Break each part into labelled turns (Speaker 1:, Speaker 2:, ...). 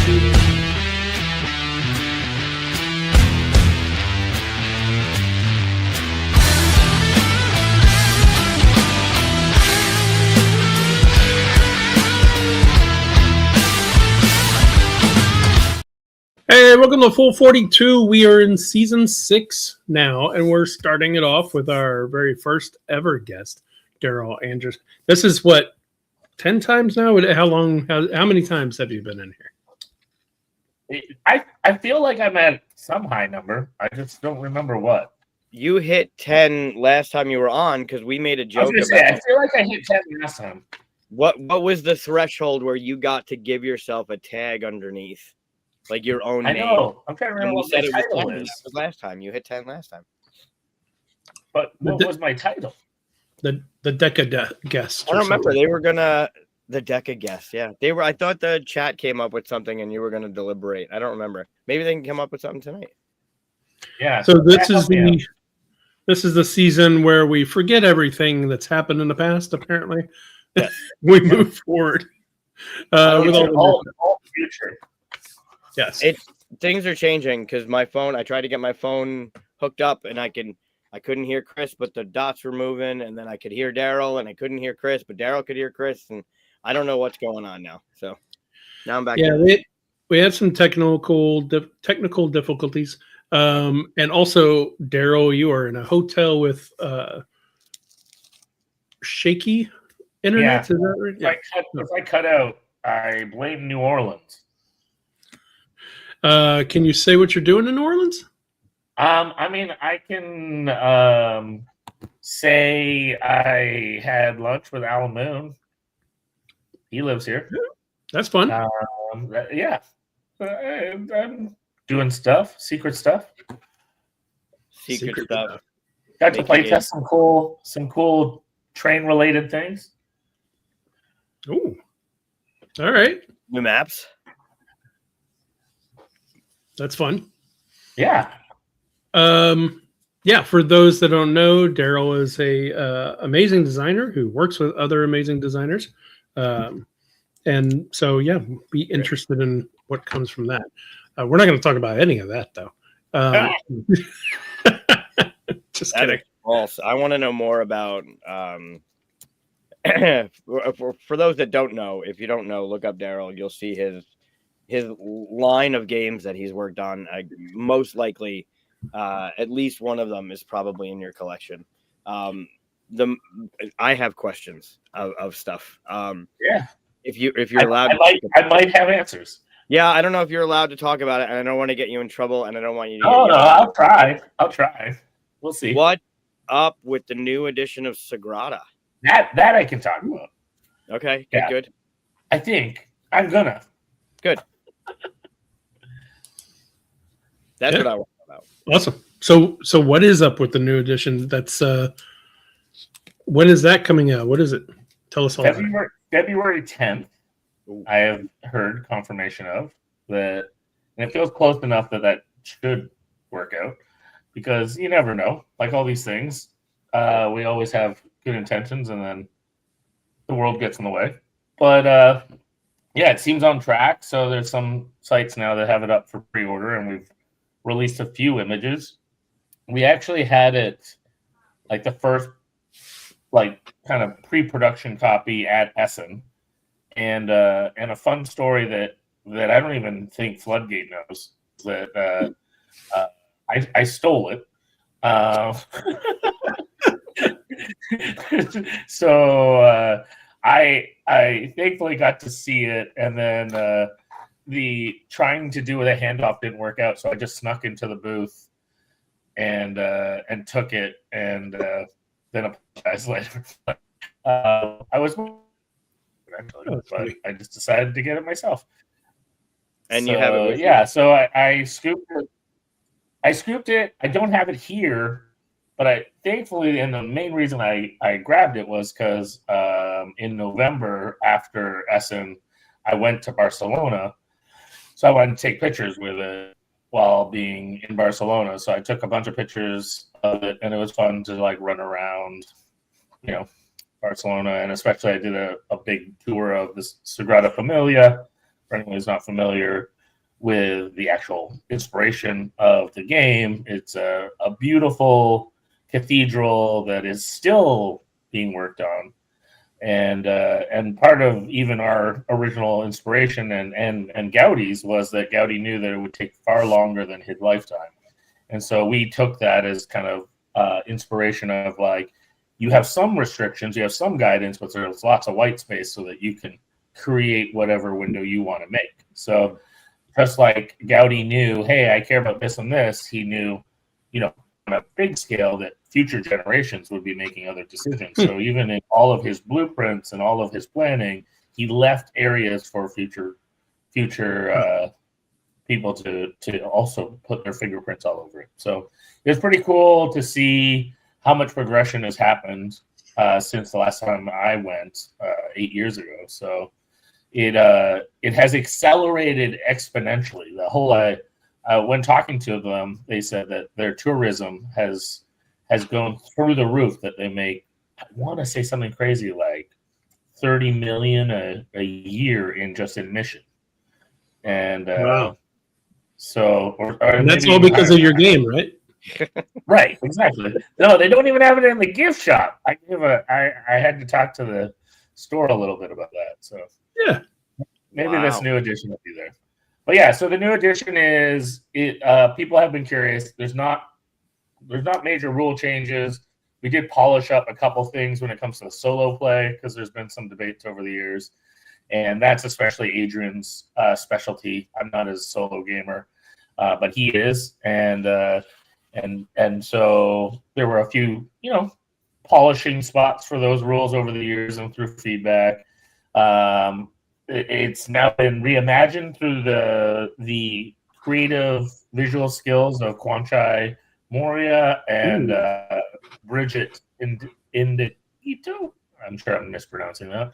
Speaker 1: Hey, welcome to Full 42. We are in season 6 now, and we're starting it off with our very first ever guest, Daryl Andrews. This is what, 10 times now? How many times have you been in here?
Speaker 2: I feel like I'm at some high number. I just don't remember what.
Speaker 3: You hit 10 last time you were on because we made a joke about
Speaker 2: I feel like I hit 10 last time.
Speaker 3: What was the threshold where you got to give yourself a tag underneath? Like your own name.
Speaker 2: I know. I'm trying to remember what my title is.
Speaker 3: That was last time. You hit 10 last time.
Speaker 2: But what was my title?
Speaker 1: The Deca guest.
Speaker 3: I don't remember. They were gonna the Deca guest. Yeah, they were. I thought the chat came up with something and you were gonna deliberate. I don't remember. Maybe they can come up with something tonight.
Speaker 2: Yeah.
Speaker 1: So this is the season where we forget everything that's happened in the past. Apparently,
Speaker 3: yes.
Speaker 1: We move forward
Speaker 2: with all the future.
Speaker 1: Yes,
Speaker 3: things are changing because my phone. I tried to get my phone hooked up, and I couldn't hear Chris, but the dots were moving, and then I could hear Daryl, and I couldn't hear Chris, but Daryl could hear Chris, and I don't know what's going on now. So now I'm back.
Speaker 1: Yeah, we had some technical difficulties, and also Daryl, you are in a hotel with shaky internet.
Speaker 2: Yeah.
Speaker 1: Is that right?
Speaker 2: Yeah. If I cut out, I blame New Orleans.
Speaker 1: Can you say what you're doing in New Orleans?
Speaker 2: I mean, I can say I had lunch with Alan Moon. He lives here.
Speaker 1: That's fun.
Speaker 2: Yeah. I'm doing stuff, secret stuff.
Speaker 3: Secret stuff.
Speaker 2: Got to play test some cool train-related things.
Speaker 1: Ooh. All right.
Speaker 3: New maps.
Speaker 1: That's fun.
Speaker 2: Yeah.
Speaker 1: Yeah, for those that don't know, Daryl is a amazing designer who works with other amazing designers. And so, yeah, be interested in what comes from that. We're not going to talk about any of that, though. Just kidding.
Speaker 3: False. I want to know more about for those that don't know, if you don't know, look up Daryl. You'll see his line of games that he's worked on. Most likely, at least one of them is probably in your collection. I have questions of stuff.
Speaker 2: Yeah.
Speaker 3: If you're allowed,
Speaker 2: I might have answers.
Speaker 3: Yeah, I don't know if you're allowed to talk about it, and I don't want to get you in trouble, and I don't want you to.
Speaker 2: No, I'll try. We'll see.
Speaker 3: What up with the new edition of Sagrada?
Speaker 2: That I can talk about.
Speaker 3: Okay,
Speaker 2: yeah.
Speaker 3: Good.
Speaker 2: I think I'm gonna.
Speaker 3: Good. That's what I want about.
Speaker 1: Awesome. So what is up with the new edition? That's when is that coming out? What is it? Tell us all.
Speaker 2: February 10th. I have heard confirmation of that, and it feels close enough that should work out, because you never know. Like all these things, we always have good intentions, and then the world gets in the way. But yeah, it seems on track. So there's some sites now that have it up for pre-order, and we've released a few images. We actually had it like the first kind of pre-production copy at Essen, and a fun story that I don't even think Floodgate knows that I stole it. So I thankfully got to see it, and then the trying to do with a handoff didn't work out, so I just snuck into the booth and took it, and then apologized later. I was, but I just decided to get it myself.
Speaker 3: And you have it with
Speaker 2: you? So I scooped it. I don't have it here, but thankfully, and the main reason I grabbed it was because in November after Essen, I went to Barcelona, so I wanted to take pictures with it while being in Barcelona. So I took a bunch of pictures of it, and it was fun to run around, Barcelona, and especially I did a big tour of the Sagrada Familia. For anyone who's not familiar, with the actual inspiration of the game. It's a beautiful cathedral that is still being worked on, and part of even our original inspiration and Gaudi's was that Gaudi knew that it would take far longer than his lifetime, and so we took that as kind of inspiration of like, you have some restrictions, you have some guidance, but there's lots of white space so that you can create whatever window you want to make. So just like Gaudi knew, hey, I care about this and this, he knew, on a big scale that future generations would be making other decisions. So even in all of his blueprints and all of his planning, he left areas for future people to also put their fingerprints all over it. So it's pretty cool to see how much progression has happened since the last time I went 8 years ago. So it has accelerated exponentially. The whole when talking to them, they said that their tourism has gone through the roof. That they make, I want to say something crazy like 30 million a year in just admission, and
Speaker 1: wow.
Speaker 2: So,
Speaker 1: and that's all because of your game, right?
Speaker 2: Right, exactly. No, they don't even have it in the gift shop. I had to talk to the store a little bit about that. So
Speaker 1: yeah,
Speaker 2: maybe this new edition will be there. But yeah, so the new edition is people have been curious. There's not major rule changes. We did polish up a couple things when it comes to the solo play because there's been some debates over the years, and that's especially Adrian's specialty. I'm not a solo gamer, but he is, and so there were a few, polishing spots for those rules over the years and through feedback. It's now been reimagined through the creative visual skills of Kwanchai Moria and Bridget Indito. I'm sure I'm mispronouncing that,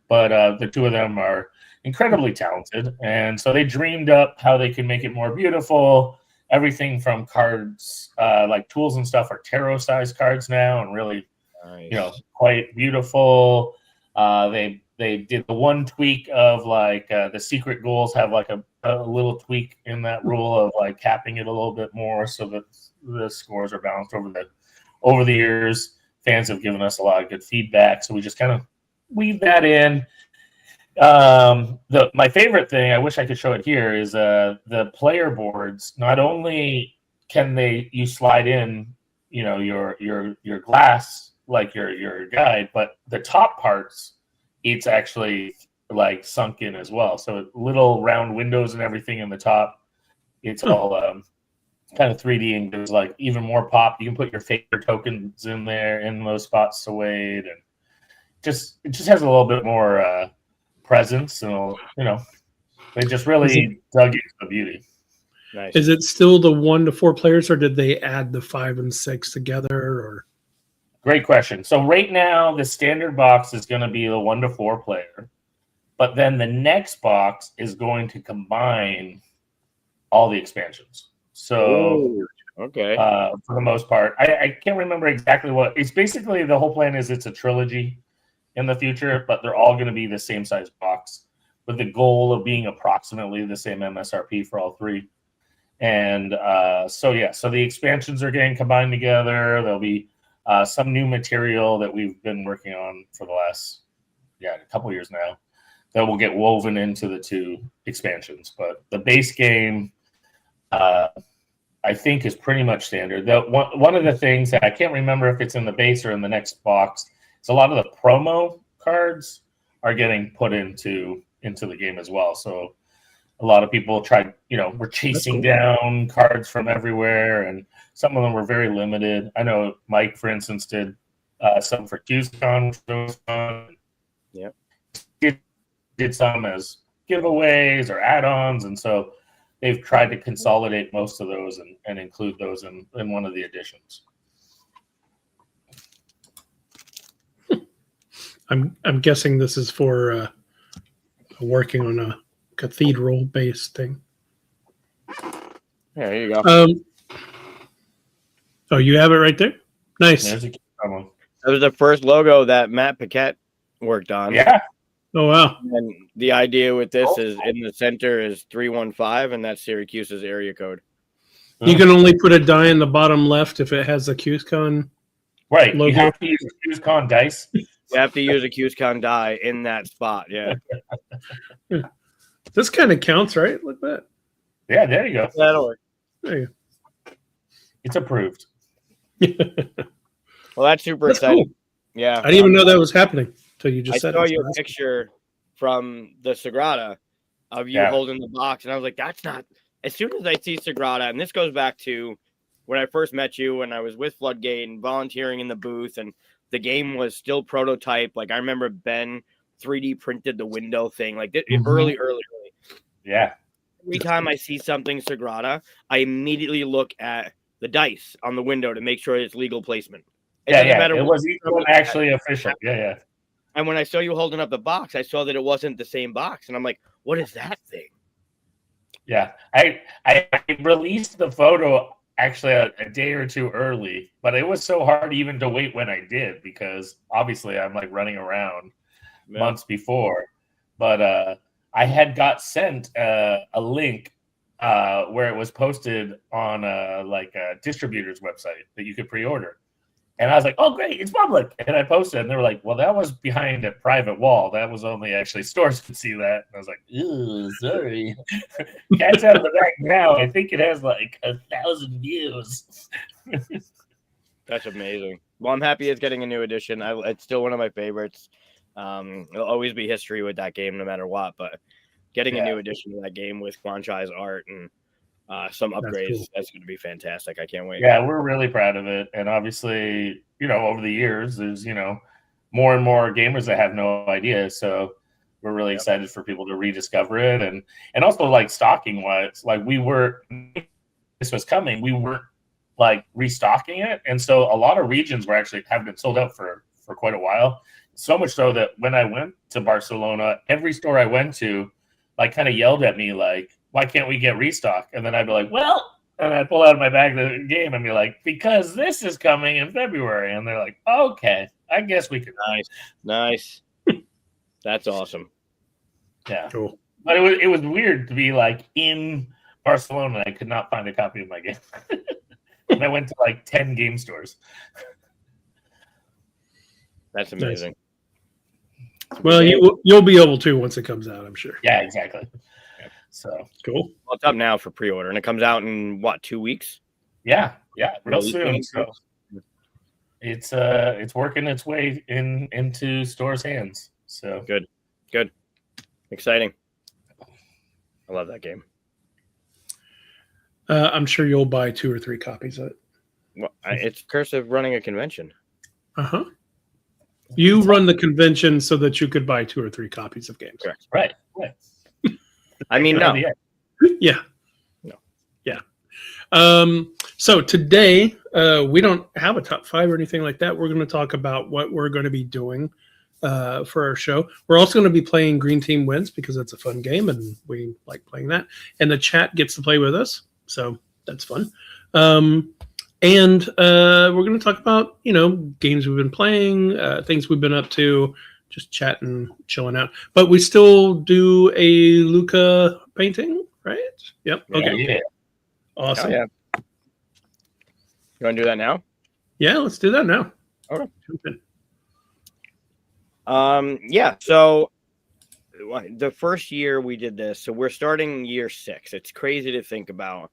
Speaker 2: but the two of them are incredibly talented, and so they dreamed up how they can make it more beautiful. Everything from cards, like tools and stuff, are tarot-sized cards now, and really, quite beautiful. They did the one tweak of like the secret goals have like a little tweak in that rule of like capping it a little bit more so that the scores are balanced over the years. Fans have given us a lot of good feedback, so we just kind of weave that in. My favorite thing, I wish I could show it here, is the player boards. Not only can you slide in, your glass like your guide, but the top parts, it's actually like sunk in as well. So little round windows and everything in the top. It's all kind of 3D and gives like even more pop. You can put your favorite tokens in there in those spots to wait, and it just has a little bit more presence, and they just really dug into the beauty.
Speaker 3: Nice.
Speaker 1: Is it still the 1 to 4 players, or did they add the 5 and 6 together? Or
Speaker 2: great question. So right now the standard box is going to be the 1 to 4 player, but then the next box is going to combine all the expansions. So
Speaker 3: okay,
Speaker 2: for the most part, I can't remember exactly what it's. Basically, the whole plan is it's a trilogy in the future, but they're all going to be the same size box with the goal of being approximately the same MSRP for all three. And so the expansions are getting combined together. There'll be some new material that we've been working on for the last a couple years now that will get woven into the two expansions. But the base game, I think, is pretty much standard. One of the things that I can't remember if it's in the base or in the next box is a lot of the promo cards are getting put into the game as well. So a lot of people we're chasing down cards from everywhere, and some of them were very limited. I know Mike, for instance, did some for QSCon, which was fun.
Speaker 3: Yep.
Speaker 2: Did some as giveaways or add-ons, and so they've tried to consolidate most of those and include those in one of the editions.
Speaker 1: I'm guessing this is for working on a cathedral-based thing.
Speaker 3: Yeah, there you go.
Speaker 1: Oh, you have it right there? Nice.
Speaker 2: There's a
Speaker 3: That was the first logo that Matt Paquette worked on.
Speaker 2: Yeah.
Speaker 1: Oh wow.
Speaker 3: And the idea with this is in the center is 315, and that's Syracuse's area code.
Speaker 1: You can only put a die in the bottom left if it has a QSCon.
Speaker 2: Right.
Speaker 1: Logo.
Speaker 2: You have to use QSCon dice.
Speaker 3: You have to use a QSCon die in that spot. Yeah.
Speaker 1: This kind of counts, right? Look at
Speaker 2: Yeah, there you go.
Speaker 3: That'll work.
Speaker 1: that. There you
Speaker 2: It's approved.
Speaker 1: go.
Speaker 3: Well, that's super
Speaker 1: That's
Speaker 3: exciting.
Speaker 1: cool.
Speaker 3: Yeah.
Speaker 1: I didn't even know that was happening until you just
Speaker 3: I
Speaker 1: said
Speaker 3: saw
Speaker 1: it.
Speaker 3: your picture from the Sagrada of you holding the box, and I was like, that's not. As soon as I see Sagrada, and this goes back to when I first met you, when I was with Floodgate and volunteering in the booth, and the game was still prototype. Like I remember Ben 3D printed the window thing, like early.
Speaker 2: Yeah.
Speaker 3: Every time I see something Sagrada, I immediately look at the dice on the window to make sure it's legal placement. It doesn't matter
Speaker 2: It
Speaker 3: what
Speaker 2: was actually official. Yeah.
Speaker 3: And when I saw you holding up the box, I saw that it wasn't the same box, and I'm like, "What is that thing?"
Speaker 2: Yeah. I released the photo actually a day or two early, but it was so hard even to wait when I did because obviously I'm like running around months before. But I had got sent a link where it was posted on a distributor's website that you could pre-order. And I was like, oh, great, it's public. And I posted it, and they were like, well, that was behind a private wall. That was only actually stores could see that. And I was like, ooh, sorry. Cat's out of the bag now. I think it has like 1,000 views.
Speaker 3: That's amazing. Well, I'm happy it's getting a new edition. It's still one of my favorites. It'll always be history with that game no matter what. But getting a new edition of that game with Guanchai's art and some upgrades, that's going to be fantastic. I can't wait.
Speaker 2: Yeah, we're really proud of it. And obviously, over the years, there's, more and more gamers that have no idea. So we're really excited for people to rediscover it. And also like stocking wise, like this was coming, we weren't like restocking it. And so a lot of regions have been sold out for quite a while. So much so that when I went to Barcelona, every store I went to like kind of yelled at me like, why can't we get restock? And then I'd be like, well, and I'd pull out of my bag the game and be like, because this is coming in February. And they're like, okay, I guess we could.
Speaker 3: Nice. That's awesome.
Speaker 2: Yeah.
Speaker 1: Cool.
Speaker 2: But it was weird to be like in Barcelona. I could not find a copy of my game. And I went to like 10 game stores.
Speaker 3: That's amazing.
Speaker 1: Nice. Well, you'll be able to once it comes out, I'm sure.
Speaker 2: Yeah, exactly. So
Speaker 1: cool.
Speaker 3: Well, it's up now for pre-order, and it comes out in what, 2 weeks?
Speaker 2: Yeah, real soon. So it's working its way into stores' hands. So
Speaker 3: good, exciting. I love that game.
Speaker 1: I'm sure you'll buy 2 or 3 copies of it.
Speaker 3: Well, it's cursive running a convention.
Speaker 1: Uh-huh. You run the convention so that you could buy 2 or 3 copies of games.
Speaker 3: Correct.
Speaker 2: Right.
Speaker 3: I mean, no.
Speaker 1: Yeah.
Speaker 3: No.
Speaker 1: Yeah. So today, we don't have a top 5 or anything like that. We're going to talk about what we're going to be doing for our show. We're also going to be playing Green Team Wins because it's a fun game and we like playing that. And the chat gets to play with us. So that's fun. And we're going to talk about, games we've been playing, things we've been up to, just chatting, chilling out. But we still do a Luca painting, right? Yep. Okay.
Speaker 2: Yeah.
Speaker 1: Awesome.
Speaker 3: Oh, yeah. You want to do that now?
Speaker 1: Yeah, let's do that now.
Speaker 3: Okay.
Speaker 1: Jump in.
Speaker 3: Yeah. So the first year we did this, so we're starting year 6. It's crazy to think about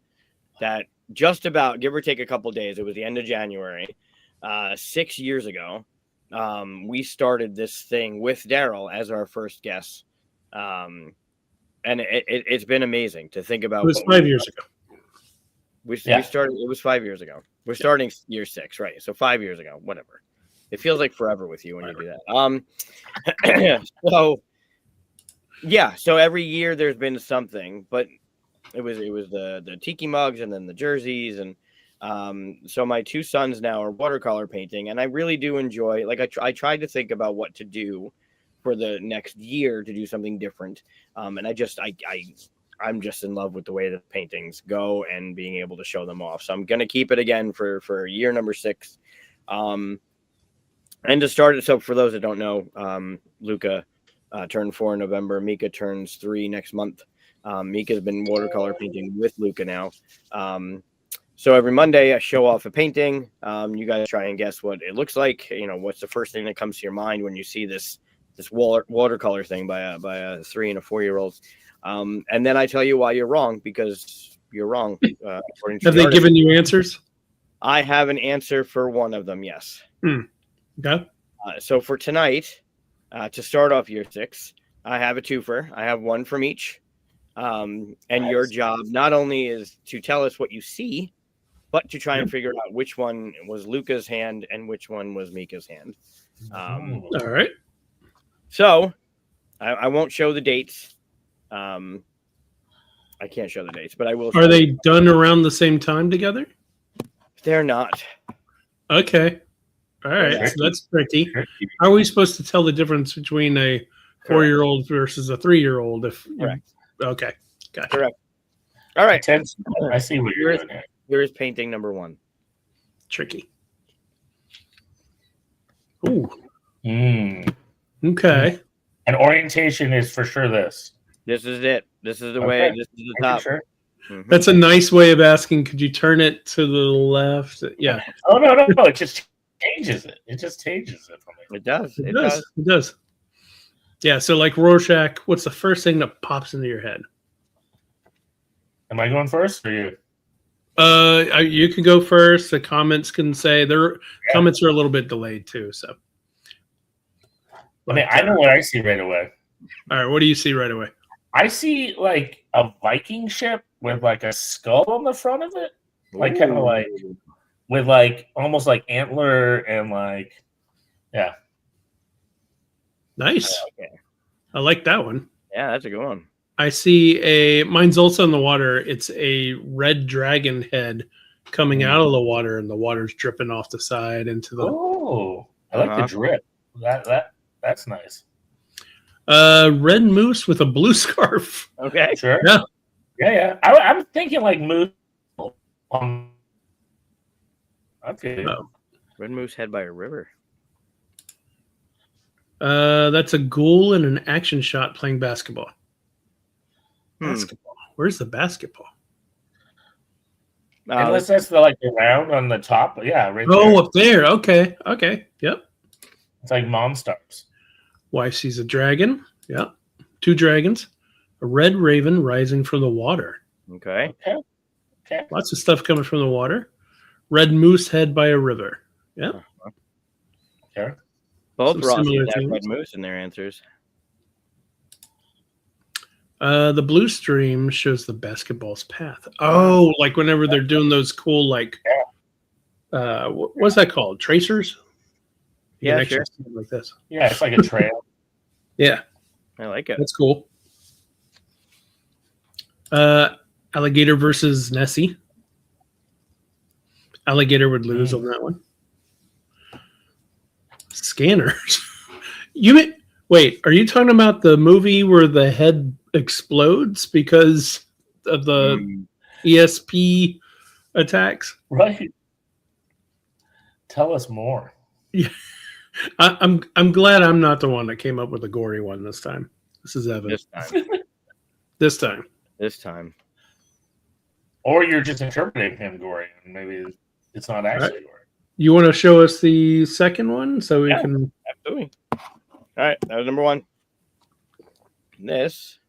Speaker 3: that. Just about, give or take a couple days, it was the end of January, 6 years ago. We started this thing with Daryl as our first guest, and it's been amazing to think about.
Speaker 1: It was 5 years ago.
Speaker 3: We started. It was 5 years ago. We're starting year 6, right? So 5 years ago, whatever. It feels like forever with you when you do that. So every year there's been something, but it was the tiki mugs and then the jerseys and. So my 2 sons now are watercolor painting, and I really do enjoy, like I tried to think about what to do for the next year to do something different. And I'm just in love with the way the paintings go and being able to show them off. So I'm going to keep it again for year number 6. And to start it, so for those that don't know, Luca turned 4 in November. Mika turns 3 next month. Mika's been watercolor painting with Luca now. So every Monday I show off a painting. You guys try and guess what it looks like. What's the first thing that comes to your mind when you see this watercolor thing by a 3 and a 4-year-old. And then I tell you why you're wrong, because you're wrong. According to
Speaker 1: Have they given you answers?
Speaker 3: I have an answer for one of them. Yes.
Speaker 1: Okay.
Speaker 3: So for tonight, to start off year 6, I have a twofer. I have one from each. And your job not only is to tell us what you see, but to try and figure out which one was Luca's hand and which one was Mika's hand.
Speaker 1: All right.
Speaker 3: So I won't show the dates. I can't show the dates, but I will.
Speaker 1: Are they done around the same time together?
Speaker 3: They're not.
Speaker 1: Okay. All right. So that's tricky. How are we supposed to tell the difference between a 4-year-old versus a 3-year-old?
Speaker 3: Correct.
Speaker 1: Okay. Gotcha.
Speaker 3: Correct. All right.
Speaker 2: I see what you're doing here.
Speaker 3: Here's painting number 1.
Speaker 1: Tricky. Ooh.
Speaker 2: Mm.
Speaker 1: Okay.
Speaker 2: And orientation is for sure this.
Speaker 3: This is it. This is the way. This is the top.
Speaker 2: Sure.
Speaker 3: Mm-hmm.
Speaker 1: That's a nice way of asking. Could you turn it to the left? Yeah.
Speaker 2: Oh no! It just changes it. It just changes it for me.
Speaker 3: It does.
Speaker 1: It does. It does. Yeah. So like Rorschach, what's the first thing that pops into your head?
Speaker 2: Am I going first or you?
Speaker 1: You can go first. The comments can say comments are a little bit delayed too. So.
Speaker 2: I know what I see right away.
Speaker 1: All right. What do you see right away?
Speaker 2: I see like a Viking ship with like a skull on the front of it, like kind of like with like almost like antler and like, yeah.
Speaker 1: Nice.
Speaker 3: Okay.
Speaker 1: I like that one.
Speaker 3: Yeah, that's a good one.
Speaker 1: I see mine's also in the water. It's a red dragon head coming out of the water, and the water's dripping off the side into the.
Speaker 2: Oh, I like the drip. That's nice.
Speaker 1: Red moose with a blue scarf.
Speaker 3: Okay.
Speaker 2: Sure. Yeah. I'm thinking like moose. Okay.
Speaker 3: Red moose head by a river.
Speaker 1: That's a ghoul in an action shot playing basketball. Basketball. Where's the basketball?
Speaker 2: Unless that's the round on the top. Yeah, right there.
Speaker 1: Oh, up there. Okay. Yep.
Speaker 2: It's like Mom Stars.
Speaker 1: Wife sees a dragon. Yep. 2 dragons. A red raven rising from the water.
Speaker 3: Okay.
Speaker 1: Lots of stuff coming from the water. Red moose head by a river. Yeah.
Speaker 2: Okay.
Speaker 3: Both Rossies have red moose in their answers.
Speaker 1: The blue stream shows the basketball's path. Oh, like whenever they're doing those cool, what's that called? Tracers?
Speaker 3: Yeah, sure.
Speaker 1: Like this.
Speaker 2: Yeah, it's like a trail.
Speaker 1: Yeah.
Speaker 3: I like it.
Speaker 1: That's cool. Alligator versus Nessie. Alligator would lose on that one. Scanners. Wait, are you talking about the movie where the head explodes because of the ESP attacks?
Speaker 2: Right. Tell us more.
Speaker 1: Yeah. I'm glad I'm not the one that came up with the gory one this time. This is Evan. This time.
Speaker 2: Or you're just interpreting him gory, and maybe it's not actually gory.
Speaker 1: You want to show us the second one so we can?
Speaker 3: Absolutely. All right, that was number 1. This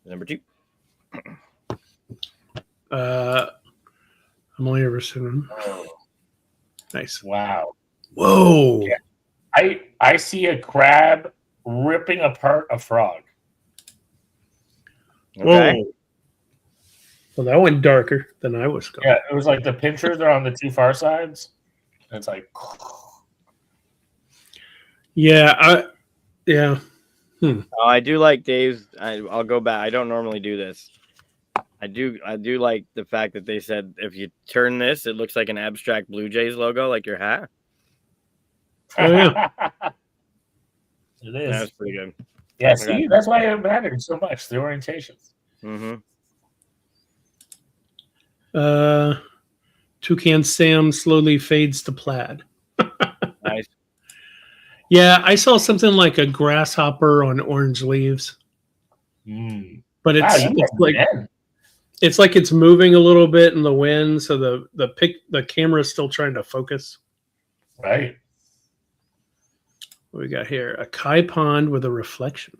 Speaker 3: is number 2.
Speaker 1: I'm only ever seen them.
Speaker 2: Oh.
Speaker 1: Nice.
Speaker 2: Wow.
Speaker 1: Whoa.
Speaker 2: Yeah. I see a crab ripping apart a frog.
Speaker 3: Okay.
Speaker 1: Whoa. Well, that went darker than I was going.
Speaker 2: Yeah, it was like the pinchers are on the 2 far sides. And it's like.
Speaker 1: Yeah.
Speaker 3: I do like Dave's. I'll go back. I don't normally do this. I do like the fact that they said if you turn this, it looks like an abstract Blue Jays logo, like your hat.
Speaker 1: Oh, yeah.
Speaker 2: It is.
Speaker 3: That's pretty good.
Speaker 2: Yeah, see, that's why it mattered so much, the orientations.
Speaker 3: Mm-hmm.
Speaker 1: Toucan Sam slowly fades to plaid.
Speaker 3: Nice.
Speaker 1: Yeah, I saw something like a grasshopper on orange leaves, but
Speaker 2: Wow,
Speaker 1: it's like it's moving a little bit in the wind, so the camera is still trying to focus.
Speaker 2: right.
Speaker 1: What we got here? A kai pond with a reflection.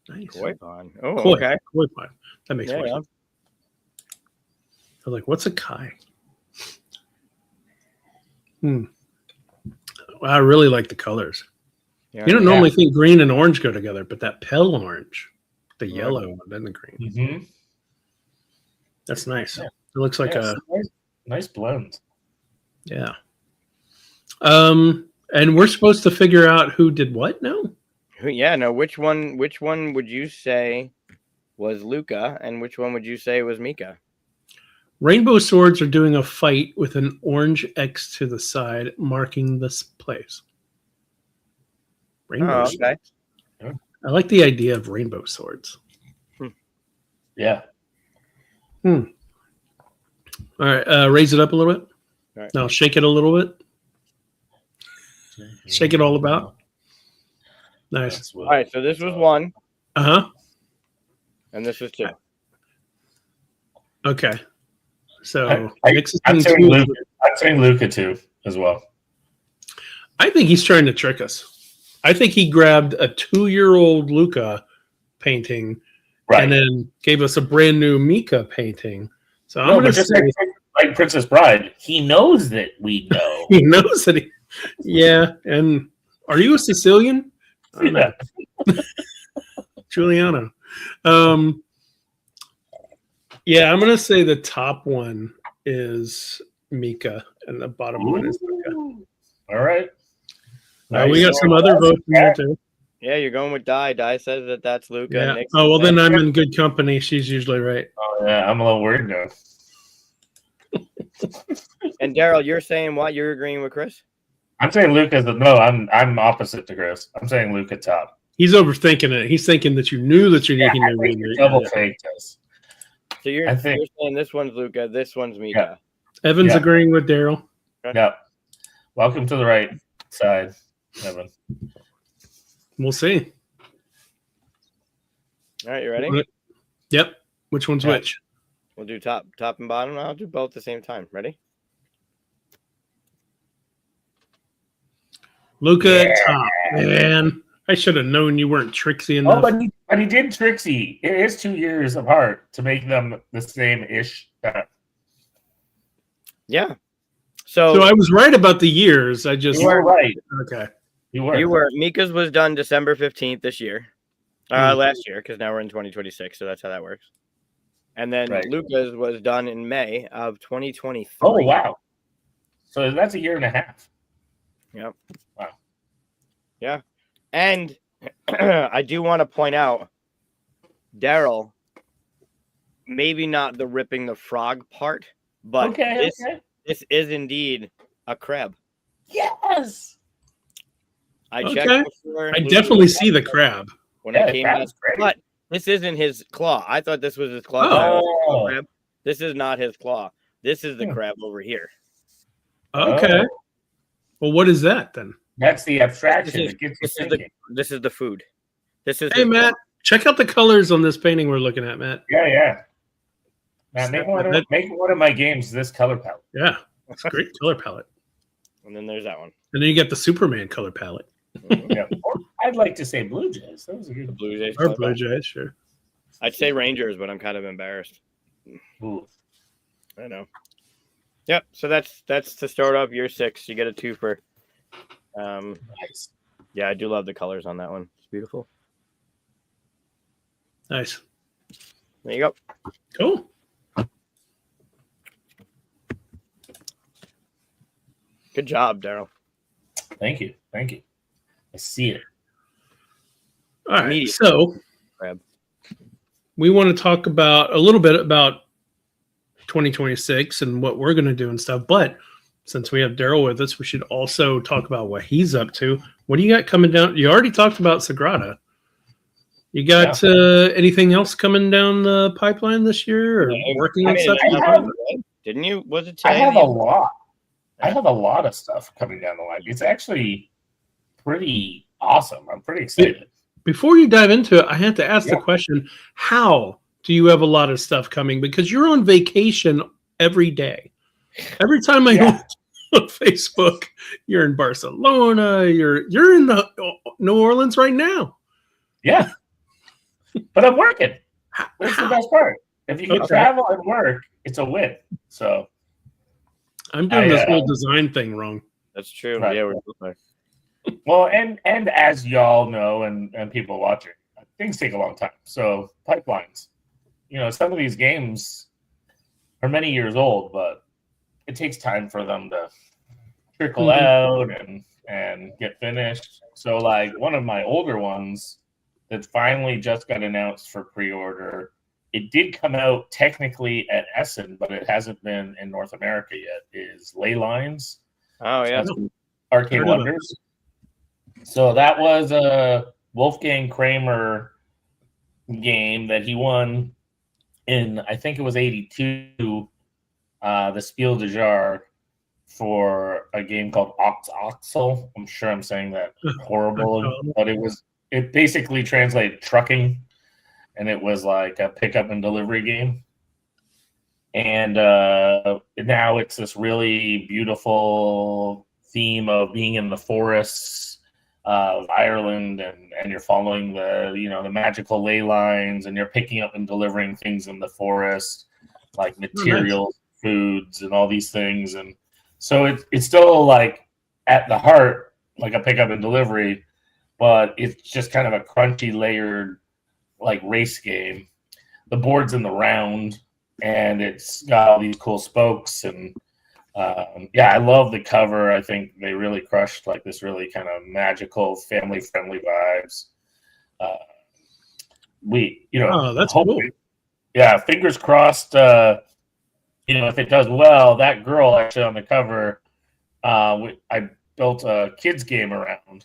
Speaker 1: Nice.
Speaker 3: Koi pond. Oh,
Speaker 1: Koi,
Speaker 3: okay.
Speaker 1: koi pond. That makes
Speaker 3: Yeah,
Speaker 1: more
Speaker 3: yeah.
Speaker 1: sense. I was like, what's a kai? Well, I really like the colors.
Speaker 3: Yeah,
Speaker 1: You don't
Speaker 3: yeah.
Speaker 1: normally think green and orange go together, but that pale orange, the yellow and then the green.
Speaker 2: Mm-hmm.
Speaker 1: That's nice.
Speaker 2: Yeah.
Speaker 1: It looks like a
Speaker 2: nice blend.
Speaker 1: yeah. And we're supposed to figure out who did what now?
Speaker 3: Yeah, no. Which one would you say was Luca, and which one would you say was Mika?
Speaker 1: Rainbow Swords are doing a fight with an orange X to the side, marking this place. Rainbow
Speaker 3: Oh, okay.
Speaker 1: Swords. I like the idea of rainbow swords.
Speaker 2: Yeah.
Speaker 1: All right, raise it up a little bit.
Speaker 3: All right.
Speaker 1: Now shake it a little bit. Shake it all about. Nice.
Speaker 3: All right, so this was one,
Speaker 1: Uh-huh.
Speaker 3: and this was two.
Speaker 1: Okay. So
Speaker 2: I'm saying Luca too as well.
Speaker 1: I think he's trying to trick us. I think he grabbed a 2-year-old Luca painting and then gave us a brand new Mika painting. So I'm going to say,
Speaker 2: like Princess Bride, he knows that we know.
Speaker 1: He knows that he. Yeah, and are you a Sicilian? I don't know. Giuliano. Yeah, I'm going to say the top one is Mika and the bottom one is Luca.
Speaker 2: All right.
Speaker 1: We got some other votes in there too.
Speaker 3: Yeah, you're going with Di. Di says that that's Luca.
Speaker 1: Yeah.
Speaker 3: Nick
Speaker 1: Oh, well, then I'm in good company. She's usually right.
Speaker 2: Oh, yeah. I'm a little worried now.
Speaker 3: And Daryl, you're saying what? You're agreeing with Chris?
Speaker 2: I'm saying Luca's I'm opposite to Chris. I'm saying Luca top.
Speaker 1: He's overthinking it. He's thinking that you knew that you
Speaker 2: double faked us.
Speaker 3: So you're saying this one's Luca, this one's Mika.
Speaker 1: Yeah. Evan's agreeing with Daryl.
Speaker 2: Yeah. Welcome to the right side, Evan.
Speaker 1: We'll see.
Speaker 3: All right, you ready?
Speaker 1: Yep. Which one's which?
Speaker 3: We'll do top and bottom. I'll do both at the same time. Ready?
Speaker 1: Luca at top. Man, I should have known you weren't tricksy enough.
Speaker 2: Oh, but he did Trixie. It is 2 years apart to make them the same-ish.
Speaker 3: Yeah. So
Speaker 1: I was right about the years. I just
Speaker 2: you were right.
Speaker 1: Okay.
Speaker 2: You were.
Speaker 3: You were. Mika's was done December 15th this year. Last year, because now we're in 2026, so that's how that works. And then Luca's was done in May of 2023.
Speaker 2: Oh, wow. So that's a year and a half.
Speaker 3: Yep.
Speaker 2: Wow.
Speaker 3: Yeah. And I do want to point out, Daryl, maybe not the ripping the frog part, but this is indeed a crab.
Speaker 2: Yes.
Speaker 3: I checked before.
Speaker 1: I definitely see the crab.
Speaker 3: When I came out, but this isn't his claw. I thought this was his claw.
Speaker 2: Oh.
Speaker 3: Crab. This is not his claw. This is the crab over here.
Speaker 1: Okay. Well, what is that then?
Speaker 2: That's the abstraction.
Speaker 3: This is the food. This is.
Speaker 1: Hey, Matt, check out the colors on this painting we're looking at, Matt.
Speaker 2: Yeah. Matt, make one of my games this color palette.
Speaker 1: Yeah, it's a great color palette.
Speaker 3: And then there's that one.
Speaker 1: And then you get the Superman color palette.
Speaker 2: Yeah. I'd like to say Blue Jays. That was a good
Speaker 3: Blue Jays.
Speaker 1: Or Blue Jays, sure.
Speaker 3: I'd say Rangers, but I'm kind of embarrassed.
Speaker 2: Ooh.
Speaker 3: I know. Yep. So that's to start off year 6. You get a 2-fer.
Speaker 2: Nice.
Speaker 3: Yeah, I do love the colors on that one. It's beautiful.
Speaker 1: Nice.
Speaker 3: There you go.
Speaker 1: Cool.
Speaker 3: Good job, Daryl.
Speaker 2: Thank you. I see it.
Speaker 1: All right. So we want to talk about a little bit about 2026 and what we're going to do and stuff. But since we have Daryl with us, we should also talk about what he's up to. What do you got coming down? You already talked about Sagrada. You got anything else coming down the pipeline this year or working on stuff?
Speaker 3: Didn't you? Was it today?
Speaker 2: I have a lot. I have a lot of stuff coming down the line. It's actually pretty awesome. I'm pretty excited.
Speaker 1: Before you dive into it, I have to ask the
Speaker 2: Yeah.
Speaker 1: question: how do you have a lot of stuff coming? Because you're on vacation every day. Every time I
Speaker 2: Yeah.
Speaker 1: look on Facebook, you're in Barcelona. You're in New Orleans right now.
Speaker 2: Yeah. But I'm working. That's the
Speaker 1: How?
Speaker 2: best part. If you can
Speaker 1: Okay.
Speaker 2: travel and work, it's a win. So
Speaker 1: I'm doing this whole design thing wrong.
Speaker 3: That's true.
Speaker 2: Right.
Speaker 3: Yeah, we're both there.
Speaker 2: well, and as y'all know, and people watching, things take a long time. So pipelines, some of these games are many years old, but it takes time for them to trickle out and get finished. So like one of my older ones that finally just got announced for pre-order, it did come out technically at Essen, but it hasn't been in North America yet, is Ley Lines.
Speaker 3: Oh, yeah.
Speaker 2: Arcade
Speaker 1: Heard of it.
Speaker 2: Wonders. So that was a Wolfgang Kramer game that he won in, I think it was 82, the Spiel des Jahres, for a game called Oxel. I'm sure I'm saying that horrible, but it basically translated trucking, and it was like a pickup and delivery game. And now it's this really beautiful theme of being in the forests of Ireland, and you're following the magical ley lines, and you're picking up and delivering things in the forest, like materials, foods, and all these things. And so it's still like at the heart, like a pickup and delivery, but it's just kind of a crunchy, layered, like race game. The board's in the round, and it's got all these cool spokes. And I love the cover. I think they really crushed like this really kind of magical, family-friendly vibes.
Speaker 1: That's cool.
Speaker 2: Yeah, fingers crossed. If it does well, that girl actually on the cover, I built a kids game around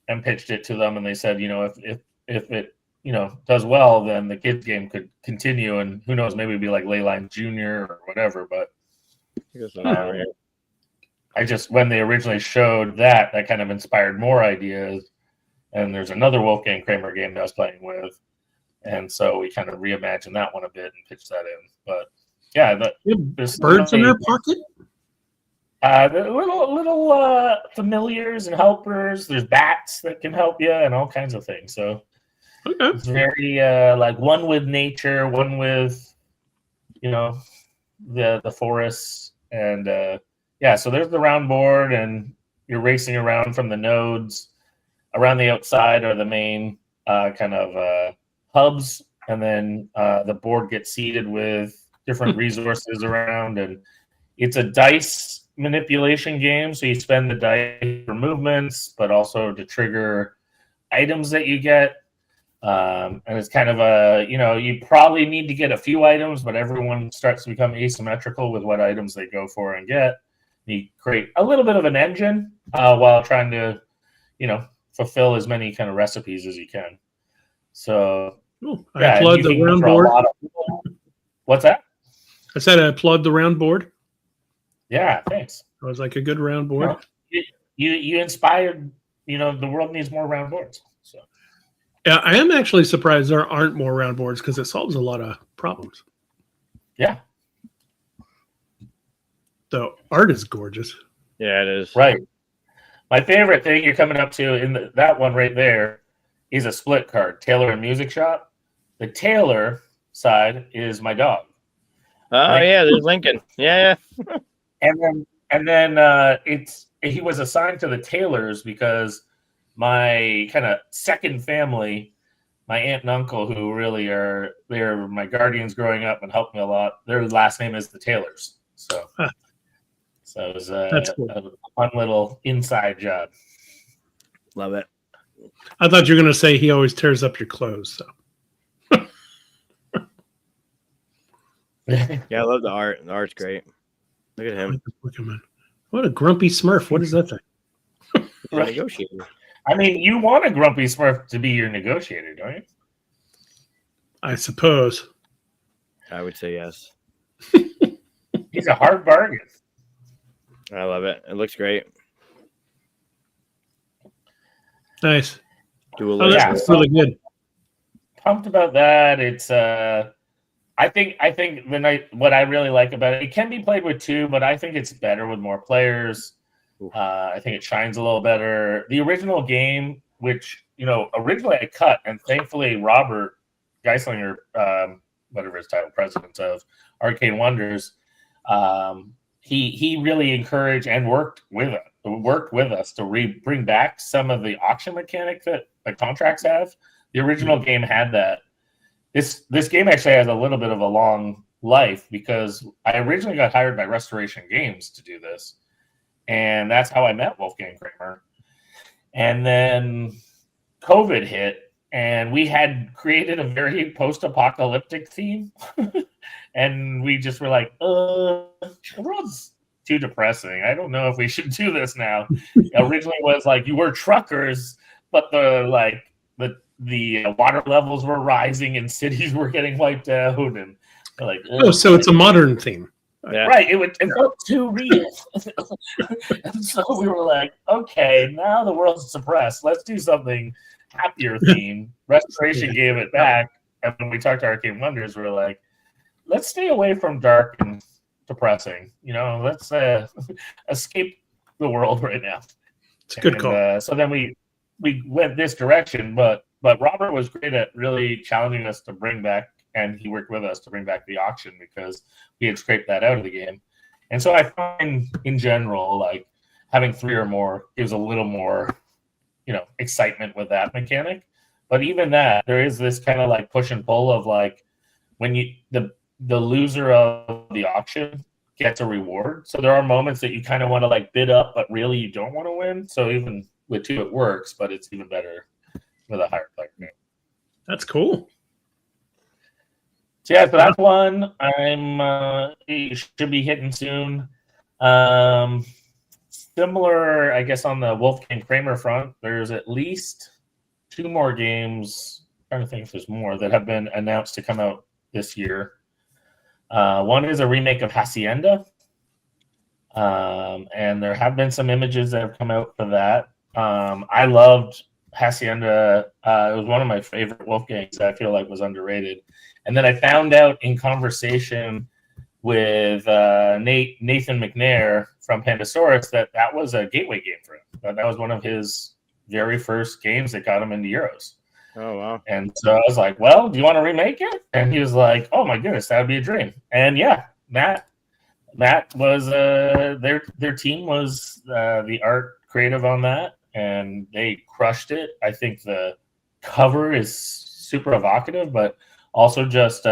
Speaker 2: and pitched it to them, and they said, if it does well, then the kids game could continue, and who knows, maybe it'd be like Leyline Junior or whatever. But I just, when they originally showed that kind of inspired more ideas. And there's another Wolfgang Kramer game that I was playing with, and so we kind of reimagined that one a bit and pitched that in. But yeah,
Speaker 1: birds in their pocket.
Speaker 2: The little familiars and helpers. There's bats that can help you and all kinds of things. So it's very like one with nature, one with the forests, and so there's the round board, and you're racing around from the nodes. Around the outside are the main kind of hubs, and then the board gets seeded with different resources around, and it's a dice manipulation game. So you spend the dice for movements, but also to trigger items that you get. And it's kind of you probably need to get a few items, but everyone starts to become asymmetrical with what items they go for and get. You create a little bit of an engine while trying to, fulfill as many kind of recipes as you can. So
Speaker 1: I applaud the round board.
Speaker 2: What's that?
Speaker 1: I said I applaud the round board.
Speaker 2: Yeah, thanks.
Speaker 1: I was like a good round board.
Speaker 2: You inspired. The world needs more round boards. So
Speaker 1: yeah, I am actually surprised there aren't more round boards because it solves a lot of problems.
Speaker 2: Yeah.
Speaker 1: The art is gorgeous.
Speaker 3: Yeah, it is.
Speaker 2: Right. My favorite thing you're coming up to in that one right there is a split card, Tailor and Music Shop. The Tailor side is my dog.
Speaker 3: Oh, yeah, there's Lincoln. Yeah.
Speaker 2: And then he was assigned to the Tailors because my kind of second family, my aunt and uncle, who really they're my guardians growing up and helped me a lot. Their last name is the Tailors. So. So it was a fun little inside job.
Speaker 3: Love it.
Speaker 1: I thought you were going to say he always tears up your clothes. So.
Speaker 3: Yeah, I love the art. The art's great. Look at him.
Speaker 1: What a grumpy Smurf. What is that thing?
Speaker 3: Negotiator.
Speaker 2: I mean, you want a grumpy Smurf to be your negotiator, don't you?
Speaker 1: I suppose.
Speaker 3: I would say yes.
Speaker 2: He's a hard bargain.
Speaker 3: I love it. It looks great.
Speaker 1: Nice.
Speaker 3: Do a
Speaker 1: Oh,
Speaker 3: little.
Speaker 1: that's really good.
Speaker 2: Pumped about that. It's I think what I really like about it can be played with two, but I think it's better with more players. I think it shines a little better. The original game, which originally I cut, and thankfully Robert Geislinger, whatever his title, president of Arcade Wonders, he really encouraged and worked with us to bring back some of the auction mechanic that the contracts have. The original game had that. This game actually has a little bit of a long life because I originally got hired by Restoration Games to do this, and that's how I met Wolfgang Kramer. And then COVID hit, and we had created a very post-apocalyptic theme, and we just were like, the world's too depressing. I don't know if we should do this now. Originally was like you were truckers, but the water levels were rising and cities were getting wiped out, and we're like,
Speaker 1: so it's a modern theme.
Speaker 3: Yeah.
Speaker 2: Right, it felt too real. And so we were like, okay, now the world's suppressed. Let's do something happier theme. Restoration gave it back, and when we talked to Arcade Wonders, we were like, let's stay away from dark and depressing. Let's escape the world right now.
Speaker 1: It's a good call.
Speaker 2: So then we went this direction, but Robert was great at really challenging us to bring back, and he worked with us to bring back the auction because we had scraped that out of the game. And so I find in general, like having three or more gives a little more, excitement with that mechanic. But even that, there is this kind of like push and pull of like when the loser of the auction gets a reward. So there are moments that you kind of want to like bid up, but really you don't want to win. So even with two, it works, but it's even better with a higher player game.
Speaker 1: That's cool.
Speaker 2: So yeah, so that's one. You should be hitting soon. Similar, I guess, on the Wolfgang Kramer front, there's at least two more games. I'm trying to think if there's more that have been announced to come out this year. One is a remake of Hacienda, and there have been some images that have come out for that. I loved Hacienda. It was one of my favorite Wolfgangs that I feel like was underrated. And then I found out in conversation with Nathan McNair from Pandasaurus that was a gateway game for him. That was one of his very first games that got him into Euros.
Speaker 3: Oh, wow.
Speaker 2: And so I was like, well, do you want to remake it? And he was like, oh my goodness, that would be a dream. And yeah, Matt was their team was the art creative on that, and they crushed it. I think the cover is super evocative, but also just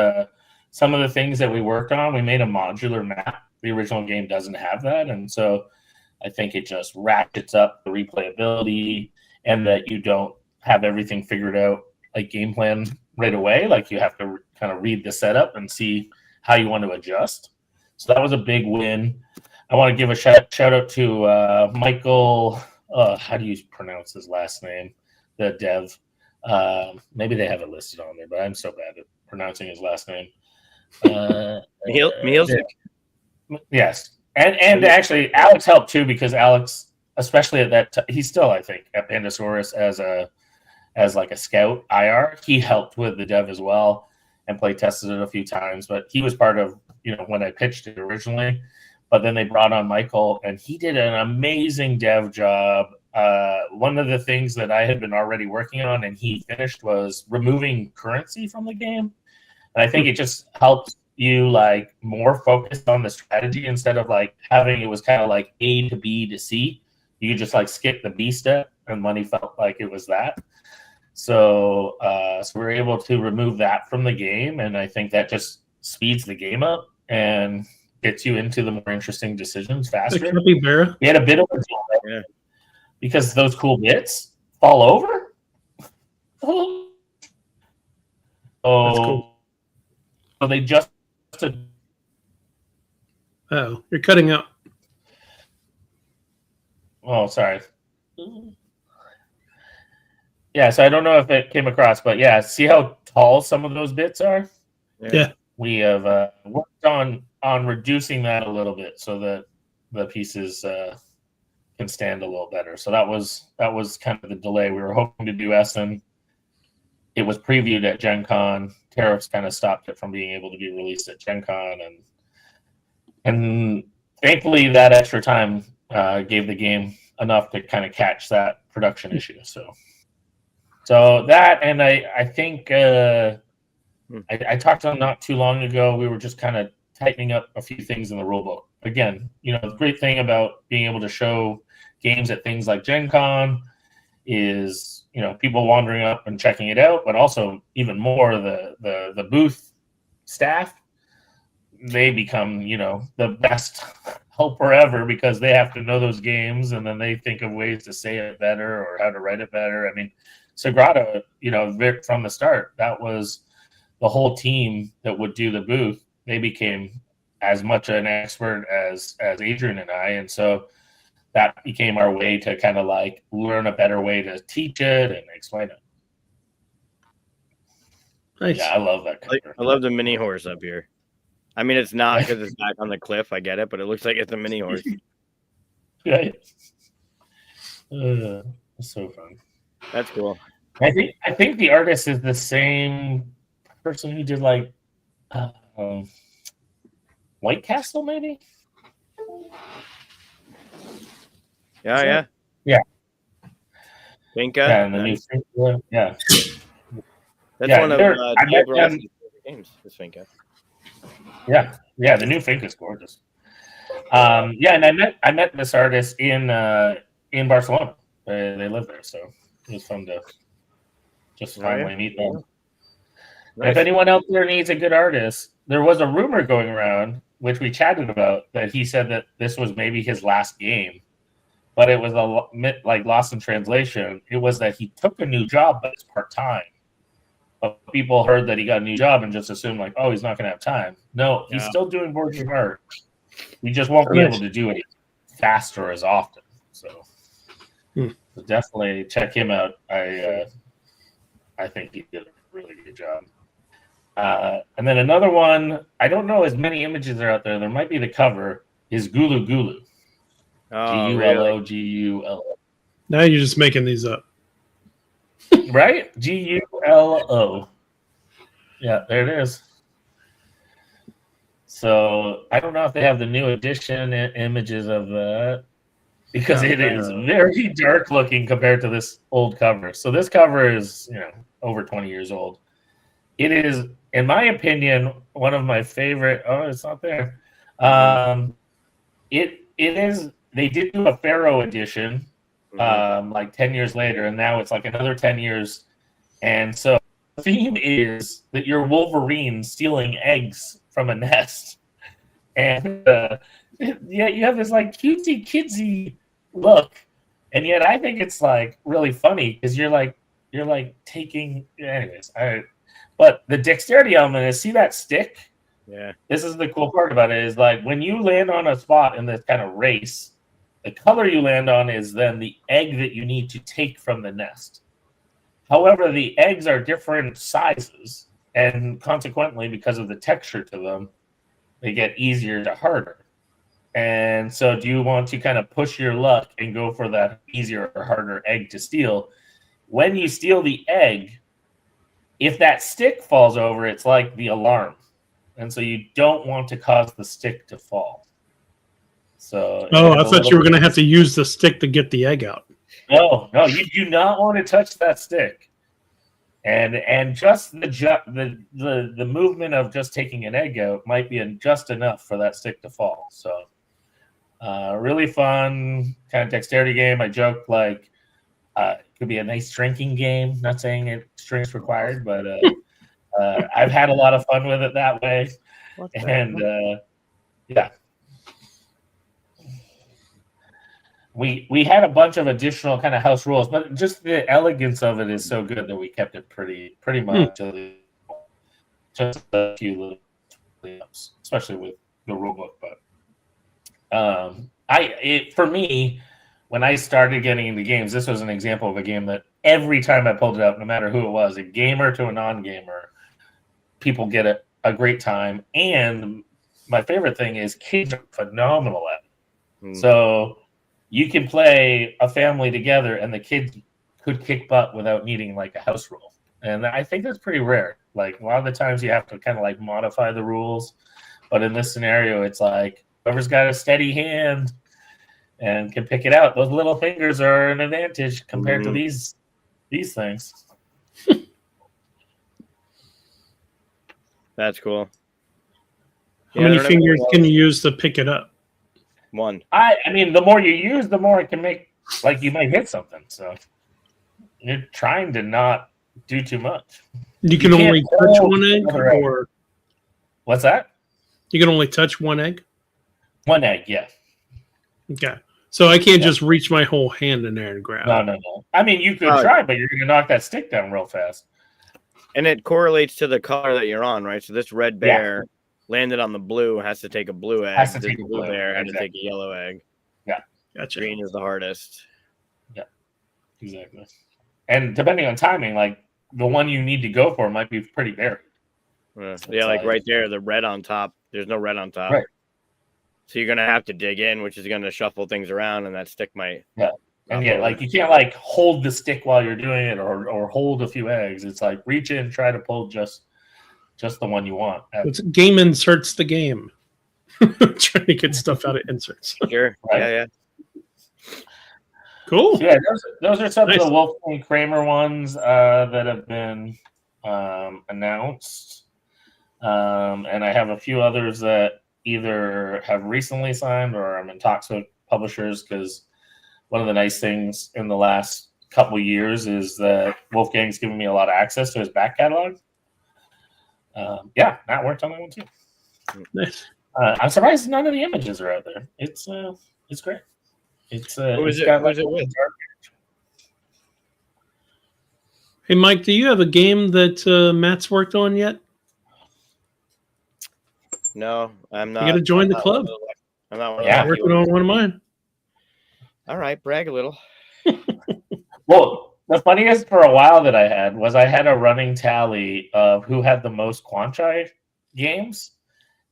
Speaker 2: some of the things that we worked on. We made a modular map. The original game doesn't have that, and so I think it just ratchets up the replayability, and that you don't have everything figured out like game plan right away. Like you have to kind of read the setup and see how you want to adjust. So that was a big win. I want to give a shout out to Michael. How do you pronounce his last name? The dev. Maybe they have it listed on there, but I'm so bad at pronouncing his last name.
Speaker 3: Mihalsic.
Speaker 2: Yes, and actually Alex helped too, because Alex, especially at that he's still, I think, at Pandasaurus as like a scout IR. He helped with the dev as well and play tested it a few times, but he was part of when I pitched it originally. But then they brought on Michael, and he did an amazing dev job. One of the things that I had been already working on and he finished was removing currency from the game. And I think it just helps you like more focused on the strategy instead of like having it was kind of like A to B to C. You could just like skip the B step and money felt like it was that. So we're able to remove that from the game, and I think that just speeds the game up and gets you into the more interesting decisions faster. We had a bit of a delay because those cool bits fall over. Oh,
Speaker 1: that's cool.
Speaker 2: So they just.
Speaker 1: Oh, you're cutting out.
Speaker 2: Oh, sorry. Yeah, so I don't know if it came across, but yeah, see how tall some of those bits are?
Speaker 1: Yeah.
Speaker 2: We have worked on reducing that a little bit so that the pieces can stand a little better. So that was kind of the delay. We were hoping to do Essen. It was previewed at Gen Con. Tariffs kind of stopped it from being able to be released at Gen Con, and thankfully that extra time gave the game enough to kind of catch that production issue. So that, and I think I talked to them not too long ago. We were just kind of tightening up a few things in the rulebook. Again, the great thing about being able to show games at things like Gen Con is, people wandering up and checking it out, but also even more the booth staff. They become, the best helper ever because they have to know those games, and then they think of ways to say it better or how to write it better. I mean, Sagrada, from the start, that was the whole team that would do the booth. They became as much an expert as Adrian and I, and so that became our way to kind of like learn a better way to teach it and explain it.
Speaker 1: Nice.
Speaker 2: Yeah, I love that cover.
Speaker 3: I love the mini horse up here. I mean, it's not because it's back on the cliff. I get it, but it looks like it's a mini horse.
Speaker 2: Right. It's so fun.
Speaker 3: That's cool.
Speaker 2: I think the artist is the same person who did like White Castle, maybe.
Speaker 3: Yeah. Finca.
Speaker 2: Yeah, and the new Finca. Yeah.
Speaker 3: That's one of
Speaker 2: favorite
Speaker 3: games. Is Finca.
Speaker 2: Yeah, the new Finca's gorgeous. And I met this artist in Barcelona. They live there, so it was fun to just finally meet them. Nice. If anyone out there needs a good artist, there was a rumor going around, which we chatted about, that he said that this was maybe his last game, but it was like lost in translation. It was that he took a new job, but it's part-time. But people heard that he got a new job and just assumed like, oh, he's not going to have time. No, he's still doing board game art. He just won't be able to do it faster as often. So definitely check him out. I think he did a really good job. And then another one, I don't know as many images are out there. There might be the cover, is Gulu Gulu.
Speaker 3: Oh,
Speaker 2: Gulo, Gulo.
Speaker 1: Now you're just making these up.
Speaker 2: Right? Gulo. Yeah, there it is. So I don't know if they have the new edition images of that, because it is very dark looking compared to this old cover. So this cover is, over 20 years old. It is, in my opinion, one of my favorite. Oh, it's not there. It is. They did do a Pharaoh edition, like 10 years later, and now it's like another 10 years. And so the theme is that you're Wolverine stealing eggs from a nest, and you have this like cutesy kidsy look, and yet I think it's like really funny because you're like taking. Anyways, but the dexterity element is, see that stick?
Speaker 3: Yeah.
Speaker 2: This is the cool part about it, is like when you land on a spot in this kind of race, the color you land on is then the egg that you need to take from the nest. However, the eggs are different sizes, and consequently, because of the texture to them, they get easier to harder. And so do you want to kind of push your luck and go for that easier or harder egg to steal? When you steal the egg, if that stick falls over, it's like the alarm. And so you don't want to cause the stick to fall. So
Speaker 1: I thought you were going to have to use the stick to get the egg out.
Speaker 2: No, you do not want to touch that stick. And just the movement of just taking an egg out might be just enough for that stick to fall. So really fun kind of dexterity game. I joke like it could be a nice drinking game. Not saying it drinks required, but I've had a lot of fun with it that way. And yeah. We had a bunch of additional kind of house rules, but just the elegance of it is so good that we kept it pretty much just a few little cleanups, especially with the rule book. But for me, when I started getting into games, this was an example of a game that every time I pulled it out, no matter who it was, a gamer to a non-gamer, people get a great time. And my favorite thing is kids are phenomenal at it. So you can play a family together and the kids could kick butt without needing like a house rule. And I think that's pretty rare. Like a lot of the times you have to kind of like modify the rules. But in this scenario, it's like whoever's got a steady hand and can pick it out. Those little fingers are an advantage compared to these things.
Speaker 3: That's cool.
Speaker 1: How many fingers can you use to pick it up?
Speaker 3: One.
Speaker 2: I mean, the more you use, the more it can make, like, you might hit something. So you're trying to not do too much.
Speaker 1: You can only touch one egg, or
Speaker 2: what's that?
Speaker 1: You can only touch one egg.
Speaker 2: One egg, yeah.
Speaker 1: Okay, so I can't just reach my whole hand in there and grab.
Speaker 2: No. I mean, you could try, but you're going to knock that stick down real fast.
Speaker 3: And it correlates to the color that you're on, right? So this red bear landed on the blue, has to take a blue egg.
Speaker 2: Has to
Speaker 3: this
Speaker 2: take a
Speaker 3: blue
Speaker 2: blue
Speaker 3: bear
Speaker 2: egg,
Speaker 3: had to take a yellow egg.
Speaker 2: Yeah.
Speaker 1: Gotcha.
Speaker 3: Green is the hardest.
Speaker 2: Yeah, exactly. And depending on timing, like the one you need to go for might be pretty varied.
Speaker 3: Yeah, like right there, the red on top. There's no red on top.
Speaker 2: Right.
Speaker 3: So you're going to have to dig in, which is going to shuffle things around, and that stick might.
Speaker 2: Yeah. And like you can't like hold the stick while you're doing it or hold a few eggs. It's like reach in, try to pull just the one you want.
Speaker 1: It's game inserts the game. Trying to get stuff out of inserts.
Speaker 3: Sure. Right? Yeah.
Speaker 1: Cool.
Speaker 2: So yeah, those are some of the Wolfgang Kramer ones that have been announced. And I have a few others that either have recently signed or I'm in talks with publishers, because one of the nice things in the last couple of years is that Wolfgang's given me a lot of access to his back catalog. Matt worked on that one too.
Speaker 1: Nice.
Speaker 2: I'm surprised none of the images are out there. It's great.
Speaker 3: Who is it with?
Speaker 1: Hey, Mike, do you have a game that Matt's worked on yet?
Speaker 3: No, I'm not.
Speaker 1: You got to join the club.
Speaker 3: I'm not
Speaker 1: working on one of mine.
Speaker 3: All right, brag a little.
Speaker 2: Well, the funniest for a while that I had a running tally of who had the most Quanchai games.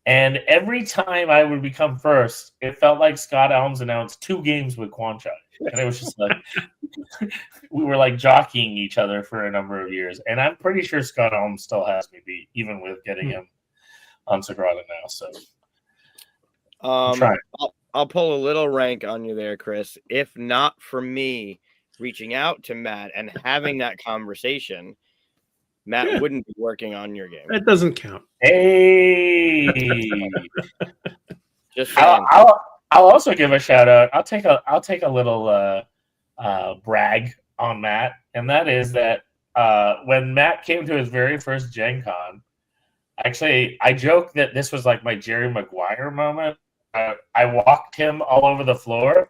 Speaker 2: And every time I would become first, it felt like Scott Elms announced 2 games with Quanchai. And it was just like, we were like jockeying each other for a number of years. And I'm pretty sure Scott Elms still has me beat, even with getting him on Sagrada now. So
Speaker 3: I'll pull a little rank on you there, Chris. If not for me reaching out to Matt and having that conversation, Matt wouldn't be working on your game.
Speaker 1: That doesn't count.
Speaker 2: Hey,
Speaker 3: just
Speaker 2: I'll also give a shout out. I'll take a little brag on Matt, and that is that when Matt came to his very first Gen Con, actually I joke that this was like my Jerry Maguire moment. I walked him all over the floor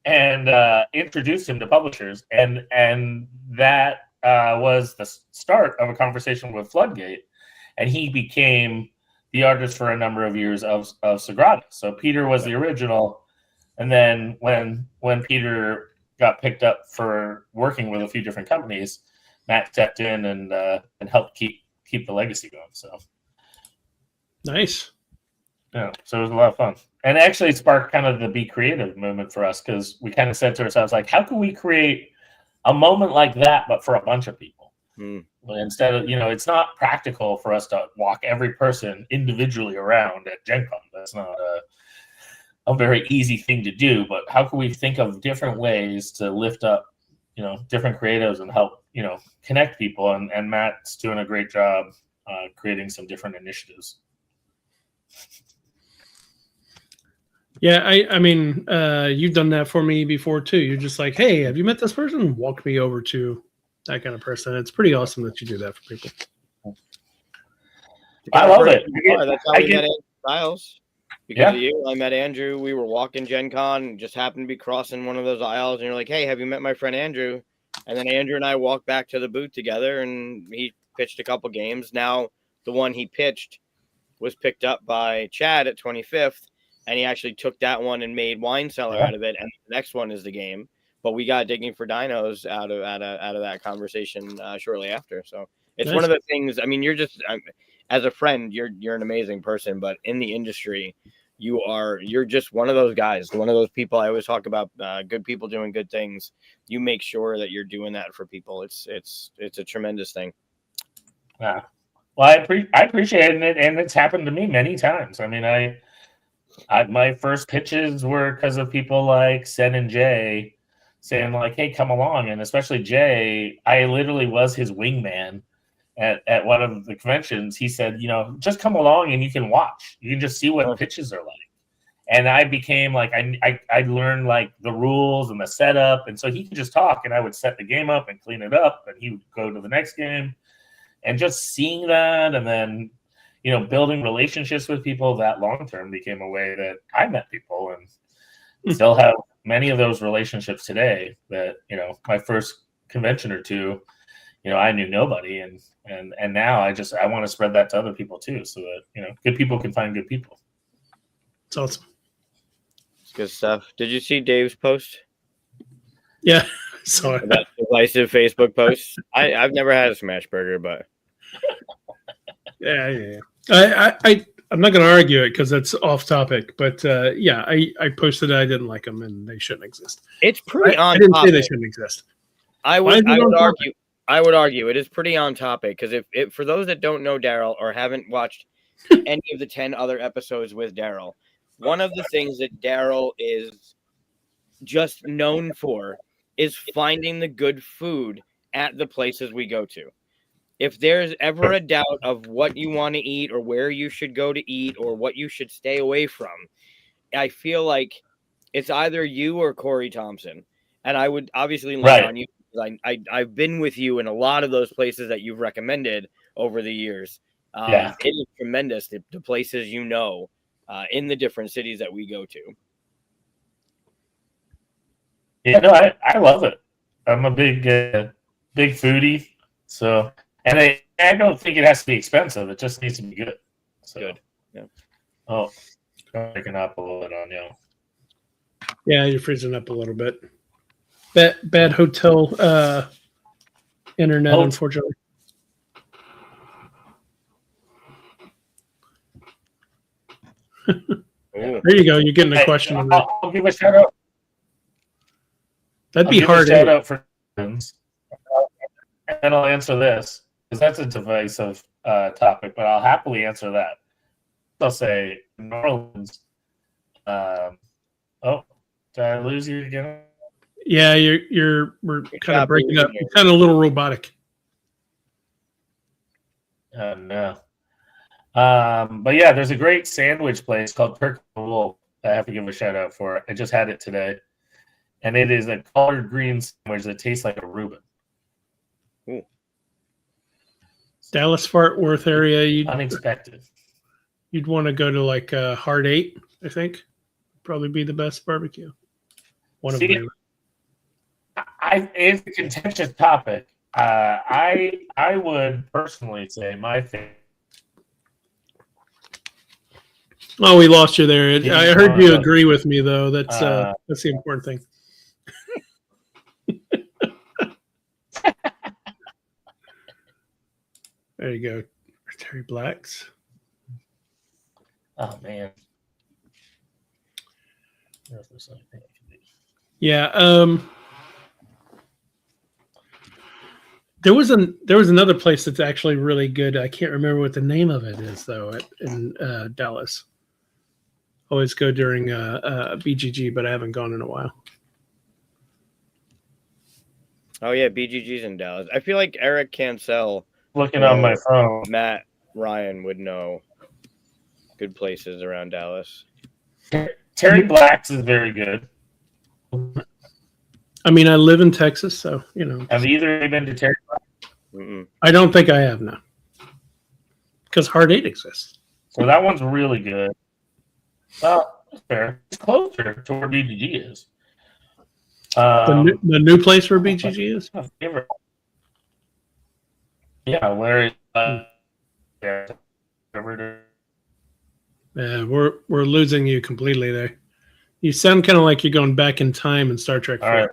Speaker 2: and introduced him to publishers, and that was the start of a conversation with Floodgate, and he became the artist for a number of years of Sagrada. So Peter was the original, and then when Peter got picked up for working with a few different companies, Matt stepped in and helped keep the legacy going. So
Speaker 1: nice.
Speaker 2: Yeah, so it was a lot of fun. And actually it sparked kind of the Be Creative movement for us, because we kind of said to ourselves, like, how can we create a moment like that, but for a bunch of people? Instead of, it's not practical for us to walk every person individually around at Gen Con. That's not a very easy thing to do, but how can we think of different ways to lift up, different creatives and help, connect people? And Matt's doing a great job creating some different initiatives.
Speaker 1: Yeah, I mean, you've done that for me before too. You're just like, hey, have you met this person? Walk me over to that kind of person. It's pretty awesome that you do that for people.
Speaker 2: I love it.
Speaker 3: That's how we met Styles. Because of you, I met Andrew. We were walking Gen Con, just happened to be crossing one of those aisles, and you're like, hey, have you met my friend Andrew? And then Andrew and I walked back to the booth together, and he pitched a couple games. Now, the one he pitched was picked up by Chad at 25th. And he actually took that one and made Wine Cellar out of it. And the next one is the game. But we got Digging for Dinos out of that conversation shortly after. So it's one of the things. I mean, you're just as a friend, you're an amazing person. But in the industry, you're just one of those guys, one of those people. I always talk about good people doing good things. You make sure that you're doing that for people. It's a tremendous thing.
Speaker 2: Yeah. Well, I appreciate it, and it's happened to me many times. I mean, I my first pitches were because of people like Sen and Jay saying like, "Hey, come along," and especially Jay. I literally was his wingman at one of the conventions. He said, just come along and you can watch. You can just see what pitches are like. And I became like, I learned like the rules and the setup. And so he could just talk and I would set the game up and clean it up. And he would go to the next game. And just seeing that and then, building relationships with people that long-term became a way that I met people and still have many of those relationships today that, my first convention or two, I knew nobody. And now I want to spread that to other people too. So that, good people can find good people.
Speaker 1: It's awesome.
Speaker 3: It's good stuff. Did you see Dave's post?
Speaker 1: Yeah. So
Speaker 3: that divisive Facebook post. I've never had a smash burger, but
Speaker 1: yeah. I'm not going to argue it because that's off topic, but I posted I didn't like them and they shouldn't exist.
Speaker 3: It's pretty on.
Speaker 1: I didn't
Speaker 3: topic.
Speaker 1: say they shouldn't exist.
Speaker 3: I would argue. I would argue it is pretty on topic because if for those that don't know Daryl or haven't watched any of the 10 other episodes with Daryl, one of the things that Daryl is just known for is finding the good food at the places we go to. If there's ever a doubt of what you want to eat or where you should go to eat or what you should stay away from, I feel like it's either you or Corey Thompson. And I would obviously lean on you. I've been with you in a lot of those places that you've recommended over the years. It is tremendous, the places in the different cities that we go to.
Speaker 2: Yeah, no, I love it. I'm a big foodie. So, and I don't think it has to be expensive. It just needs to be good. So,
Speaker 3: good. Yeah.
Speaker 2: Oh, picking up a little bit on you.
Speaker 1: Yeah, you're freezing up a little bit. Bad hotel internet, unfortunately. There you go. You're getting a question.
Speaker 2: I'll give a shout out.
Speaker 1: That'd be hard.
Speaker 2: Shout out for friends, and then I'll answer this because that's a divisive topic, but I'll happily answer that. I'll say New Orleans. Did I lose you again?
Speaker 1: Yeah, we're kind of breaking up. You're kind of a little robotic.
Speaker 2: Oh no. But yeah, there's a great sandwich place called Turkey Wolf that I have to give a shout out for. I just had it today. And it is a collard green sandwich that tastes like a Reuben.
Speaker 3: Ooh.
Speaker 1: Dallas Fort Worth area.
Speaker 2: Unexpected.
Speaker 1: You'd want to go to like Hard 8, I think. Probably be the best barbecue. One of them.
Speaker 2: It's a contentious topic. I would personally say my favorite.
Speaker 1: Oh, we lost you there. I heard you agree with me, though. That's the important thing. There you go. Terry Black's.
Speaker 2: Oh, man.
Speaker 1: Yeah. There was another place that's actually really good. I can't remember what the name of it is, though, in Dallas. Always go during BGG, but I haven't gone in a while.
Speaker 3: Oh yeah, BGG's in Dallas. I feel like Eric Cancel,
Speaker 2: looking on my phone,
Speaker 3: Matt Ryan would know good places around Dallas.
Speaker 2: Terry Black's is very good.
Speaker 1: I mean, I live in Texas, so
Speaker 2: Have either of you been to Terry Black?
Speaker 3: Mm-mm.
Speaker 1: I don't think I have now, because Hard 8 exists.
Speaker 2: So that one's really good. Well, that's fair. It's closer to where BGG is.
Speaker 1: The new place where BGG is?
Speaker 2: Yeah, where
Speaker 1: Yeah, we're losing you completely there. You sound kind of like you're going back in time in Star Trek 4.
Speaker 2: All right.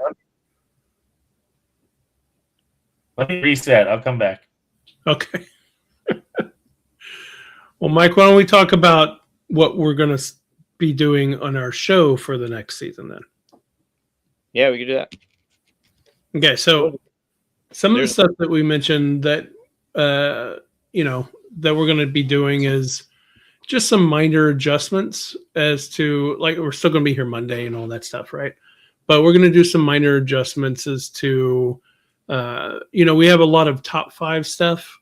Speaker 2: Let me reset. I'll come back.
Speaker 1: Okay. Well, Mike, why don't we talk about what we're going to be doing on our show for the next season then.
Speaker 3: Yeah, we could do that.
Speaker 1: Okay, so some of the
Speaker 3: There's-
Speaker 1: stuff that we mentioned that that we're going to be doing is just some minor adjustments as to, like, we're still going to be here Monday and all that stuff, right? But we're going to do some minor adjustments as to we have a lot of top 5 stuff.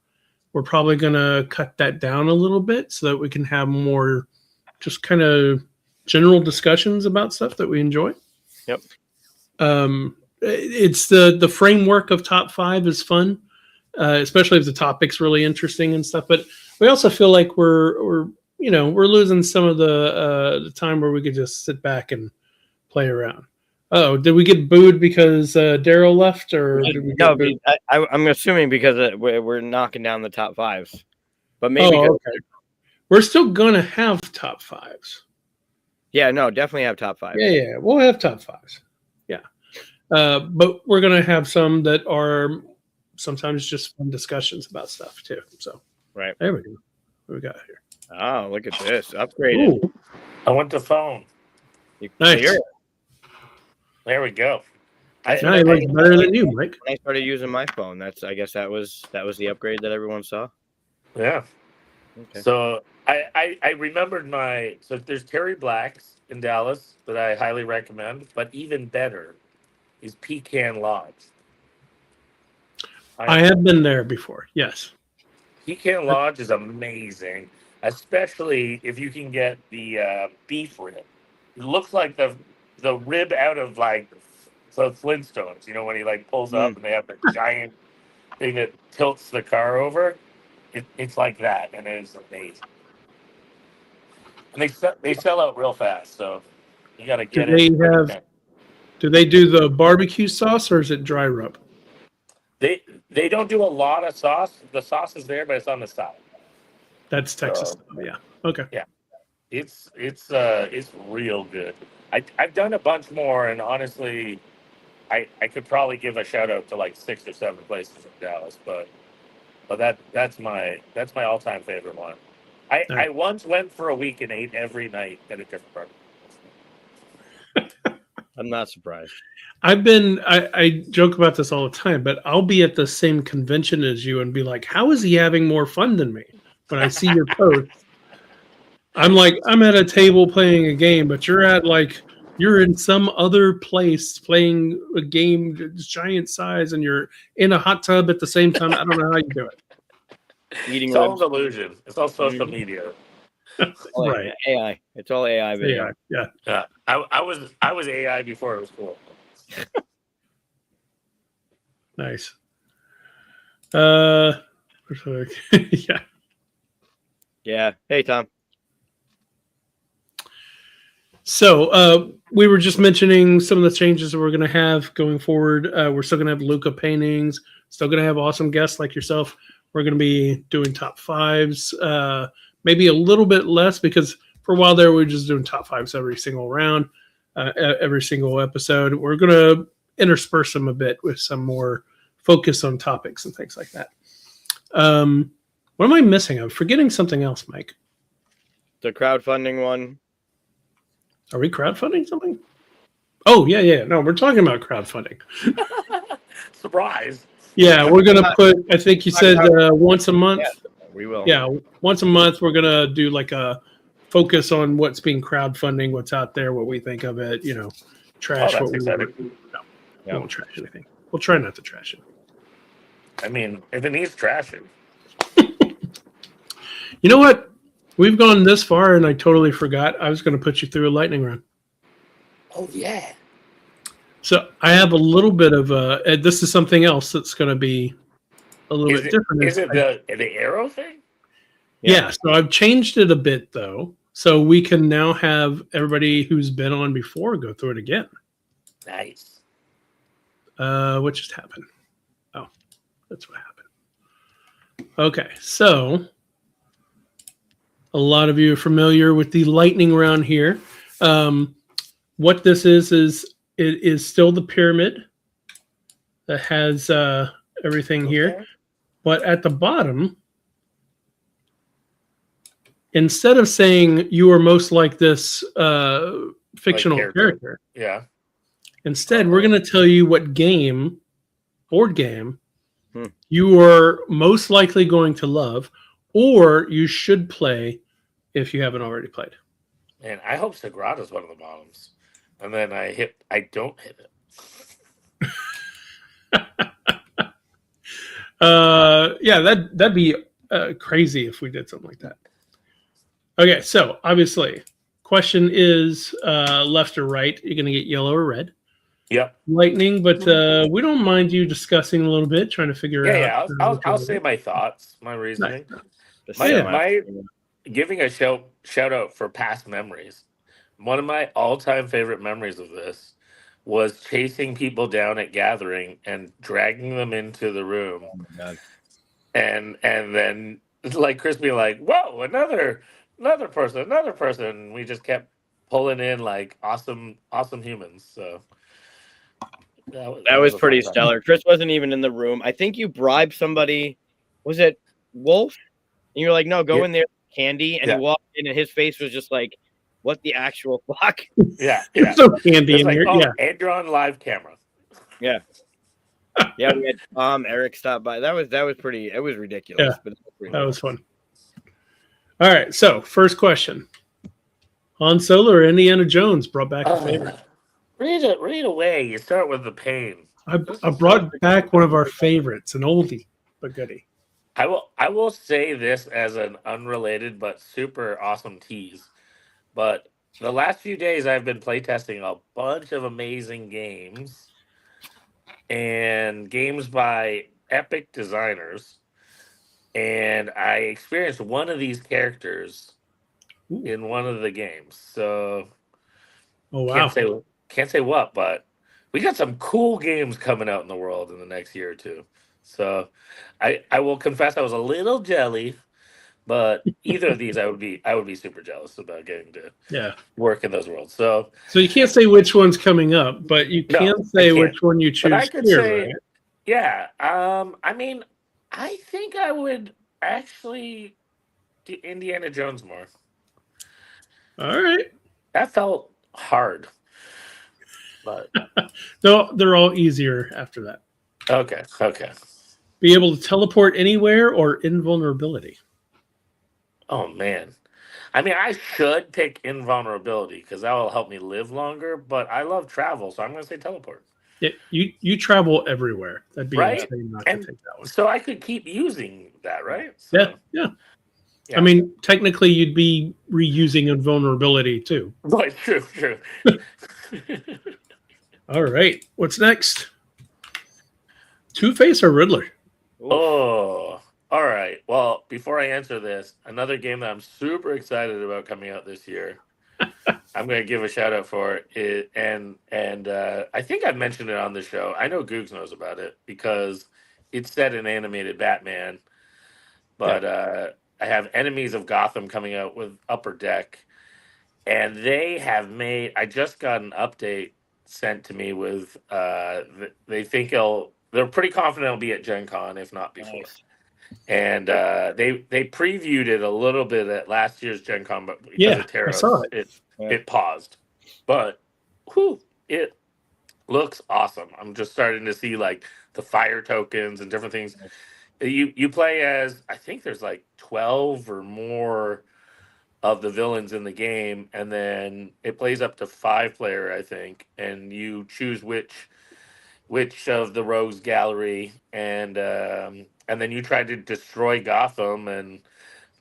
Speaker 1: We're probably going to cut that down a little bit so that we can have more just kind of general discussions about stuff that we enjoy.
Speaker 3: Yep.
Speaker 1: It's the framework of top 5 is fun, especially if the topic's really interesting and stuff. But we also feel like we're losing some of the time where we could just sit back and play around. Oh, did we get booed because Daryl left, or did we
Speaker 3: No,
Speaker 1: get booed?
Speaker 3: I'm assuming because we're knocking down the top 5s, but maybe
Speaker 1: Okay. We're still gonna have top 5s.
Speaker 3: yeah, no, definitely have top 5.
Speaker 1: Yeah, we'll have top 5s. Yeah, but we're gonna have some that are sometimes just fun discussions about stuff too. So
Speaker 3: Right.
Speaker 1: there we go. What we got here?
Speaker 3: Oh, look at this upgraded.
Speaker 1: Ooh,
Speaker 2: I went to phone.
Speaker 1: nice.
Speaker 2: There we go.
Speaker 1: Now he looks better than you, Mike.
Speaker 3: When I started using my phone, I guess that was the upgrade that everyone saw.
Speaker 2: Yeah.
Speaker 3: Okay.
Speaker 2: So I remembered so there's Terry Black's in Dallas that I highly recommend, but even better is Pecan Lodge.
Speaker 1: I have been there before. Yes.
Speaker 2: Pecan Lodge is amazing, especially if you can get the beef rib. It looks like the rib out of like the Flintstones. You know, when he like pulls up and they have the giant thing that tilts the car over. It's like that, and it is amazing. And they sell out real fast, so you got to get it.
Speaker 1: Do they do the barbecue sauce, or is it dry rub?
Speaker 2: They don't do a lot of sauce. The sauce is there, but it's on the side.
Speaker 1: That's Texas. Yeah. Okay.
Speaker 2: Yeah. It's real good. I've done a bunch more, and honestly, I could probably give a shout out to like 6 or 7 places in Dallas, but that's my all-time favorite one. I once went for a week and ate every night at a different barbecue.
Speaker 3: I'm not surprised.
Speaker 1: I joke about this all the time, but I'll be at the same convention as you and be like, how is he having more fun than me? When I see your post, I'm like, I'm at a table playing a game, but you're in some other place playing a game giant size, and you're in a hot tub at the same time. I don't know how you do it.
Speaker 3: Eating
Speaker 2: It's all delusion. It's all social media.
Speaker 1: Right.
Speaker 3: AI. It's all AI video.
Speaker 1: Yeah.
Speaker 2: I was AI before it was cool.
Speaker 1: Nice. Yeah.
Speaker 3: Yeah. Hey, Tom.
Speaker 1: So we were just mentioning some of the changes that we're going to have going forward. We're still going to have Luca paintings, still going to have awesome guests like yourself. We're going to be doing top 5s, maybe a little bit less, because for a while there, we were just doing top 5s every single round, every single episode. We're going to intersperse them a bit with some more focus on topics and things like that. What am I missing? I'm forgetting something else, Mike.
Speaker 3: The crowdfunding one.
Speaker 1: Are we crowdfunding something? Oh, yeah. No, we're talking about crowdfunding.
Speaker 2: Surprise.
Speaker 1: Yeah, we're going to put, I think you said once a month.
Speaker 3: Yeah, we will.
Speaker 1: Yeah, once a month, we're going to do like a focus on what's being crowdfunding, what's out there, what we think of it, trash.
Speaker 2: That's
Speaker 1: what
Speaker 2: exciting.
Speaker 1: We won't trash anything. We'll try not to trash it.
Speaker 2: I mean, if it needs trashing.
Speaker 1: You know what? We've gone this far, and I totally forgot. I was going to put you through a lightning round.
Speaker 2: Oh, yeah.
Speaker 1: So I have a little bit of this is something else that's going to be a little bit different.
Speaker 2: Is it the arrow thing?
Speaker 1: Yeah. So I've changed it a bit, though. So we can now have everybody who's been on before go through it again.
Speaker 2: Nice.
Speaker 1: What just happened? Oh, that's what happened. Okay. So a lot of you are familiar with the lightning round here. What this is it is still the pyramid that has everything here. But at the bottom, instead of saying you are most like this fictional character,
Speaker 2: Yeah.
Speaker 1: instead we're going to tell you what board game,
Speaker 3: Hmm.
Speaker 1: you are most likely going to love, or you should play if you haven't already played.
Speaker 2: And I hope Sagrada's one of the bottoms. And then I don't hit it.
Speaker 1: Yeah, that'd be crazy if we did something like that. Okay, so obviously, question is left or right. You're going to get yellow or red.
Speaker 2: Yep.
Speaker 1: Lightning, but we don't mind you discussing a little bit, trying to figure out.
Speaker 2: Yeah. I'll say my thoughts, my reasoning. My giving a shout out for past memories. One of my all-time favorite memories of this was chasing people down at gathering and dragging them into the room.
Speaker 3: Oh my God.
Speaker 2: And then like Chris being like, whoa, another person. We just kept pulling in like awesome humans. So
Speaker 3: that was
Speaker 2: a
Speaker 3: pretty
Speaker 2: fun time.
Speaker 3: stellar. Chris wasn't even in the room. I think you bribed somebody. Was it Wolf? And you're like, no, go in there, candy. And he walked in, and his face was just like, what the actual fuck?
Speaker 2: Yeah.
Speaker 1: So candy
Speaker 2: It's
Speaker 1: in
Speaker 2: like,
Speaker 1: here.
Speaker 2: oh,
Speaker 1: Yeah.
Speaker 2: Andron live camera.
Speaker 3: Yeah. Yeah, we had Eric stop by. That was pretty. It was ridiculous.
Speaker 1: Yeah.
Speaker 3: But
Speaker 1: That was fun. All right. So first question: Han Solo or Indiana Jones brought back a favorite?
Speaker 2: Read away. You start with the pain.
Speaker 1: I brought back one of our favorites, an oldie but goodie.
Speaker 2: I will say this as an unrelated but super awesome tease. But the last few days I've been playtesting a bunch of amazing games and games by epic designers. And I experienced one of these characters in one of the games. So
Speaker 1: Oh wow.
Speaker 2: Can't say what, but we got some cool games coming out in the world in the next year or two. So I will confess I was a little jelly, but either of these I would be super jealous about getting to work in those worlds. So
Speaker 1: you can't say which one's coming up, but you can say which one you choose.
Speaker 2: But I could
Speaker 1: here,
Speaker 2: say,
Speaker 1: right?
Speaker 2: yeah. I mean, I think I would actually do Indiana Jones more.
Speaker 1: All right.
Speaker 2: That felt hard, but
Speaker 1: no, they're all easier after that.
Speaker 2: Okay.
Speaker 1: Be able to teleport anywhere or invulnerability.
Speaker 2: Oh man, I mean, I should pick invulnerability because that will help me live longer. But I love travel, so I'm going to say teleport.
Speaker 1: Yeah, you travel everywhere. That'd be
Speaker 2: right.
Speaker 1: Insane not to take that one.
Speaker 2: So I could keep using that, right? So,
Speaker 1: yeah. I mean, technically, you'd be reusing invulnerability too.
Speaker 2: Right. True.
Speaker 1: All right. What's next? Two-Face or Riddler?
Speaker 2: Oh, all right. Well, before I answer this, another game that I'm super excited about coming out this year, I'm going to give a shout out for it. And I think I've mentioned it on the show. I know Googs knows about it because it's set in animated Batman. But I have Enemies of Gotham coming out with Upper Deck. And they have made, I just got an update sent to me with, they think they're pretty confident it'll be at Gen Con, if not before. Nice. And they previewed it a little bit at last year's Gen Con, but because of tariffs, it paused. But it looks awesome. I'm just starting to see like the fire tokens and different things. You play as, I think there's like 12 or more of the villains in the game, and then it plays up to 5-player, I think, and you choose which of the rogues gallery, and then you try to destroy Gotham and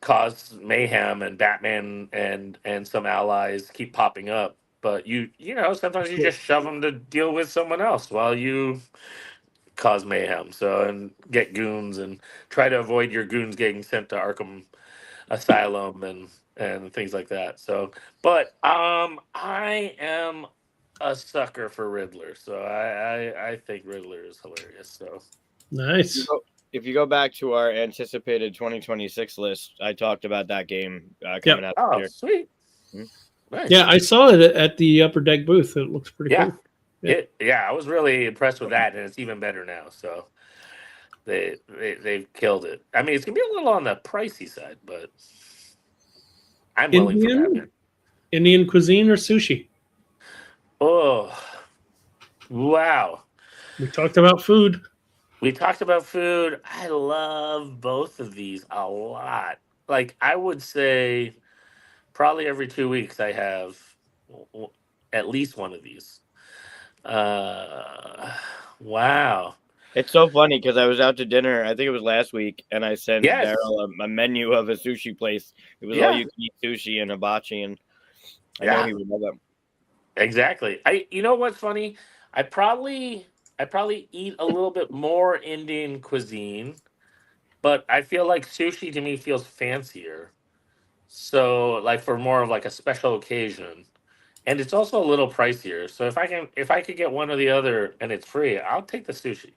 Speaker 2: cause mayhem, and Batman and some allies keep popping up, but you know sometimes you just shove them to deal with someone else while you cause mayhem, and get goons and try to avoid your goons getting sent to Arkham Asylum and things like that. So, but I am a sucker for Riddler, so I think Riddler is hilarious. So
Speaker 1: nice.
Speaker 3: If you go back to our anticipated 2026 list, I talked about that game coming out.
Speaker 2: Oh, sweet.
Speaker 3: Mm-hmm.
Speaker 1: Nice. Yeah, I saw it at the Upper Deck booth. It looks pretty cool.
Speaker 2: I was really impressed with that, and it's even better now. So they've killed it. I mean, it's gonna be a little on the pricey side, but I'm willing for that.
Speaker 1: Indian cuisine or sushi?
Speaker 2: Oh, wow.
Speaker 1: We talked about food.
Speaker 2: We talked about food. I love both of these a lot. Like, I would say probably every 2 weeks I have at least one of these. Uh, wow.
Speaker 3: It's so funny because I was out to dinner, I think it was last week, and I sent
Speaker 2: Yes.
Speaker 3: Daryl a menu of a sushi place. It was all you can eat sushi and hibachi, and I know he would love them.
Speaker 2: Exactly. You know what's funny? I probably eat a little bit more Indian cuisine, but I feel like sushi to me feels fancier. So like for more of like a special occasion. And it's also a little pricier. So if I could get one or the other and it's free, I'll take the sushi.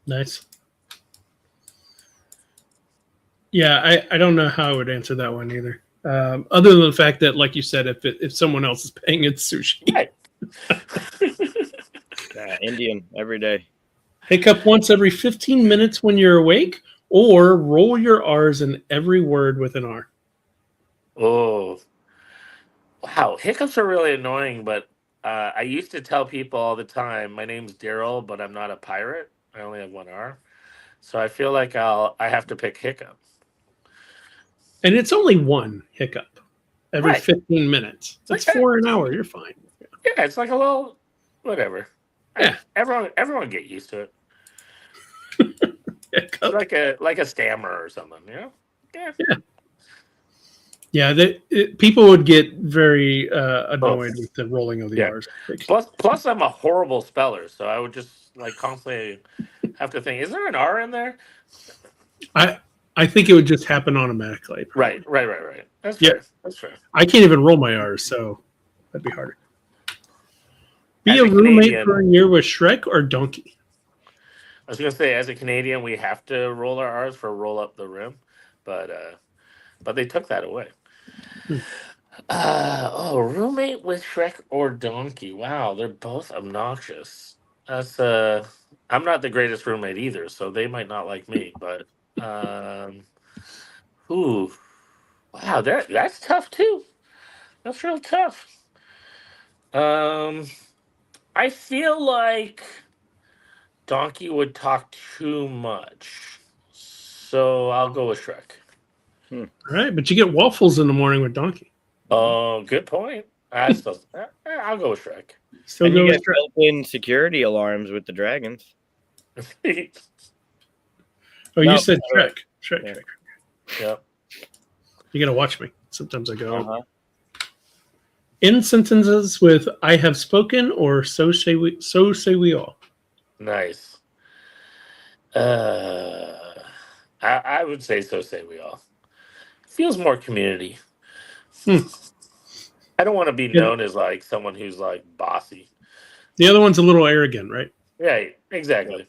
Speaker 1: Nice. Yeah, I don't know how I would answer that one either. Other than the fact that, like you said, if someone else is paying, it's sushi.
Speaker 2: Right.
Speaker 3: Indian every day.
Speaker 1: Hiccup once every 15 minutes when you're awake, or roll your R's in every word with an R.
Speaker 2: Oh, wow. Hiccups are really annoying, but I used to tell people all the time, my name's Daryl, but I'm not a pirate. I only have one R. So I feel like I have to pick hiccup.
Speaker 1: And it's only one hiccup every 15 minutes. That's 4 an hour. You're fine.
Speaker 2: Yeah, it's like a little whatever.
Speaker 1: Yeah.
Speaker 2: Everyone get used to it. It's like a stammer or something, you know?
Speaker 1: Yeah, people would get very annoyed with the rolling of the R's.
Speaker 2: Plus, I'm a horrible speller, so I would just like constantly have to think: is there an R in there?
Speaker 1: I think it would just happen automatically.
Speaker 2: Probably. Right. That's fair. That's fair.
Speaker 1: I can't even roll my R's, so that'd be harder. Be a roommate for a year with Shrek or Donkey?
Speaker 2: I was gonna say, as a Canadian, we have to roll our R's for roll up the rim, but they took that away. Roommate with Shrek or Donkey. Wow, they're both obnoxious. That's I'm not the greatest roommate either, so they might not like me. But wow, that's tough too. That's real tough. I feel like Donkey would talk too much, so I'll go with Shrek.
Speaker 1: All right, but you get waffles in the morning with Donkey.
Speaker 2: Oh, good point. I'll go with Shrek.
Speaker 3: Still and you get built-in security alarms with the dragons.
Speaker 1: You said Shrek. Shrek.
Speaker 2: Yep.
Speaker 1: You gotta watch me. Sometimes I go. In sentences with "I have spoken" or "So say we." So say we all. Nice.
Speaker 2: I would say "So say we all." Feels more community. I don't want to be known as like someone who's like bossy.
Speaker 1: The other one's a little arrogant, right?
Speaker 2: Yeah, exactly.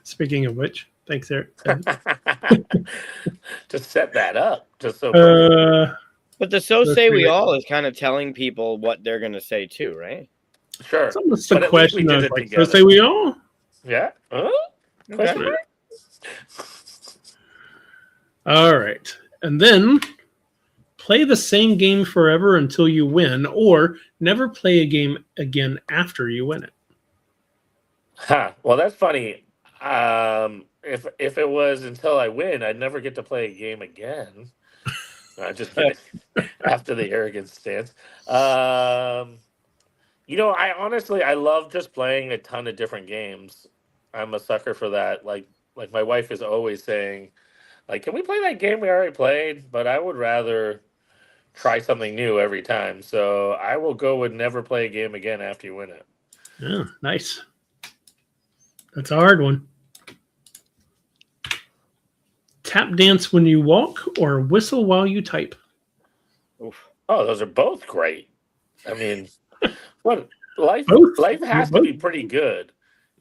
Speaker 1: Speaking of which, thanks, Eric.
Speaker 2: To set that up, just so.
Speaker 3: But the "so say we all" is kind of telling people what they're going to say too, right?
Speaker 2: Sure.
Speaker 1: It's almost a question of like, "So say we all."
Speaker 2: Yeah.
Speaker 1: Okay. All right, and then play the same game forever until you win, or never play a game again after you win it.
Speaker 2: Well, that's funny. If it was until I win, I'd never get to play a game again. Just kidding. After the arrogant stance. I love just playing a ton of different games. I'm a sucker for that. Like my wife is always saying, like, can we play that game we already played? But I would rather try something new every time. So I will go with never play a game again after you win it.
Speaker 1: Yeah, nice. That's a hard one. Tap dance when you walk or whistle while you type?
Speaker 2: Oof. Oh, those are both great. I mean, what life has to be pretty good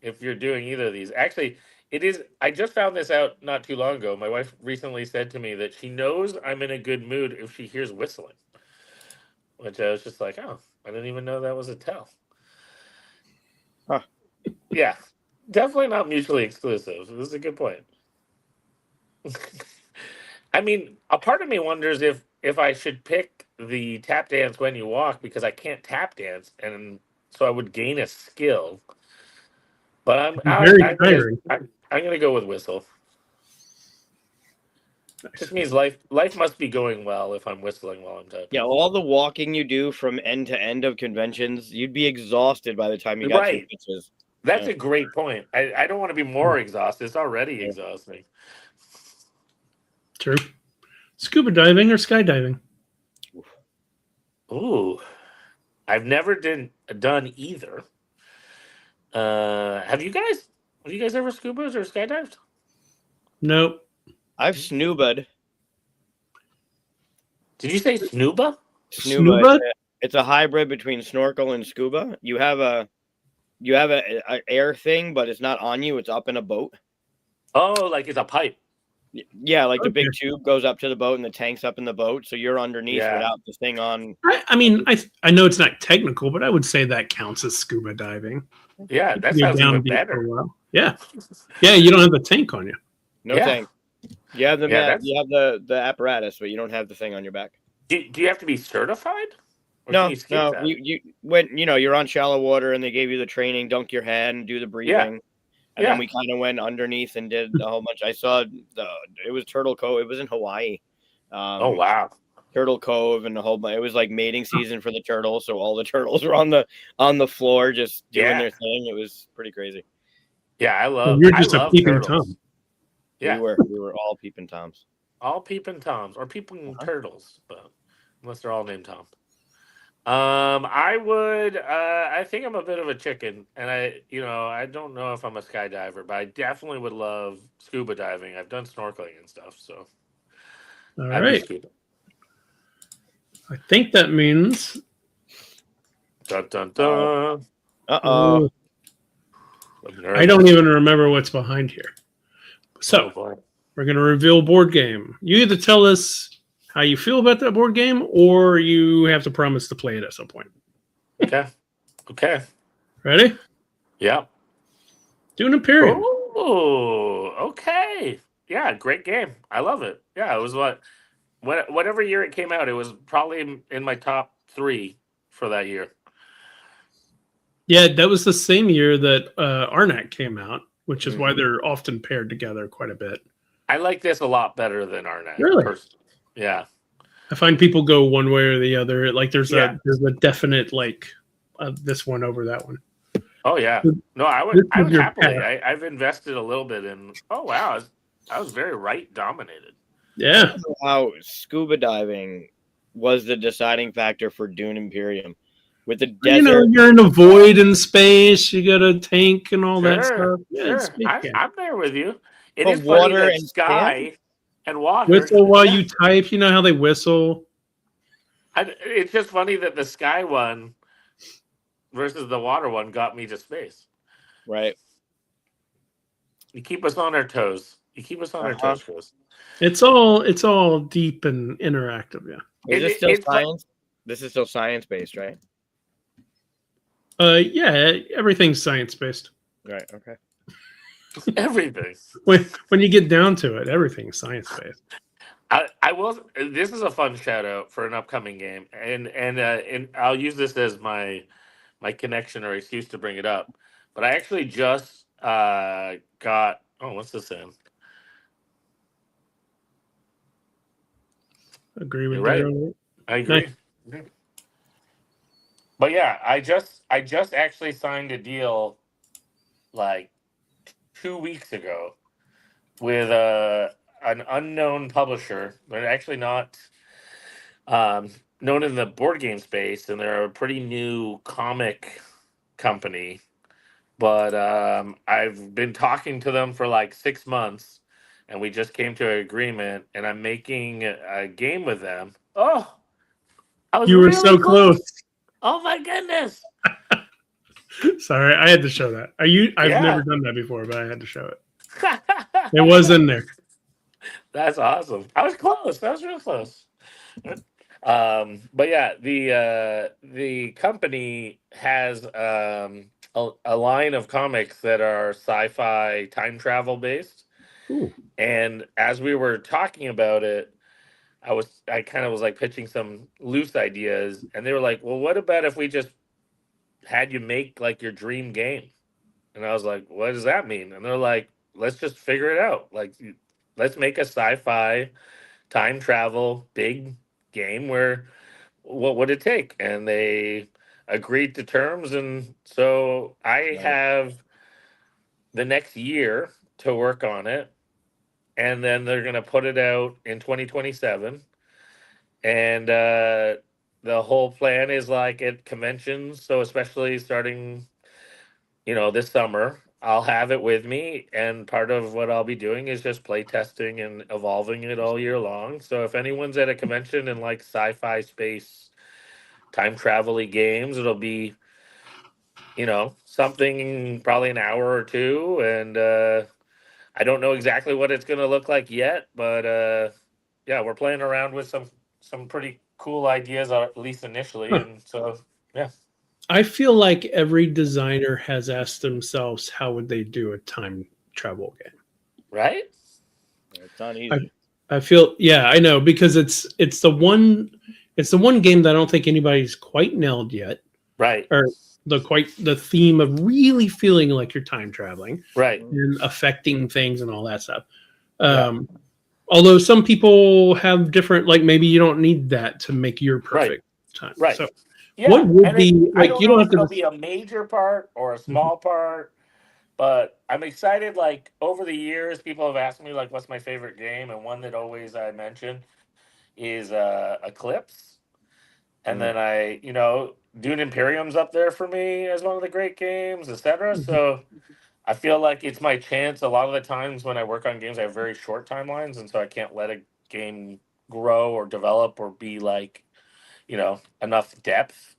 Speaker 2: if you're doing either of these. Actually, it is. I just found this out not too long ago. My wife recently said to me that she knows I'm in a good mood if she hears whistling, which I was just like, oh, I didn't even know that was a tell.
Speaker 3: Huh.
Speaker 2: Yeah, definitely not mutually exclusive. This is a good point. I mean, a part of me wonders if if I should pick the tap dance when you walk because I can't tap dance, and so I would gain a skill. But
Speaker 1: Very tiring.
Speaker 2: I'm gonna go with whistle.
Speaker 1: Nice.
Speaker 2: Just means life must be going well if I'm whistling while I'm typing.
Speaker 3: Yeah, all the walking you do from end to end of conventions, you'd be exhausted by the time you got two
Speaker 2: Right.
Speaker 3: pitches.
Speaker 2: That's
Speaker 3: Yeah.
Speaker 2: a great point. I don't want to be more exhausted. It's already exhausting.
Speaker 1: True. Scuba diving or skydiving?
Speaker 2: Ooh, I've never done either. Have you guys? Have you guys ever scubas or skydived?
Speaker 1: Nope.
Speaker 3: I've snoobed.
Speaker 2: Did you say snuba?
Speaker 1: Snuba?
Speaker 3: It's a hybrid between snorkel and scuba. You have a air thing, but it's not on you. It's up in a boat.
Speaker 2: Oh, like it's a pipe.
Speaker 3: Yeah, like the big
Speaker 1: Okay.
Speaker 3: tube goes up to the boat and the tank's up in the boat, so you're underneath
Speaker 2: Yeah.
Speaker 3: without the thing on.
Speaker 1: I mean, I know it's not technical, but I would say that counts as scuba diving.
Speaker 2: Yeah, that
Speaker 1: You're
Speaker 2: sounds
Speaker 1: down
Speaker 2: even
Speaker 1: deep for a
Speaker 2: better.
Speaker 1: while. Yeah. Yeah, you don't have the tank on you.
Speaker 3: No
Speaker 2: Yeah.
Speaker 3: tank. You have the
Speaker 2: Yeah, that's-
Speaker 3: you have the apparatus, but you don't have the thing on your back.
Speaker 2: Do you have to be certified? Or
Speaker 3: No,
Speaker 2: can you skip
Speaker 3: no.
Speaker 2: that?
Speaker 3: You when you're on shallow water and they gave you the training, dunk your head and do the breathing. And
Speaker 2: Yeah.
Speaker 3: then we kind of went underneath and did a whole bunch. I saw it was Turtle Cove. It was in Hawaii.
Speaker 2: Oh wow.
Speaker 3: Turtle Cove and the whole bunch. It was like mating season for the turtles, so all the turtles were on the floor just doing
Speaker 2: Yeah.
Speaker 3: their thing. It was pretty crazy.
Speaker 2: Yeah, I love.
Speaker 1: You're just
Speaker 2: I
Speaker 1: a
Speaker 2: love
Speaker 1: peeping
Speaker 2: turtles.
Speaker 1: Tom.
Speaker 2: Yeah,
Speaker 3: We were all peeping toms.
Speaker 2: all peeping toms or peeping
Speaker 3: Uh-huh.
Speaker 2: turtles, but unless they're all named Tom. I would. I think I'm a bit of a chicken, and I don't know if I'm a skydiver, but I definitely would love scuba diving. I've done snorkeling and stuff, so
Speaker 1: All
Speaker 2: I'd be
Speaker 1: right.
Speaker 2: scuba.
Speaker 1: I think that means.
Speaker 2: Dun dun dun.
Speaker 3: Uh-oh.
Speaker 1: I don't even remember what's behind here. So
Speaker 2: Oh, boy.
Speaker 1: we're going to reveal board game. You either tell us how you feel about that board game, or you have to promise to play it at some point.
Speaker 2: Okay. Okay.
Speaker 1: Ready?
Speaker 2: Yeah.
Speaker 1: Dune Imperium.
Speaker 2: Oh, okay. Yeah, great game. I love it. Yeah, it was whatever year it came out, it was probably in my top 3 for that year.
Speaker 1: Yeah, that was the same year that Arnak came out, which is why
Speaker 3: Mhm.
Speaker 1: they're often paired together quite a bit.
Speaker 2: I like this a lot better than Arnak.
Speaker 1: Really?
Speaker 2: Yeah.
Speaker 1: I find people go one way or the other. Like there's
Speaker 2: Yeah.
Speaker 1: a definite like this one over that one.
Speaker 2: Oh yeah. No, I
Speaker 1: This
Speaker 2: would
Speaker 1: is your
Speaker 2: happily.
Speaker 1: path.
Speaker 2: I've invested a little bit in. Oh wow, I was very right dominated.
Speaker 1: Yeah.
Speaker 3: How scuba diving was the deciding factor for Dune Imperium. With the desert.
Speaker 1: You know, you're in a void in space. You got a tank and all that stuff. Yeah, it's
Speaker 2: Sure.
Speaker 1: space game.
Speaker 2: I'm there with you. It
Speaker 3: But
Speaker 2: is funny
Speaker 3: water
Speaker 2: that
Speaker 3: and
Speaker 2: sky and water.
Speaker 1: Whistle while
Speaker 2: Yeah.
Speaker 1: you type. You know how they whistle.
Speaker 2: It's just funny that the sky one versus the water one got me to space.
Speaker 3: Right.
Speaker 2: You keep us on our toes. You keep us on our
Speaker 3: Uh-huh.
Speaker 2: toes, Chris.
Speaker 1: It's all deep and interactive. Yeah.
Speaker 3: Is this still
Speaker 2: it's like-
Speaker 3: science? This is still science based, right?
Speaker 1: Yeah. Everything's science based.
Speaker 3: Right. Okay.
Speaker 2: Everything.
Speaker 1: When you get down to it, everything's science based.
Speaker 2: I will. This is a fun shout out for an upcoming game, and I'll use this as my connection or excuse to bring it up. But I actually just got. Oh, what's this in?
Speaker 1: Agree with
Speaker 2: You're right.
Speaker 1: Daryl.
Speaker 2: I agree. But yeah, I just actually signed a deal like 2 weeks ago with an unknown publisher. They're actually not known in the board game space, and they're a pretty new comic company. But I've been talking to them for like 6 months, and we just came to an agreement, and I'm making a game with them. Oh, I was
Speaker 1: You were
Speaker 2: really
Speaker 1: so close.
Speaker 2: Oh my goodness!
Speaker 1: Sorry, I had to show that. I've
Speaker 2: Yeah.
Speaker 1: never done that before, but I had to show it. It was in there.
Speaker 2: That's awesome. I was close. I was real close. But yeah, the company has a line of comics that are sci-fi time travel based.
Speaker 1: Ooh.
Speaker 2: And as we were talking about it, I kind of was like pitching some loose ideas, and they were like, "Well, what about if we just had you make like your dream game?" And I was like, "What does that mean?" And they're like, "Let's just figure it out. Like, let's make a sci-fi time travel big game where what would it take?" And they agreed to terms, and so I
Speaker 3: Nice.
Speaker 2: have the next year to work on it, and then they're going to put it out in 2027. And the whole plan is like at conventions, so especially starting, this summer, I'll have it with me, and part of what I'll be doing is just play testing and evolving it all year long. So if anyone's at a convention and like sci-fi space time travel-y games, it'll be, something probably an hour or two, and I don't know exactly what it's going to look like yet, but yeah, we're playing around with some pretty cool ideas, at least initially,
Speaker 1: Huh.
Speaker 2: and so yeah.
Speaker 1: I feel like every designer has asked themselves how would they do a time travel game.
Speaker 2: Right?
Speaker 3: It's not easy.
Speaker 1: I feel yeah, I know because it's the one game that I don't think anybody's quite nailed yet,
Speaker 2: Right.
Speaker 1: or the theme of really feeling like you're time traveling
Speaker 2: Right.
Speaker 1: and affecting things and all that stuff.
Speaker 2: Yeah.
Speaker 1: Although some people have different, like maybe you don't need that to make your
Speaker 2: Right.
Speaker 1: perfect time.
Speaker 2: Right.
Speaker 1: So
Speaker 2: Yeah.
Speaker 1: what would
Speaker 2: And
Speaker 1: be
Speaker 2: I
Speaker 1: like
Speaker 2: don't
Speaker 1: you
Speaker 2: know
Speaker 1: don't
Speaker 2: if
Speaker 1: have to
Speaker 2: it'll be a major part or a small part, but I'm excited. Like over the years, people have asked me like, "What's my favorite game?" And one that always I mention is Eclipse. And then Dune Imperium's up there for me as one of the great games, etc. So I feel like it's my chance. A lot of the times when I work on games, I have very short timelines, and so I can't let a game grow or develop or be like, enough depth.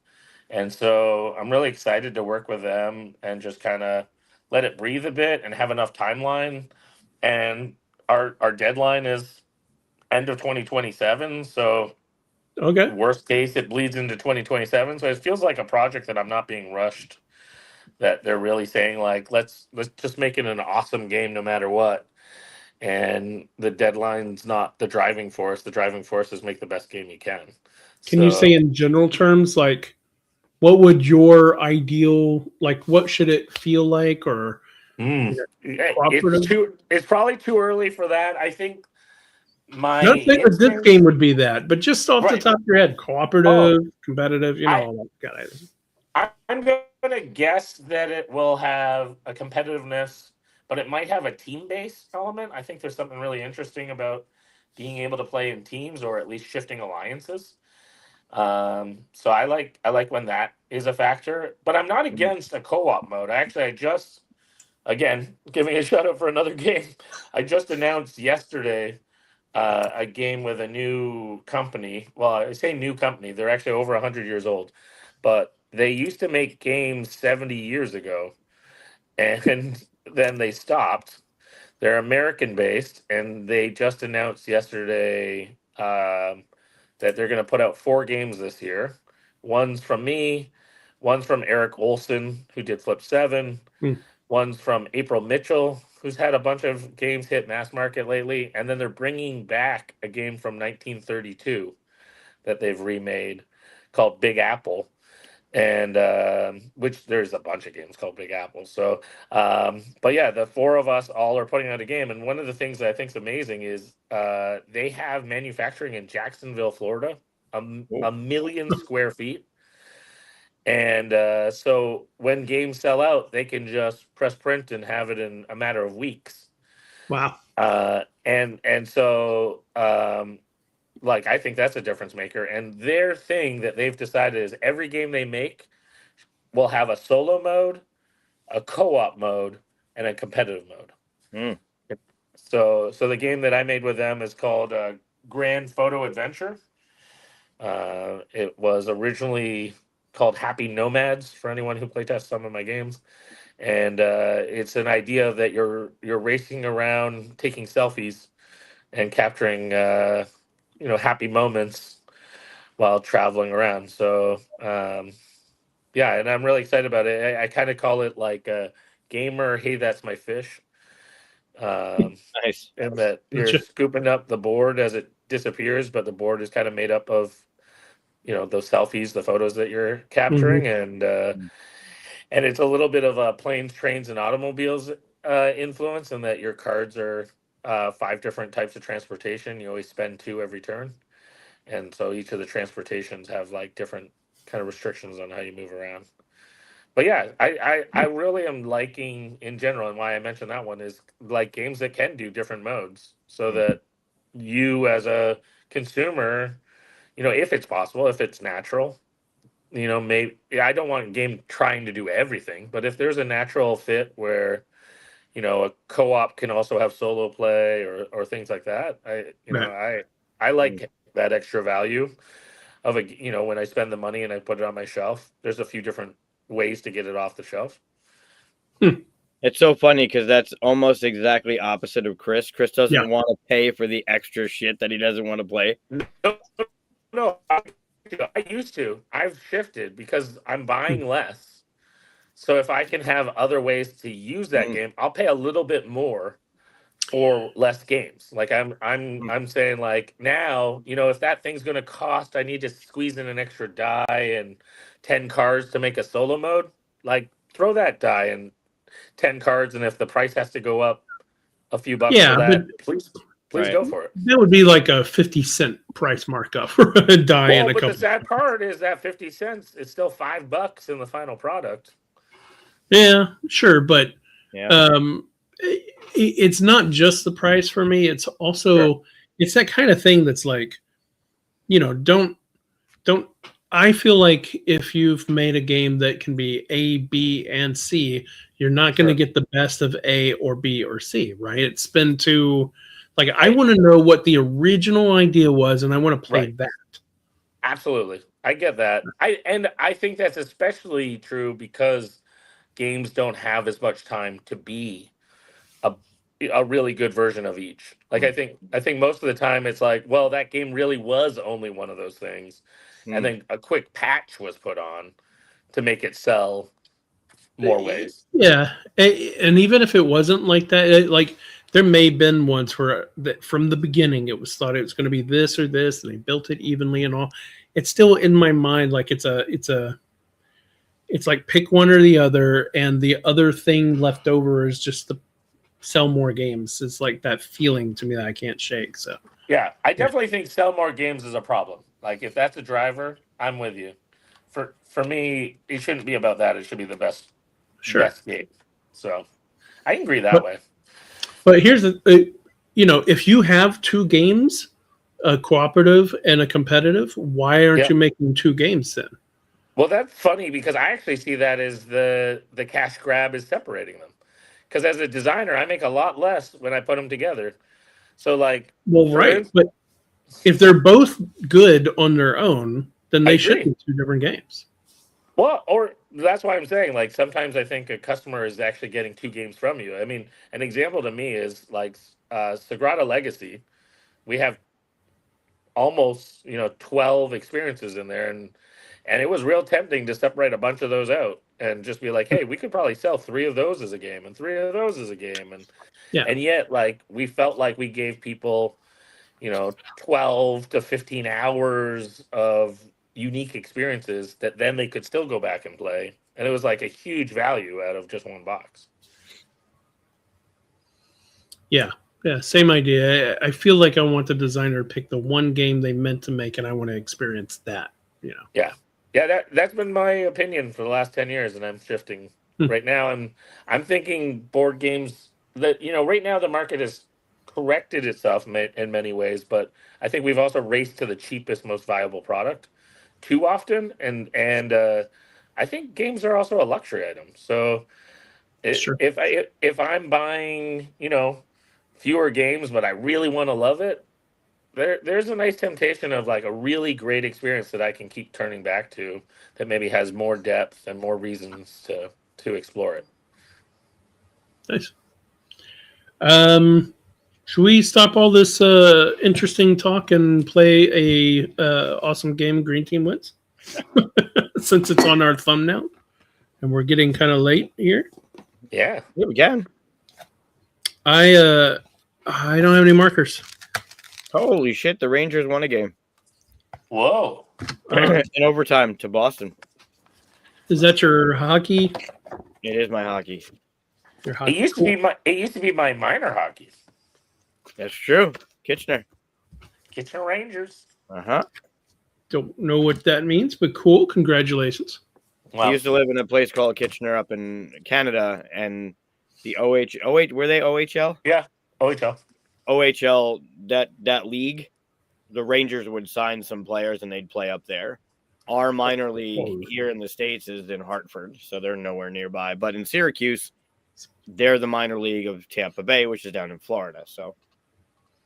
Speaker 2: And so I'm really excited to work with them and just kind of let it breathe a bit and have enough timeline. And our deadline is end of 2027. So
Speaker 1: okay.
Speaker 2: worst case, it bleeds into 2027. So it feels like a project that I'm not being rushed. That they're really saying like, let's just make it an awesome game no matter what. And the deadline's not the driving force. The driving force is make the best game you can.
Speaker 1: Can you
Speaker 2: So
Speaker 1: say in general terms like what would your ideal like what should it feel like or cooperative?
Speaker 2: it's probably too early for that. I think my
Speaker 1: Not saying that this
Speaker 2: instinct,
Speaker 1: game would be that, but just off the
Speaker 2: right?
Speaker 1: top of your head,
Speaker 2: Oh,
Speaker 1: cooperative, competitive,
Speaker 2: I
Speaker 1: all that kind of.
Speaker 2: I'm going to guess that it will have a competitiveness, but it might have a team-based element. I think there's something really interesting about being able to play in teams or at least shifting alliances. So I like when that is a factor, but I'm not against a co-op mode. I just again giving a shout out for another game. I just announced yesterday a game with a new company. Well, I say new company; they're actually over 100 years old, but they used to make games 70 years ago, and then they stopped. They're American based, and they just announced yesterday that they're going to put out 4 games this year. One's from me, one's from Eric Olson, who did Flip 7,
Speaker 1: Hmm.
Speaker 2: one's from April Mitchell, who's had a bunch of games hit mass market lately, and then they're bringing back a game from 1932 that they've remade called Big Apple, and which there's a bunch of games called Big Apple. So, but yeah, the 4 of us all are putting out a game, and one of the things that I think is amazing is they have manufacturing in Jacksonville, Florida, a million square feet. And so when games sell out, they can just press print and have it in a matter of weeks.
Speaker 1: Wow.
Speaker 2: And so like I think that's a difference maker. And their thing that they've decided is every game they make will have a solo mode, a co-op mode, and a competitive mode.
Speaker 3: Mm.
Speaker 2: So the game that I made with them is called Grand Photo Adventure. It was originally called Happy Nomads for anyone who playtests some of my games, and it's an idea that you're racing around, taking selfies, and capturing happy moments while traveling around. So yeah, and I'm really excited about it. I kind of call it like a gamer. Hey, that's my fish.
Speaker 3: Nice.
Speaker 2: And that you're
Speaker 1: Gotcha.
Speaker 2: scooping up the board as it disappears, but the board is kind of made up of, those selfies, the photos that you're capturing, and it's a little bit of a planes, trains, and automobiles influence, in that your cards are 5 different types of transportation. You always spend 2 every turn, and so each of the transportations have like different kind of restrictions on how you move around. But yeah, I really am liking in general, and why I mentioned that one is like games that can do different modes, so that you as a consumer, if it's possible, if it's natural, maybe I don't want a game trying to do everything, but if there's a natural fit where, a co-op can also have solo play or things like that, I like that extra value of when I spend the money and I put it on my shelf. There's a few different ways to get it off the shelf.
Speaker 3: It's so funny because that's almost exactly opposite of Chris. Chris doesn't want to pay for the extra shit that he doesn't want to play.
Speaker 2: No, I used to. I've shifted because I'm buying less. So if I can have other ways to use that game, I'll pay a little bit more for less games. Like I'm saying, like, now, if that thing's going to cost, I need to squeeze in an extra die and 10 cards to make a solo mode. Like, throw that die and 10 cards, and if the price has to go up a few bucks for that, please go for it.
Speaker 1: That would be like a 50-cent price markup for a die and a couple.
Speaker 2: But the sad part is that 50 cents is still $5 in the final product.
Speaker 1: Yeah, sure, but it's not just the price for me. It's also it's that kind of thing that's like, don't. I feel like if you've made a game that can be A, B, and C, you're not going to get the best of A or B or C, right? It's been too, like, I want to know what the original idea was, and I want to play that.
Speaker 2: Absolutely, I get that. I think that's especially true because games don't have as much time to be a really good version of each. Like, I think most of the time it's like, well, that game really was only one of those things. And then a quick patch was put on to make it sell more ways.
Speaker 1: Yeah, and even if it wasn't like that, like, there may have been ones where from the beginning it was thought it was going to be this or this, and they built it evenly and all. It's still in my mind like it's like pick one or the other, and the other thing left over is just to sell more games. It's like that feeling to me that I can't shake. So
Speaker 2: yeah, I definitely think sell more games is a problem. Like, if that's a driver, I'm with you. For me, it shouldn't be about that. It should be the best game. So I agree that way.
Speaker 1: But here's if you have 2 games, a cooperative and a competitive, why aren't you making 2 games then?
Speaker 2: Well, that's funny because I actually see that as the cash grab is separating them. Because as a designer, I make a lot less when I put them together. So, like,
Speaker 1: but if they're both good on their own, then they should be 2 different games.
Speaker 2: Well, or that's why I'm saying, like, sometimes I think a customer is actually getting 2 games from you. I mean, an example to me is like Sagrada Legacy. We have almost 12 experiences in there, and it was real tempting to separate a bunch of those out and just be like, hey, we could probably sell 3 of those as a game and 3 of those as a game, and yet, like, we felt like we gave people 12 to 15 hours of unique experiences that then they could still go back and play, and it was like a huge value out of just one box. Yeah,
Speaker 1: same idea. I feel like I want the designer to pick the one game they meant to make, and I want to experience that.
Speaker 2: That's been my opinion for the last 10 years, and I'm shifting right now. I'm thinking board games that right now the market has corrected itself in many ways, but I think we've also raced to the cheapest, most viable product too often, and I think games are also a luxury item. So if I'm buying fewer games, but I really want to love it, there's a nice temptation of like a really great experience that I can keep turning back to that maybe has more depth and more reasons to explore it.
Speaker 1: Nice. Should we stop all this interesting talk and play a awesome game Green Team Wins? Since it's on our thumbnail and we're getting kind of late here.
Speaker 2: Yeah,
Speaker 3: we can.
Speaker 1: I don't have any markers.
Speaker 3: Holy shit! The Rangers won a game
Speaker 2: Whoa.
Speaker 3: in overtime to Boston.
Speaker 1: Is that your hockey?
Speaker 3: It is my hockey.
Speaker 1: Your hockey.
Speaker 2: It used to be my minor hockey.
Speaker 3: That's true. Kitchener.
Speaker 2: Kitchener Rangers.
Speaker 1: Don't know what that means, but cool. Congratulations.
Speaker 2: Wow.
Speaker 3: He used to live in a place called Kitchener up in Canada, and the were they OHL?
Speaker 2: Yeah. OHL.
Speaker 3: OHL, that league, the Rangers would sign some players and they'd play up there. Our minor league here in the States is in Hartford, so they're nowhere nearby. But in Syracuse, they're the minor league of Tampa Bay, which is down in Florida. So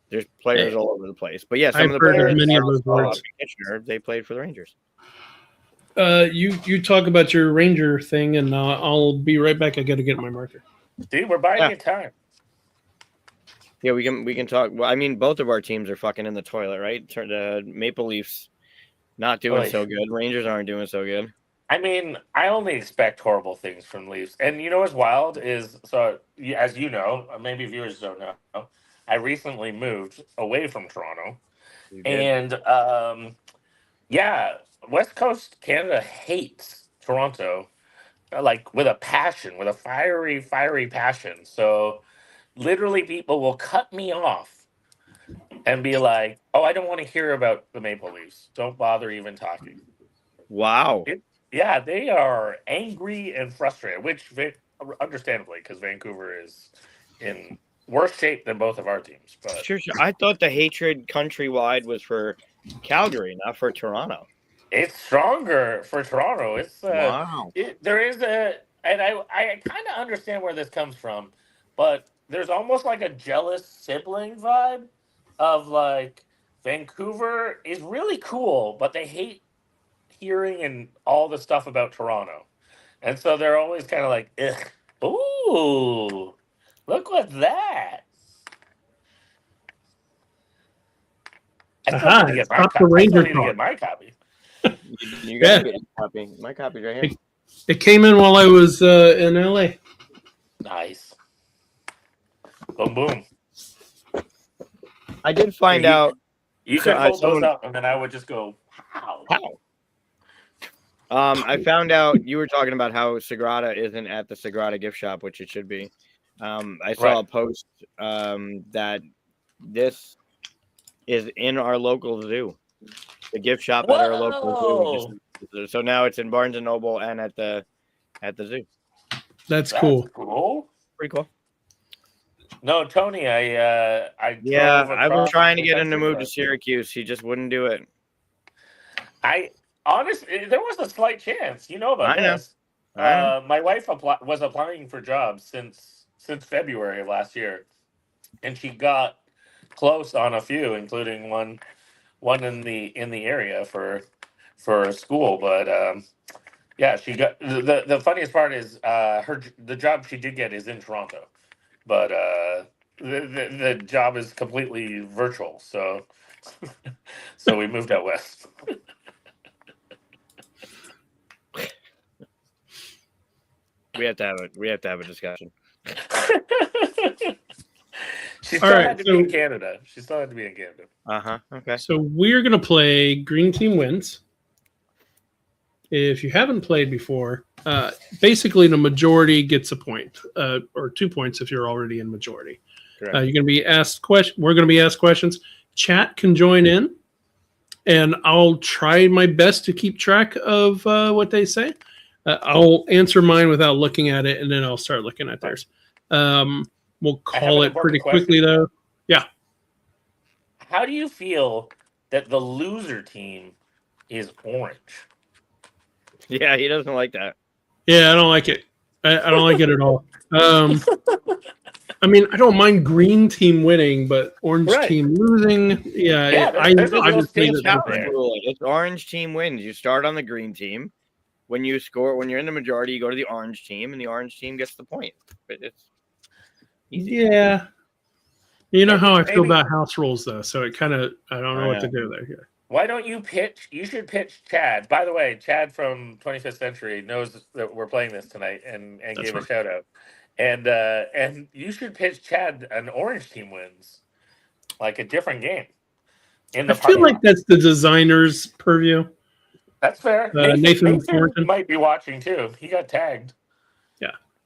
Speaker 3: there's players all over the place. But yeah, some
Speaker 1: I've
Speaker 3: of the
Speaker 1: heard
Speaker 3: players
Speaker 1: of many of
Speaker 3: that
Speaker 1: those
Speaker 3: are
Speaker 1: words.
Speaker 3: up in Kitchener, they played for the Rangers.
Speaker 1: You talk about your Ranger thing, and I'll be right back. I got to get my marker.
Speaker 2: Dude, we're buying you time.
Speaker 3: Yeah, we can talk. Well, I mean, both of our teams are fucking in the toilet, right? The Maple Leafs not doing so good. Rangers aren't doing so good.
Speaker 2: I mean, I only expect horrible things from Leafs. And you know what's wild is, so as you know, maybe viewers don't know, I recently moved away from Toronto. And yeah, West Coast Canada hates Toronto like with a passion, with a fiery passion. So literally people will cut me off and be like, "Oh, I don't want to hear about the Maple Leafs. Don't bother even talking."
Speaker 3: Wow.
Speaker 2: Yeah, they are angry and frustrated, which understandably, because Vancouver is in worse shape than both of our teams. But
Speaker 3: Sure. I thought the hatred countrywide was for Calgary, not for Toronto.
Speaker 2: it's stronger for Toronto. It's
Speaker 3: Wow.
Speaker 2: there is and I kind of understand where this comes from, but there's almost like a jealous sibling vibe of like Vancouver is really cool, but they hate hearing and all the stuff about Toronto, and so they're always kind of like, ugh, ooh, look what's that. I still need to get my
Speaker 1: Stop the
Speaker 2: copy. I
Speaker 1: Ranger
Speaker 2: still need to
Speaker 1: talk.
Speaker 2: get my copy.
Speaker 3: You got a copy. My copy's right here.
Speaker 1: It came in while I was in LA.
Speaker 2: Nice. Boom, boom.
Speaker 3: I did find out.
Speaker 2: You could hold those up, and then I would just go, wow.
Speaker 3: I found out you were talking about how Sagrada isn't at the Sagrada gift shop, which it should be. I saw a post that this is in our local zoo. The gift shop at our local zoo. So now it's in Barnes and Noble and at the zoo.
Speaker 1: That's cool.
Speaker 3: Pretty cool.
Speaker 2: No, Tony, I
Speaker 3: was trying to get him to move to Syracuse. He just wouldn't do it.
Speaker 2: I honestly, there was a slight chance. You know about this. My wife was applying for jobs since February of last year, and she got close on a few, including one in the area for school. But yeah, she got the funniest part is the job she did get is in Toronto, but the job is completely virtual. So so we moved out west.
Speaker 3: We have to have a discussion.
Speaker 2: She still had to be in Canada.
Speaker 3: Okay.
Speaker 1: So we're gonna play Green Team Wins. If you haven't played before, basically the majority gets a point, or 2 points if you're already in majority. You're gonna be asked questions. We're gonna be asked questions. Chat can join in, and I'll try my best to keep track of what they say. I'll answer mine without looking at it, and then I'll start looking at theirs. We'll call it pretty quickly, though. Yeah.
Speaker 2: How do you feel that the loser team is orange?
Speaker 3: Yeah, he doesn't like that.
Speaker 1: Yeah, I don't like it. I don't like it at all. I mean, I don't mind green team winning, but orange team losing. Yeah,
Speaker 3: it's orange team wins. You start on the green team. When you score, when you're in the majority, you go to the orange team, and the orange team gets the point. But it's easy.
Speaker 1: Yeah. You know how I feel about house rules, though, so it kind of, I don't know what to do there. Yeah.
Speaker 2: Why don't you pitch? You should pitch Chad. By the way, Chad from 25th Century knows that we're playing this tonight and gave a shout out. And you should pitch Chad an orange team wins, like a different game. in
Speaker 1: I
Speaker 2: the
Speaker 1: feel
Speaker 2: parking
Speaker 1: like
Speaker 2: lot.
Speaker 1: that's the designer's purview.
Speaker 2: That's fair.
Speaker 1: Nathan
Speaker 2: Nathan
Speaker 1: Thornton.
Speaker 2: might be watching too. He got tagged.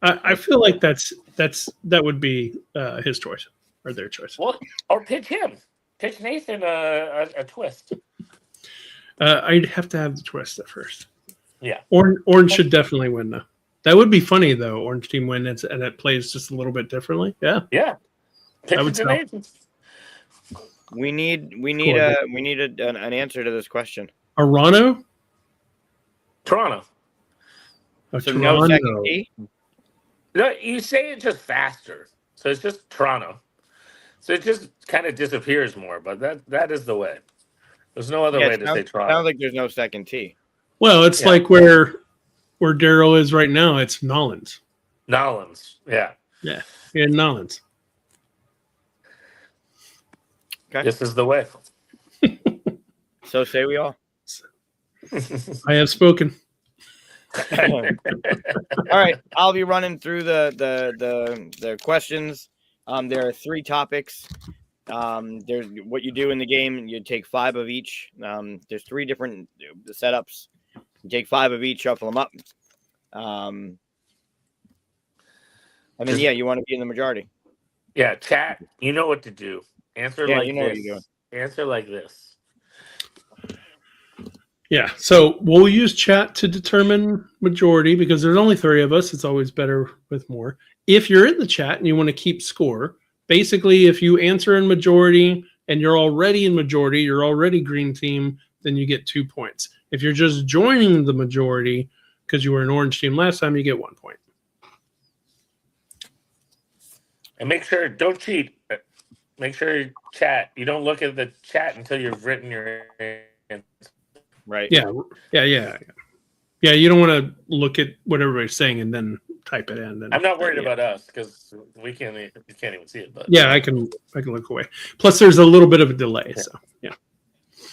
Speaker 1: I feel like that would be his choice or their choice.
Speaker 2: Well, or pitch him. Pitch Nathan a twist.
Speaker 1: I'd have to have the twist at first.
Speaker 2: Yeah.
Speaker 1: Orange should definitely win though. That would be funny though. Orange team win and it plays just a little bit differently. Yeah.
Speaker 2: Yeah. Pitch
Speaker 1: I
Speaker 2: it
Speaker 1: would
Speaker 2: to
Speaker 1: sell.
Speaker 2: Nathan.
Speaker 3: We need an answer to this question.
Speaker 1: Arano?
Speaker 2: Toronto.
Speaker 3: So no second T?
Speaker 2: No, you say it just faster. So it's just Toronto. So it just kind of disappears more, but that is the way. There's no other way to say Toronto.
Speaker 3: Sounds like there's no second T.
Speaker 1: Well, it's like where Daryl is right now. It's Nollins.
Speaker 2: Nollins. Yeah.
Speaker 1: Yeah. Nollins.
Speaker 3: Okay.
Speaker 2: This is the way.
Speaker 3: So say we all.
Speaker 1: I have spoken.
Speaker 3: All right, I'll be running through the questions. There are 3 topics. There's what you do in the game. You take 5 of each. There's 3 different setups. You take 5 of each, shuffle them up. And then you want to be in the majority.
Speaker 2: Yeah, chat. You know what to do. Answer like
Speaker 3: you know
Speaker 2: this.
Speaker 3: what you're doing.
Speaker 2: Answer like this.
Speaker 1: Yeah. So we'll use chat to determine majority because there's only 3 of us. It's always better with more. If you're in the chat and you want to keep score, basically, if you answer in majority and you're already in majority, you're already green team, then you get 2 points. If you're just joining the majority because you were an orange team last time, you get 1 point.
Speaker 2: And make sure, don't cheat. Make sure you chat. You don't look at the chat until you've written your answer.
Speaker 3: Right.
Speaker 1: Yeah. Yeah, you don't want to look at what everybody's saying and then type it in.
Speaker 2: I'm not worried about us because you can't even see it. But
Speaker 1: yeah, I can look away. Plus, there's a little bit of a delay. So yeah,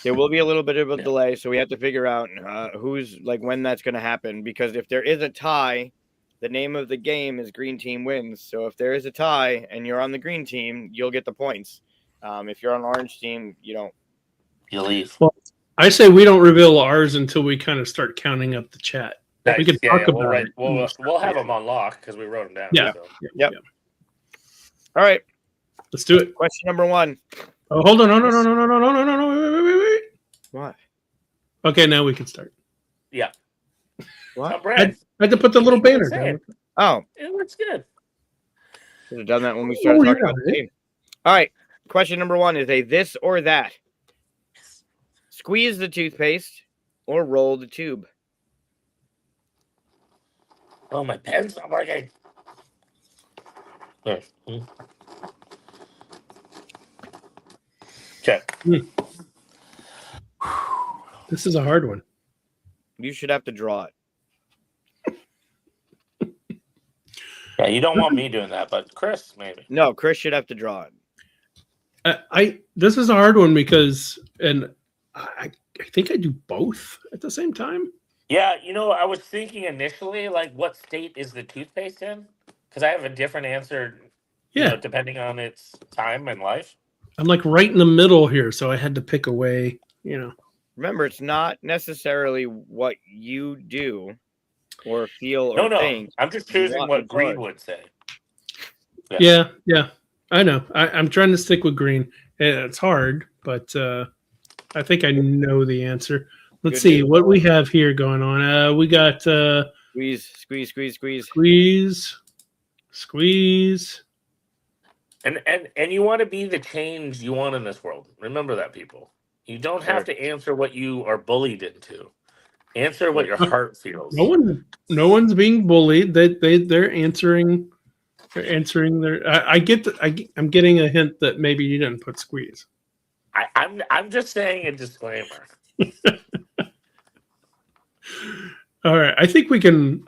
Speaker 3: there will be a little bit of a delay, so we have to figure out who's when that's going to happen. Because if there is a tie, the name of the game is green team wins. So if there is a tie and you're on the green team, you'll get the points. If you're on orange team, you don't.
Speaker 2: You leave.
Speaker 1: Well, I say we don't reveal ours until we kind of start counting up the chat.
Speaker 2: Nice.
Speaker 1: We can talk about it.
Speaker 2: We'll have them on lock because we wrote them down.
Speaker 1: Yeah.
Speaker 2: So.
Speaker 3: Yep. All right.
Speaker 1: Let's do it.
Speaker 3: Question number 1.
Speaker 1: Oh, hold on. No. Wait.
Speaker 3: What?
Speaker 1: Okay, now we can start.
Speaker 2: Yeah.
Speaker 3: What?
Speaker 2: Oh, Brad,
Speaker 1: I had to put the little banner
Speaker 2: say
Speaker 1: down.
Speaker 2: it.
Speaker 3: Oh,
Speaker 2: It looks good.
Speaker 3: should have done that when we started talking about the team. All right. Question number 1 is a this or that. Squeeze the toothpaste or roll the tube.
Speaker 2: Oh, my pen's not working. There. Okay.
Speaker 1: This is a hard one.
Speaker 3: You should have to draw it.
Speaker 2: Yeah, you don't want me doing that, but Chris, maybe.
Speaker 3: No, Chris should have to draw it.
Speaker 1: This is a hard one because I think I do both at the same time.
Speaker 2: Yeah, I was thinking initially, what state is the toothpaste in? Because I have a different answer, depending on its time and life.
Speaker 1: I'm right in the middle here, so I had to pick away,
Speaker 3: Remember, it's not necessarily what you do or feel or think.
Speaker 2: I'm just choosing what Green would say.
Speaker 1: Yeah, I know. I'm trying to stick with green. It's hard, but I think I know the answer. Let's see what we have here going on. We got squeeze.
Speaker 2: And you want to be the change you want in this world. Remember that, people. You don't have to answer what you are bullied into. Answer what your heart feels.
Speaker 1: No one's being bullied. They're answering. They're answering their. I'm getting a hint that maybe you didn't put squeeze.
Speaker 2: I'm just saying a disclaimer.
Speaker 1: All right, I think we can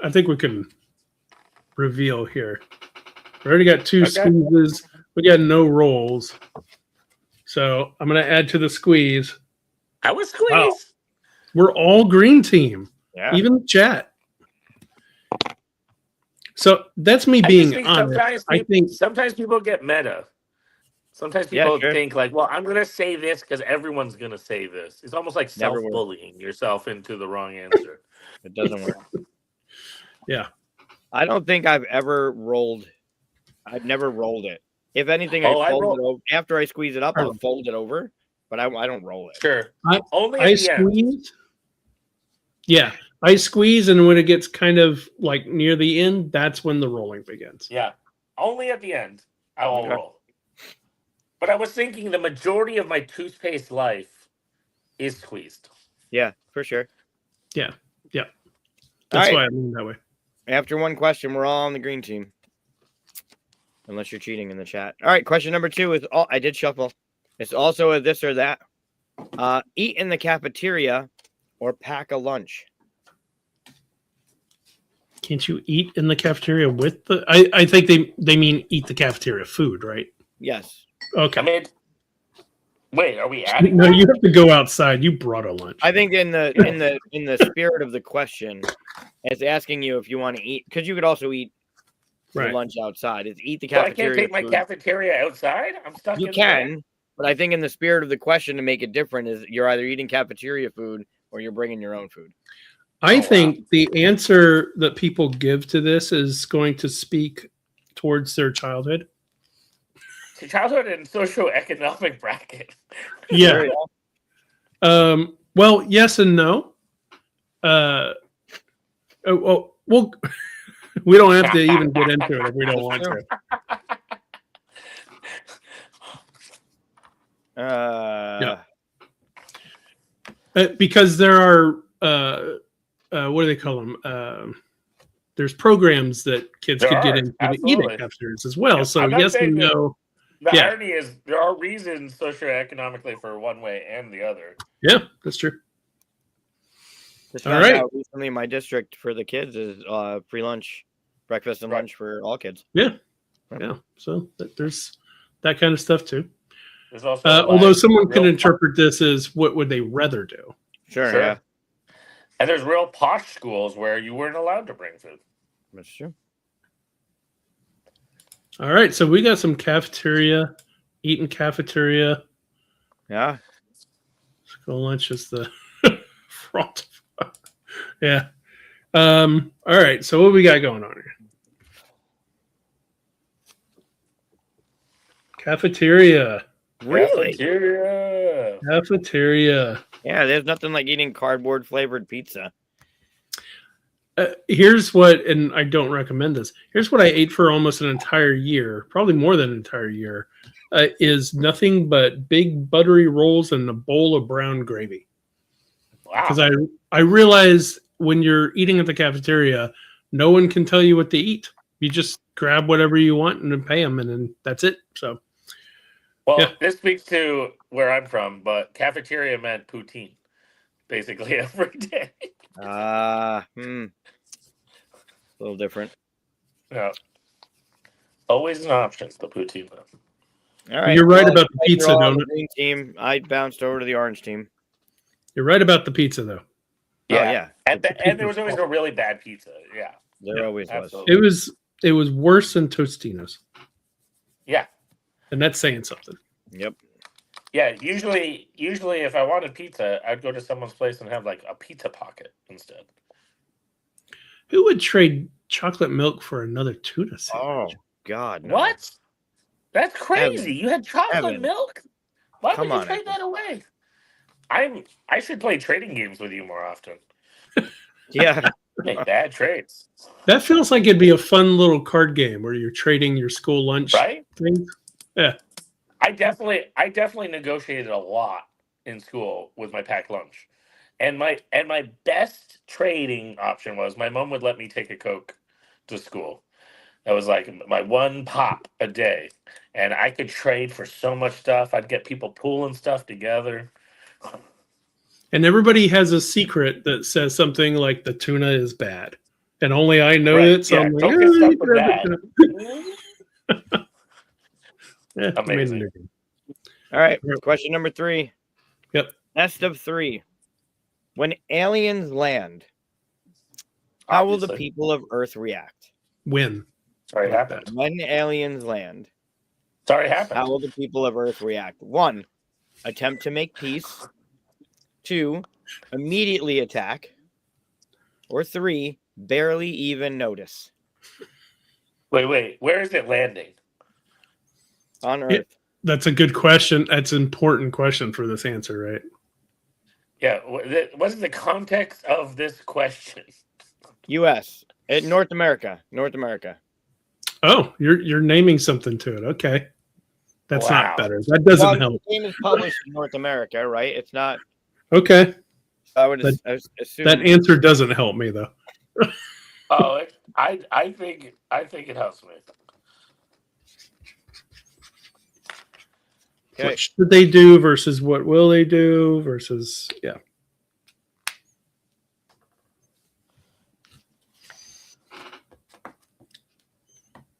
Speaker 1: reveal here. We already got 2 squeezes. We got no rolls. So I'm gonna add to the squeeze.
Speaker 2: I was squeezed.
Speaker 1: Wow. We're all green team.
Speaker 3: Yeah.
Speaker 1: Even the chat. So that's me being honest.
Speaker 2: Sometimes people get meta. Sometimes
Speaker 3: Yeah,
Speaker 2: people
Speaker 3: sure.
Speaker 2: think like, well, I'm going to say this because everyone's going to say this. It's almost like
Speaker 3: Never works.
Speaker 2: self-bullying yourself into the wrong answer.
Speaker 3: It doesn't work.
Speaker 1: Yeah.
Speaker 3: I don't think I've ever rolled. I've never rolled it. If anything,
Speaker 2: Oh,
Speaker 3: I
Speaker 2: I
Speaker 3: fold
Speaker 2: roll-
Speaker 3: it over. After I squeeze it up,
Speaker 1: I
Speaker 3: I'll
Speaker 1: roll.
Speaker 3: fold it over, but I don't roll it.
Speaker 2: Sure.
Speaker 1: I-
Speaker 2: Only
Speaker 1: I
Speaker 2: at the end.
Speaker 1: squeeze. Yeah, I squeeze, and when it gets kind of like near the end, that's when the rolling begins.
Speaker 2: Yeah. Only at the end, I will
Speaker 3: Okay.
Speaker 2: roll. But I was thinking the majority of my toothpaste life is squeezed.
Speaker 3: Yeah, for sure.
Speaker 1: Yeah.
Speaker 3: All
Speaker 1: That's
Speaker 3: right.
Speaker 1: why I mean that way.
Speaker 3: After one question, we're all on the green team. Unless you're cheating in the chat. All right, question number 2 is I did shuffle. It's also a this or that. Eat in the cafeteria or pack a lunch.
Speaker 1: Can't you eat in the cafeteria with the? I think they mean eat the cafeteria food, right?
Speaker 3: Yes.
Speaker 1: Okay.
Speaker 2: I mean, wait, are we adding?
Speaker 1: No,
Speaker 2: that?
Speaker 1: you have to go outside. You brought a lunch.
Speaker 3: I think in the spirit of the question, it's asking you if you want to eat, because you could also eat your
Speaker 1: Right.
Speaker 3: lunch outside. It's eat the
Speaker 2: So I
Speaker 3: cafeteria.
Speaker 2: can't take my
Speaker 3: food.
Speaker 2: cafeteria outside? I'm stuck
Speaker 3: You
Speaker 2: in there?
Speaker 3: can, but I think in the spirit of the question, to make it different, is you're either eating cafeteria food or you're bringing your own food.
Speaker 1: I
Speaker 2: wow.
Speaker 1: think the answer that people give to this is going to speak towards their childhood.
Speaker 2: To childhood and socioeconomic bracket.
Speaker 1: Yeah.
Speaker 3: Sure.
Speaker 1: Well, yes and no. Well, we don't have to even get into it if we don't want to. Because there are what do they call them? There's programs that kids
Speaker 2: There
Speaker 1: could get
Speaker 2: are,
Speaker 1: into to eat
Speaker 2: absolutely.
Speaker 1: at cafeterias as well.
Speaker 2: Yeah,
Speaker 1: So
Speaker 2: I'm not
Speaker 1: yes
Speaker 2: saying
Speaker 1: and
Speaker 2: that-
Speaker 1: no.
Speaker 2: The
Speaker 1: Yeah.
Speaker 2: irony is there are reasons socioeconomically for one way and the other.
Speaker 1: Yeah, that's true.
Speaker 3: Just
Speaker 1: All
Speaker 3: found
Speaker 1: right.
Speaker 3: out recently in my district for the kids is free lunch, breakfast and
Speaker 2: Right.
Speaker 3: lunch for all kids.
Speaker 1: Yeah. So there's that kind of stuff too.
Speaker 2: There's also
Speaker 1: Although someone could
Speaker 2: real-
Speaker 1: interpret this as what would they rather do?
Speaker 3: Sure,
Speaker 2: Sure.
Speaker 3: yeah.
Speaker 2: And there's real posh schools where you weren't allowed to bring food.
Speaker 3: That's true.
Speaker 1: All right, so we got some cafeteria, eating cafeteria.
Speaker 3: Yeah.
Speaker 1: School lunch is the front. Yeah. All right, so what we got going on here? Cafeteria.
Speaker 3: Really?
Speaker 1: Cafeteria.
Speaker 3: Yeah, there's nothing like eating cardboard flavored pizza.
Speaker 1: Here's what, and I don't recommend this. Here's what I ate for almost an entire year, probably more than an entire year, is nothing but big buttery rolls and a bowl of brown gravy.
Speaker 2: Wow.
Speaker 1: Because I realize when you're eating at the cafeteria, no one can tell you what to eat. You just grab whatever you want and then pay them, and then that's it. So,
Speaker 2: Well,
Speaker 1: yeah.
Speaker 2: this speaks to where I'm from, but cafeteria meant poutine basically every day.
Speaker 3: A little different.
Speaker 2: Yeah. Always an option, the poutine though.
Speaker 3: All right.
Speaker 1: You're right about the
Speaker 3: you guys
Speaker 1: pizza,
Speaker 3: are all on
Speaker 1: don't
Speaker 3: the green team. I bounced over to the orange team.
Speaker 1: you're right about the pizza, though.
Speaker 2: Yeah.
Speaker 3: Oh, yeah.
Speaker 2: And there was always a really bad pizza. Yeah.
Speaker 3: There always was.
Speaker 2: Absolutely.
Speaker 1: It was worse than Tostino's,
Speaker 2: Yeah.
Speaker 1: and that's saying something.
Speaker 3: Yep.
Speaker 2: Yeah. Usually if I wanted pizza, I'd go to someone's place and have like a pizza pocket instead.
Speaker 1: Who would trade chocolate milk for another tuna
Speaker 3: Oh,
Speaker 1: sandwich?
Speaker 3: God. No.
Speaker 2: What? That's crazy.
Speaker 3: Evan.
Speaker 2: You had chocolate
Speaker 3: Evan.
Speaker 2: milk? Why
Speaker 3: Come
Speaker 2: would you
Speaker 3: on,
Speaker 2: trade
Speaker 3: Evan.
Speaker 2: that away? I should play trading games with you more often.
Speaker 3: Yeah.
Speaker 2: Make bad trades.
Speaker 1: That feels like it'd be a fun little card game where you're trading your school lunch
Speaker 2: Right?
Speaker 1: things. Yeah.
Speaker 2: I definitely negotiated a lot in school with my packed lunch. And my best trading option was my mom would let me take a Coke to school. That was like my one pop a day. And I could trade for so much stuff. I'd get people pooling stuff together.
Speaker 1: And everybody has a secret that says something like the tuna is bad. And only I know
Speaker 2: Right,
Speaker 1: it. So
Speaker 2: yeah,
Speaker 1: I'm like,
Speaker 2: don't get
Speaker 1: "Oh,
Speaker 2: stuck
Speaker 1: you
Speaker 2: with
Speaker 1: can have
Speaker 2: that."
Speaker 1: the tuna." Yeah, I made a
Speaker 2: Amazing.
Speaker 1: new game.
Speaker 3: All right.
Speaker 1: Yep.
Speaker 3: Question number 3.
Speaker 1: Yep.
Speaker 3: Best of 3. When aliens land, how will the
Speaker 2: Obviously.
Speaker 3: people of Earth react?
Speaker 1: Win.
Speaker 2: Sorry, it
Speaker 1: Like
Speaker 2: happened.
Speaker 3: When aliens land,
Speaker 2: Sorry, it happened.
Speaker 3: How will the people of Earth react? 1, attempt to make peace. 2, immediately attack. Or 3, barely even notice.
Speaker 2: Wait. Where is it landing?
Speaker 3: On Earth.
Speaker 1: That's a good question. That's an important question for this answer, right?
Speaker 2: Yeah. What's the context of this question?
Speaker 3: U.S. North America. North America.
Speaker 1: Oh, you're naming something to it. Okay. That's
Speaker 2: Wow.
Speaker 1: not better. That doesn't
Speaker 3: Well,
Speaker 1: help.
Speaker 3: the game is published in North America, right? It's not.
Speaker 1: Okay.
Speaker 3: I would
Speaker 1: That-
Speaker 3: assume
Speaker 1: That answer doesn't help me though.
Speaker 2: Oh, I think it helps me.
Speaker 3: Okay.
Speaker 1: What should they do versus what will they do versus yeah.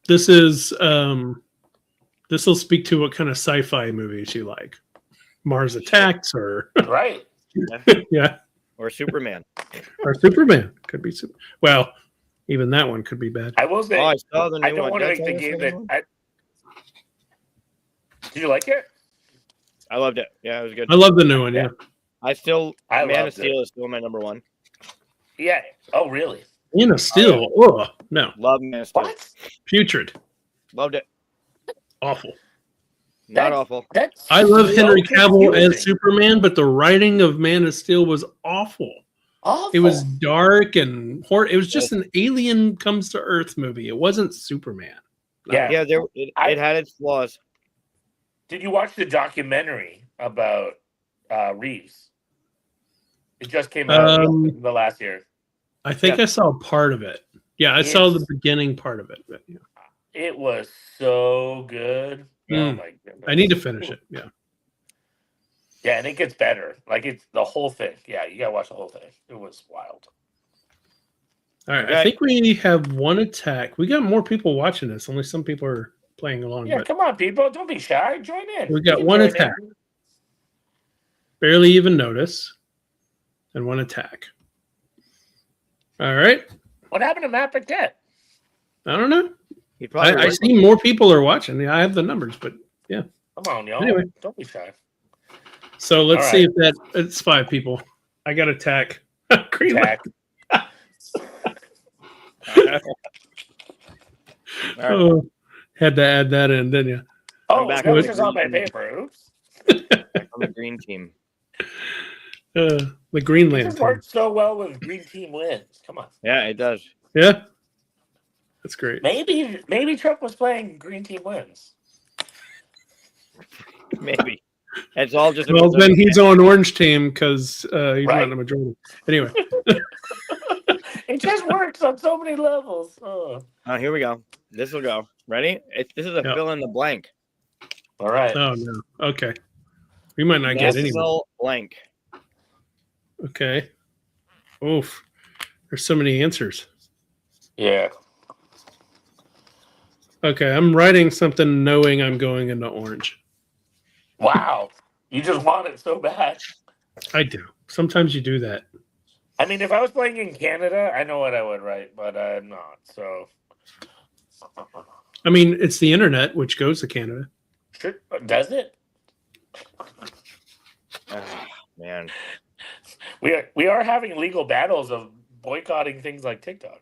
Speaker 1: This is this will speak to what kind of sci-fi movies you like. Mars Attacks or
Speaker 2: Right.
Speaker 1: yeah,
Speaker 3: or Superman.
Speaker 1: or Superman could be super. Well, even that one could be bad.
Speaker 2: I will say.
Speaker 3: Oh, I saw the new
Speaker 2: I don't
Speaker 3: one.
Speaker 2: want to
Speaker 3: Did I
Speaker 2: make the
Speaker 3: tell you
Speaker 2: game
Speaker 3: I saw
Speaker 2: that. Did you like it?
Speaker 3: I loved it. Yeah, it was good.
Speaker 1: I love the new one. Yeah,
Speaker 3: I still
Speaker 2: I
Speaker 3: Man of
Speaker 2: loved
Speaker 3: Steel is still my number 1.
Speaker 2: Yeah. Oh, really?
Speaker 1: Man of Steel. Oh no,
Speaker 3: Love Man of Steel.
Speaker 2: What?
Speaker 1: putrid,
Speaker 3: Loved it.
Speaker 1: awful.
Speaker 3: Not
Speaker 2: That's-
Speaker 3: awful.
Speaker 2: That's
Speaker 1: I love
Speaker 2: so
Speaker 1: Henry Cavill
Speaker 2: confusing.
Speaker 1: as Superman, but the writing of Man of Steel was awful.
Speaker 2: Awful.
Speaker 1: It was dark and it was just an alien comes to Earth movie. It wasn't Superman. No.
Speaker 2: Yeah.
Speaker 3: Yeah, it had its flaws.
Speaker 2: Did you watch the documentary about Reeves? It just came out the last year.
Speaker 1: I think I saw part of it. Yeah, I saw the beginning part of it. But, yeah.
Speaker 2: It was so good. Oh
Speaker 1: Mm.
Speaker 2: my goodness.
Speaker 1: I need to finish it. Yeah.
Speaker 2: Yeah, and it gets better. Like it's the whole thing. Yeah, you gotta watch the whole thing. It was wild.
Speaker 1: All right.
Speaker 3: Okay.
Speaker 1: I think we have one attack. We got more people watching this. Only some people are playing along.
Speaker 2: Yeah,
Speaker 1: But
Speaker 2: come on, people. Don't be shy. Join in.
Speaker 1: we got
Speaker 2: You can
Speaker 1: one
Speaker 2: join
Speaker 1: attack.
Speaker 2: in.
Speaker 1: Barely even notice. And one attack. All right.
Speaker 2: What happened to Matt Paquette?
Speaker 1: I don't know.
Speaker 3: He probably
Speaker 1: I see more people are watching. Yeah, I have the numbers, but
Speaker 2: Come on, y'all.
Speaker 1: Anyway.
Speaker 2: Don't be shy.
Speaker 1: so let's
Speaker 2: All
Speaker 1: see if it's 5 people. I got attack. Green
Speaker 2: Attack.
Speaker 1: Oh, had to add that in, didn't you?
Speaker 2: Oh,
Speaker 3: back
Speaker 2: that was
Speaker 3: with
Speaker 2: just on my
Speaker 3: green.
Speaker 2: paper. Oops.
Speaker 3: on the green team.
Speaker 1: The
Speaker 2: This
Speaker 1: Greenland team.
Speaker 2: worked so well with Green Team wins. Come on.
Speaker 3: Yeah, it does.
Speaker 1: Yeah, that's great.
Speaker 2: Maybe Trump was playing Green Team wins.
Speaker 3: Maybe. It's all just.
Speaker 1: Well, then he's on orange team because he's not
Speaker 2: Right.
Speaker 1: in the majority. Anyway,
Speaker 2: It just works on so many levels. Oh.
Speaker 3: Oh, here we go. This will go. Ready? This is a
Speaker 1: Yep.
Speaker 3: fill in the blank.
Speaker 2: All right.
Speaker 1: oh no, okay, we might not get anyone.
Speaker 3: National blank.
Speaker 1: Okay, oof, there's so many answers.
Speaker 2: Yeah.
Speaker 1: Okay, I'm writing something knowing I'm going into orange.
Speaker 2: Wow. You just want it so bad.
Speaker 1: I do. Sometimes you do that.
Speaker 2: I mean, if I was playing in Canada, I know what I would write, but I'm not. So,
Speaker 1: I mean, it's the internet, which goes to Canada.
Speaker 2: does it?
Speaker 3: Ah, man.
Speaker 2: We are having legal battles of boycotting things like TikTok.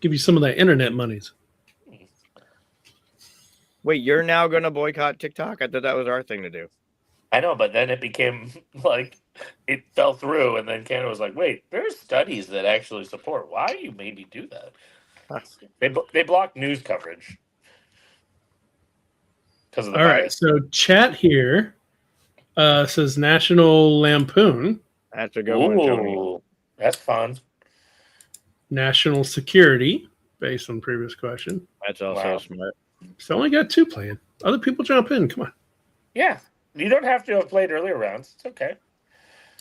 Speaker 1: Give you some of that internet monies.
Speaker 3: Wait, you're now going to boycott TikTok? I thought that was our thing to do.
Speaker 2: I know, but then it became like it fell through, and then Canada was like, "Wait, there's studies that actually support why you maybe do that."
Speaker 3: Huh.
Speaker 2: They blocked news coverage because of the
Speaker 1: All right,
Speaker 2: bias.
Speaker 1: so chat here says National Lampoon,
Speaker 3: That's a good one, Tony.
Speaker 2: Ooh, that's fun.
Speaker 1: National Security, based on previous question.
Speaker 3: That's also
Speaker 2: Wow.
Speaker 3: smart.
Speaker 1: So only got 2 playing. Other people jump in. Come on.
Speaker 2: Yeah, you don't have to have played earlier rounds. It's okay.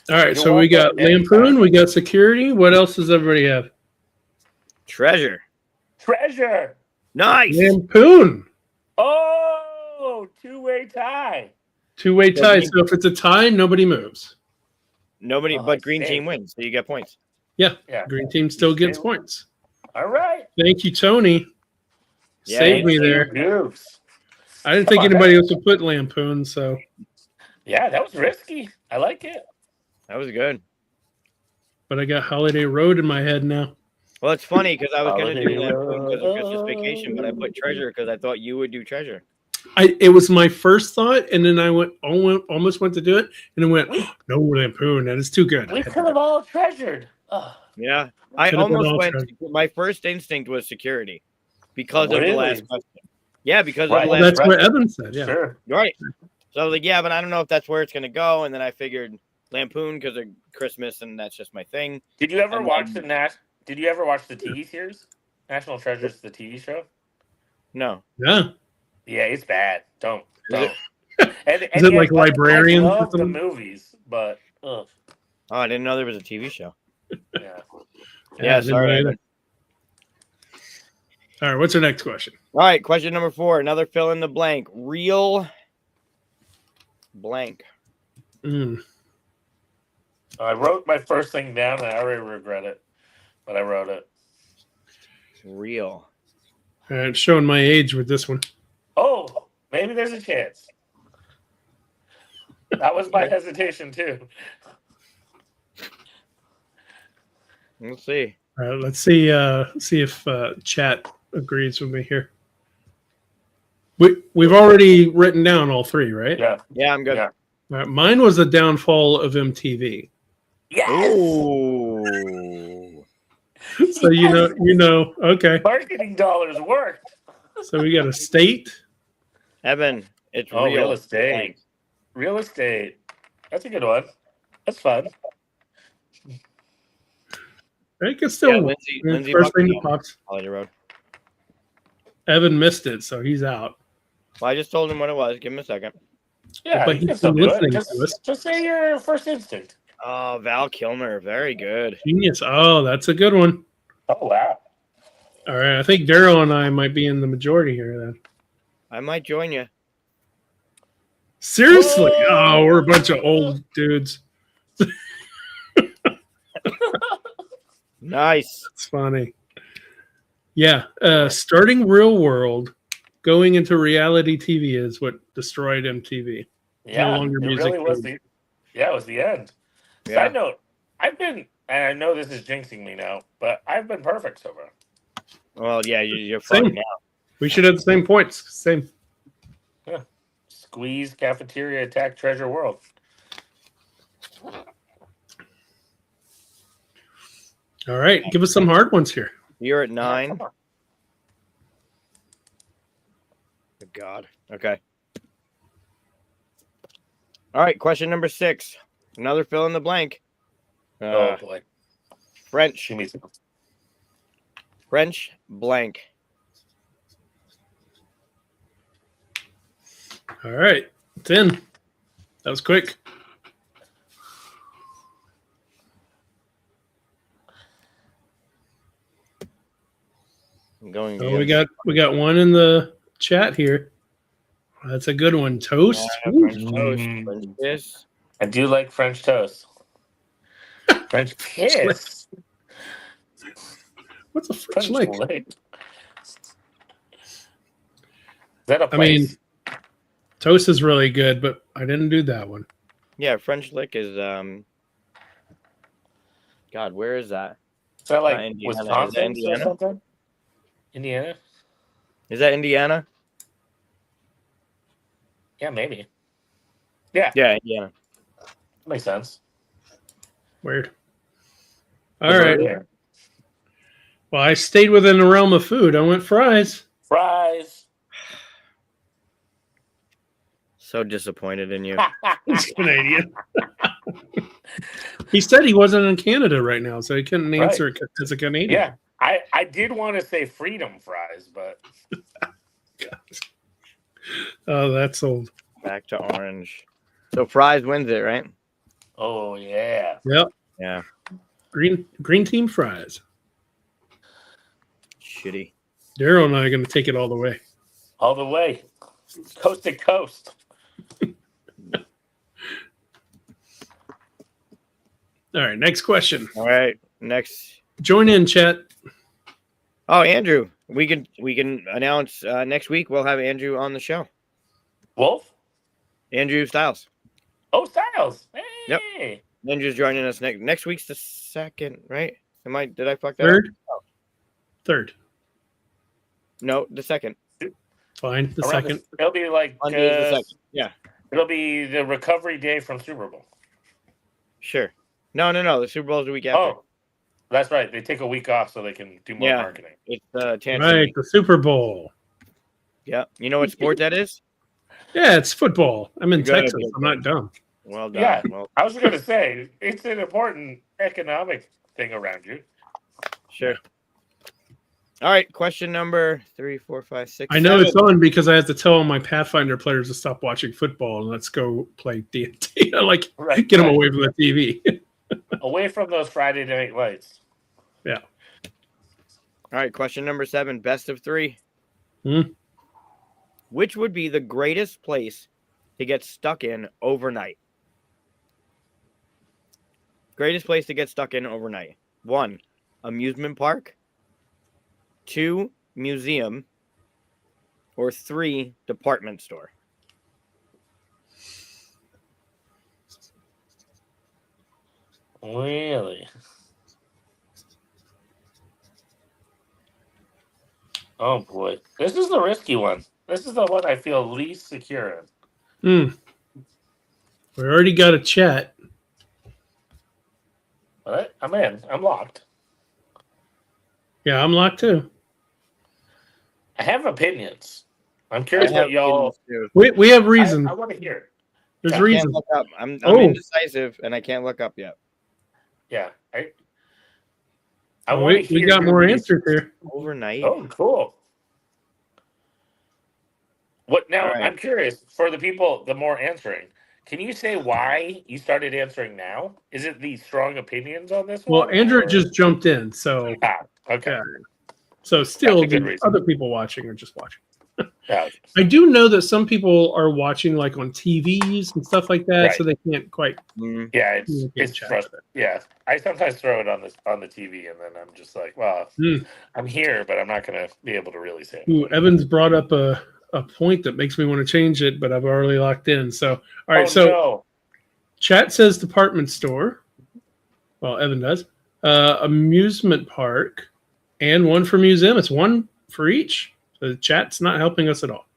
Speaker 1: All right,
Speaker 2: You're
Speaker 1: so we got
Speaker 2: welcome anytime.
Speaker 1: Lampoon, we got Security. What else does everybody have?
Speaker 3: Treasure.
Speaker 2: Treasure.
Speaker 3: Nice.
Speaker 1: Lampoon.
Speaker 2: Oh, two-way tie.
Speaker 1: 2-way tie. So if it's a tie, nobody moves.
Speaker 3: Nobody
Speaker 2: Oh,
Speaker 3: but green
Speaker 2: safe.
Speaker 3: team wins, so you get points.
Speaker 2: Yeah.
Speaker 1: Green team still gets points.
Speaker 2: All right.
Speaker 1: Thank you, Tony.
Speaker 3: Yeah,
Speaker 1: Save me
Speaker 2: Thank you,
Speaker 1: there.
Speaker 2: Goofs.
Speaker 1: I didn't think anybody else would put Lampoon, so
Speaker 2: Yeah, that was risky. I like it.
Speaker 3: That was good.
Speaker 1: but I got Holiday Road in my head now.
Speaker 3: Well, it's funny because I was going to
Speaker 2: Holiday
Speaker 3: do Lampoon because of Christmas
Speaker 2: Road.
Speaker 3: Vacation, but I put Treasure because I thought you would do Treasure.
Speaker 1: It was my first thought, and then I almost went to do it, and then went, no Lampoon, that is too good.
Speaker 2: We could have all treasured.
Speaker 3: Yeah, I
Speaker 1: Could've been
Speaker 3: almost
Speaker 1: all
Speaker 3: went.
Speaker 1: Treasure.
Speaker 3: My first instinct was Security because of the
Speaker 2: Really?
Speaker 3: last question. Yeah, because
Speaker 2: Right.
Speaker 3: of the
Speaker 1: Well,
Speaker 3: last
Speaker 1: that's what Evan said. Yeah,
Speaker 2: Sure.
Speaker 3: Right. So I was like, yeah, but I don't know if that's where it's going to go. And then I figured Lampoon because of Christmas, and that's just my thing.
Speaker 2: Did you ever
Speaker 3: And
Speaker 2: watch
Speaker 3: then-
Speaker 2: Did you ever watch the TV series, National Treasures, the TV show?
Speaker 3: No.
Speaker 1: yeah.
Speaker 2: Yeah, it's bad. Don't.
Speaker 3: Is
Speaker 2: And
Speaker 1: Is it like
Speaker 2: but
Speaker 1: Librarians or
Speaker 2: I love the
Speaker 1: something?
Speaker 2: movies, but
Speaker 3: Oh, I didn't know there was a TV show.
Speaker 2: yeah.
Speaker 3: Yeah,
Speaker 1: I didn't
Speaker 3: sorry.
Speaker 1: know
Speaker 3: Evan.
Speaker 1: either. All right, what's our next question?
Speaker 3: All right, question number 4. Another fill in the blank. Real blank.
Speaker 2: I wrote my first thing down, and I already regret it, but I wrote it.
Speaker 3: Real.
Speaker 1: All right, showing my age with this one.
Speaker 2: Oh, maybe there's a chance. That was my hesitation too.
Speaker 3: Let's see.
Speaker 1: All right, let's see if chat agrees with me here. We've already written down all three, right?
Speaker 2: Yeah.
Speaker 3: Yeah, I'm good.
Speaker 2: Yeah.
Speaker 1: All right, mine was the downfall of MTV.
Speaker 2: Yes.
Speaker 3: Ooh.
Speaker 1: So you know. Okay,
Speaker 2: Marketing dollars worked.
Speaker 1: so we got a state.
Speaker 3: Evan, it's
Speaker 2: Oh,
Speaker 3: real.
Speaker 2: real estate. Real estate. That's a good one. That's fun.
Speaker 1: I can still
Speaker 3: Yeah, Lindsay
Speaker 1: first thing that
Speaker 3: Buckingham,
Speaker 1: pops.
Speaker 3: Holiday Road.
Speaker 1: Evan missed it, so he's out.
Speaker 3: Well, I just told him what it was. Give him a second.
Speaker 2: Yeah,
Speaker 1: But
Speaker 2: you
Speaker 1: he's
Speaker 2: can still
Speaker 1: been
Speaker 2: do
Speaker 1: listening
Speaker 2: it.
Speaker 1: to us.
Speaker 2: Just say your first instinct.
Speaker 3: Oh, Val Kilmer. Very good.
Speaker 1: Genius. Oh, that's a good one.
Speaker 2: Oh wow.
Speaker 1: All right, I think Daryl and I might be in the majority here then.
Speaker 3: I might join you.
Speaker 1: Seriously?
Speaker 2: Whoa.
Speaker 1: Oh, we're a bunch of old dudes.
Speaker 3: Nice.
Speaker 1: It's funny. Yeah, starting real world, going into reality TV is what destroyed MTV.
Speaker 2: Yeah,
Speaker 1: longer
Speaker 2: it
Speaker 1: music
Speaker 2: really was
Speaker 1: feed.
Speaker 2: it was the end.
Speaker 3: Yeah.
Speaker 2: Side note, I've been, and I know this is jinxing me now, but I've been perfect so far.
Speaker 3: Well, yeah, you're
Speaker 1: Same.
Speaker 3: fine now.
Speaker 1: We should have the same points. Same.
Speaker 2: Squeeze, cafeteria, attack, treasure, world.
Speaker 1: All right, give us some hard ones here.
Speaker 3: You're at
Speaker 2: Yeah,
Speaker 3: 9.
Speaker 2: come on.
Speaker 3: Good God. Okay. All right. Question number 6. Another fill in the blank.
Speaker 2: Oh boy,
Speaker 3: French.
Speaker 2: give me some.
Speaker 3: French blank.
Speaker 1: All right, it's in. That was quick.
Speaker 3: I'm going.
Speaker 1: Oh, we got one in the chat here. That's a good one. Toast. Ooh.
Speaker 3: French toast. French kiss.
Speaker 2: I do like French toast. French kiss.
Speaker 1: What's a French lick?
Speaker 2: lick. Is that a
Speaker 1: I
Speaker 2: place?
Speaker 1: mean, toast is really good, but I didn't do that one.
Speaker 3: Yeah, French lick is God, where is that?
Speaker 2: is that like
Speaker 3: Indiana. Is that
Speaker 2: Wisconsin
Speaker 3: Indiana?
Speaker 2: or something? Indiana?
Speaker 3: Is that Indiana?
Speaker 2: Yeah, maybe. Yeah,
Speaker 3: Yeah, Indiana.
Speaker 2: makes sense.
Speaker 1: Weird. All
Speaker 2: It's
Speaker 1: right.
Speaker 2: here.
Speaker 1: Well, I stayed within the realm of food. I went fries.
Speaker 2: Fries.
Speaker 3: So disappointed in you.
Speaker 1: He's Canadian. He said he wasn't in Canada right now, so he couldn't answer it as a Canadian.
Speaker 2: Yeah, I did want to say freedom fries, but
Speaker 1: Oh, that's old.
Speaker 3: Back to orange. So Fries wins it, right?
Speaker 2: oh yeah.
Speaker 1: Yep.
Speaker 3: Yeah.
Speaker 1: Green team fries.
Speaker 3: Shitty.
Speaker 1: Daryl and I are going to take it all the way.
Speaker 2: All the way. Coast to coast.
Speaker 1: All right, next question.
Speaker 3: All right. Next.
Speaker 1: Join in, chat.
Speaker 3: Oh, Andrew. We can announce next week we'll have Andrew on the show.
Speaker 2: Wolf?
Speaker 3: Andrew Styles.
Speaker 2: Oh, Styles.
Speaker 3: Yep.
Speaker 2: Hey.
Speaker 3: Andrew's joining us next week's the second, right? Did I fuck that
Speaker 1: Third?
Speaker 3: up?
Speaker 1: Third.
Speaker 3: No, the second.
Speaker 1: Fine. The
Speaker 2: Around
Speaker 1: second.
Speaker 2: it'll be like
Speaker 3: Monday is the second. Yeah.
Speaker 2: It'll be the recovery day from Super Bowl.
Speaker 3: Sure. No. The Super Bowl is the week after.
Speaker 2: Oh, that's right. They take a week off so they can do more marketing.
Speaker 3: It's Tennessee.
Speaker 1: Right. The Super Bowl.
Speaker 3: Yeah. You know what sport that is?
Speaker 1: Yeah, it's football. I'm in
Speaker 3: You're good.
Speaker 1: Texas. I'm not dumb.
Speaker 3: Well done.
Speaker 2: Yeah.
Speaker 3: Well,
Speaker 2: I was going to say, it's an important economic thing around you.
Speaker 3: sure. All right. Question number 3, 4, 5, 6.
Speaker 1: I know
Speaker 3: 7.
Speaker 1: it's on because I have to tell all my Pathfinder players to stop watching football and let's go play D&D. Like,
Speaker 2: Right.
Speaker 1: get them away from the TV.
Speaker 2: Away from those Friday night lights.
Speaker 1: Yeah.
Speaker 3: All right. Question number 7. Best of 3.
Speaker 1: Hmm?
Speaker 3: Which would be the greatest place to get stuck in overnight? Greatest place to get stuck in overnight. 1, amusement park. 2, museum. Or 3, department store.
Speaker 2: Really? Oh, boy. This is the risky one. This is the one I feel least secure in.
Speaker 1: We already got a chat.
Speaker 2: But I'm in. I'm locked.
Speaker 1: Yeah, I'm locked too.
Speaker 2: I have opinions. I'm curious
Speaker 3: I have
Speaker 2: what y'all.
Speaker 3: feelings, too.
Speaker 1: We have reason.
Speaker 2: I want to hear it.
Speaker 1: There's
Speaker 2: I
Speaker 3: I
Speaker 1: reason.
Speaker 3: can't look up. I'm
Speaker 1: Oh.
Speaker 3: indecisive and I can't look up yet.
Speaker 2: Yeah. I
Speaker 1: Oh,
Speaker 2: want to
Speaker 1: we
Speaker 2: hear
Speaker 1: got
Speaker 2: your
Speaker 1: more
Speaker 2: reasons.
Speaker 1: answers here.
Speaker 3: Overnight.
Speaker 2: Oh, cool. What now?
Speaker 3: All right.
Speaker 2: I'm curious for the people, the more answering. Can you say why you started answering now? Is it the strong opinions on this
Speaker 1: Well,
Speaker 2: one?
Speaker 1: Andrew
Speaker 2: or-
Speaker 1: just jumped in, so
Speaker 2: okay.
Speaker 1: yeah. So still,
Speaker 2: That's a good
Speaker 1: the
Speaker 2: reason.
Speaker 1: other people watching are just watching.
Speaker 2: Yeah.
Speaker 1: I do know that some people are watching like on TVs and stuff like that, so they can't quite.
Speaker 3: Mm,
Speaker 2: Yeah, it's
Speaker 1: communicate chat with
Speaker 2: frustrating. Yeah, I sometimes throw it on the TV, and then I'm just like, well,
Speaker 1: Hmm.
Speaker 2: I'm here, but I'm not going to be able to really say it.
Speaker 1: Ooh, Evans brought up a point that makes me want to change it, but I've already locked in. So, all right.
Speaker 2: No.
Speaker 1: Chat says department store. Well, Evan does. Amusement park, and one for museum. It's one for each. So the chat's not helping us at all.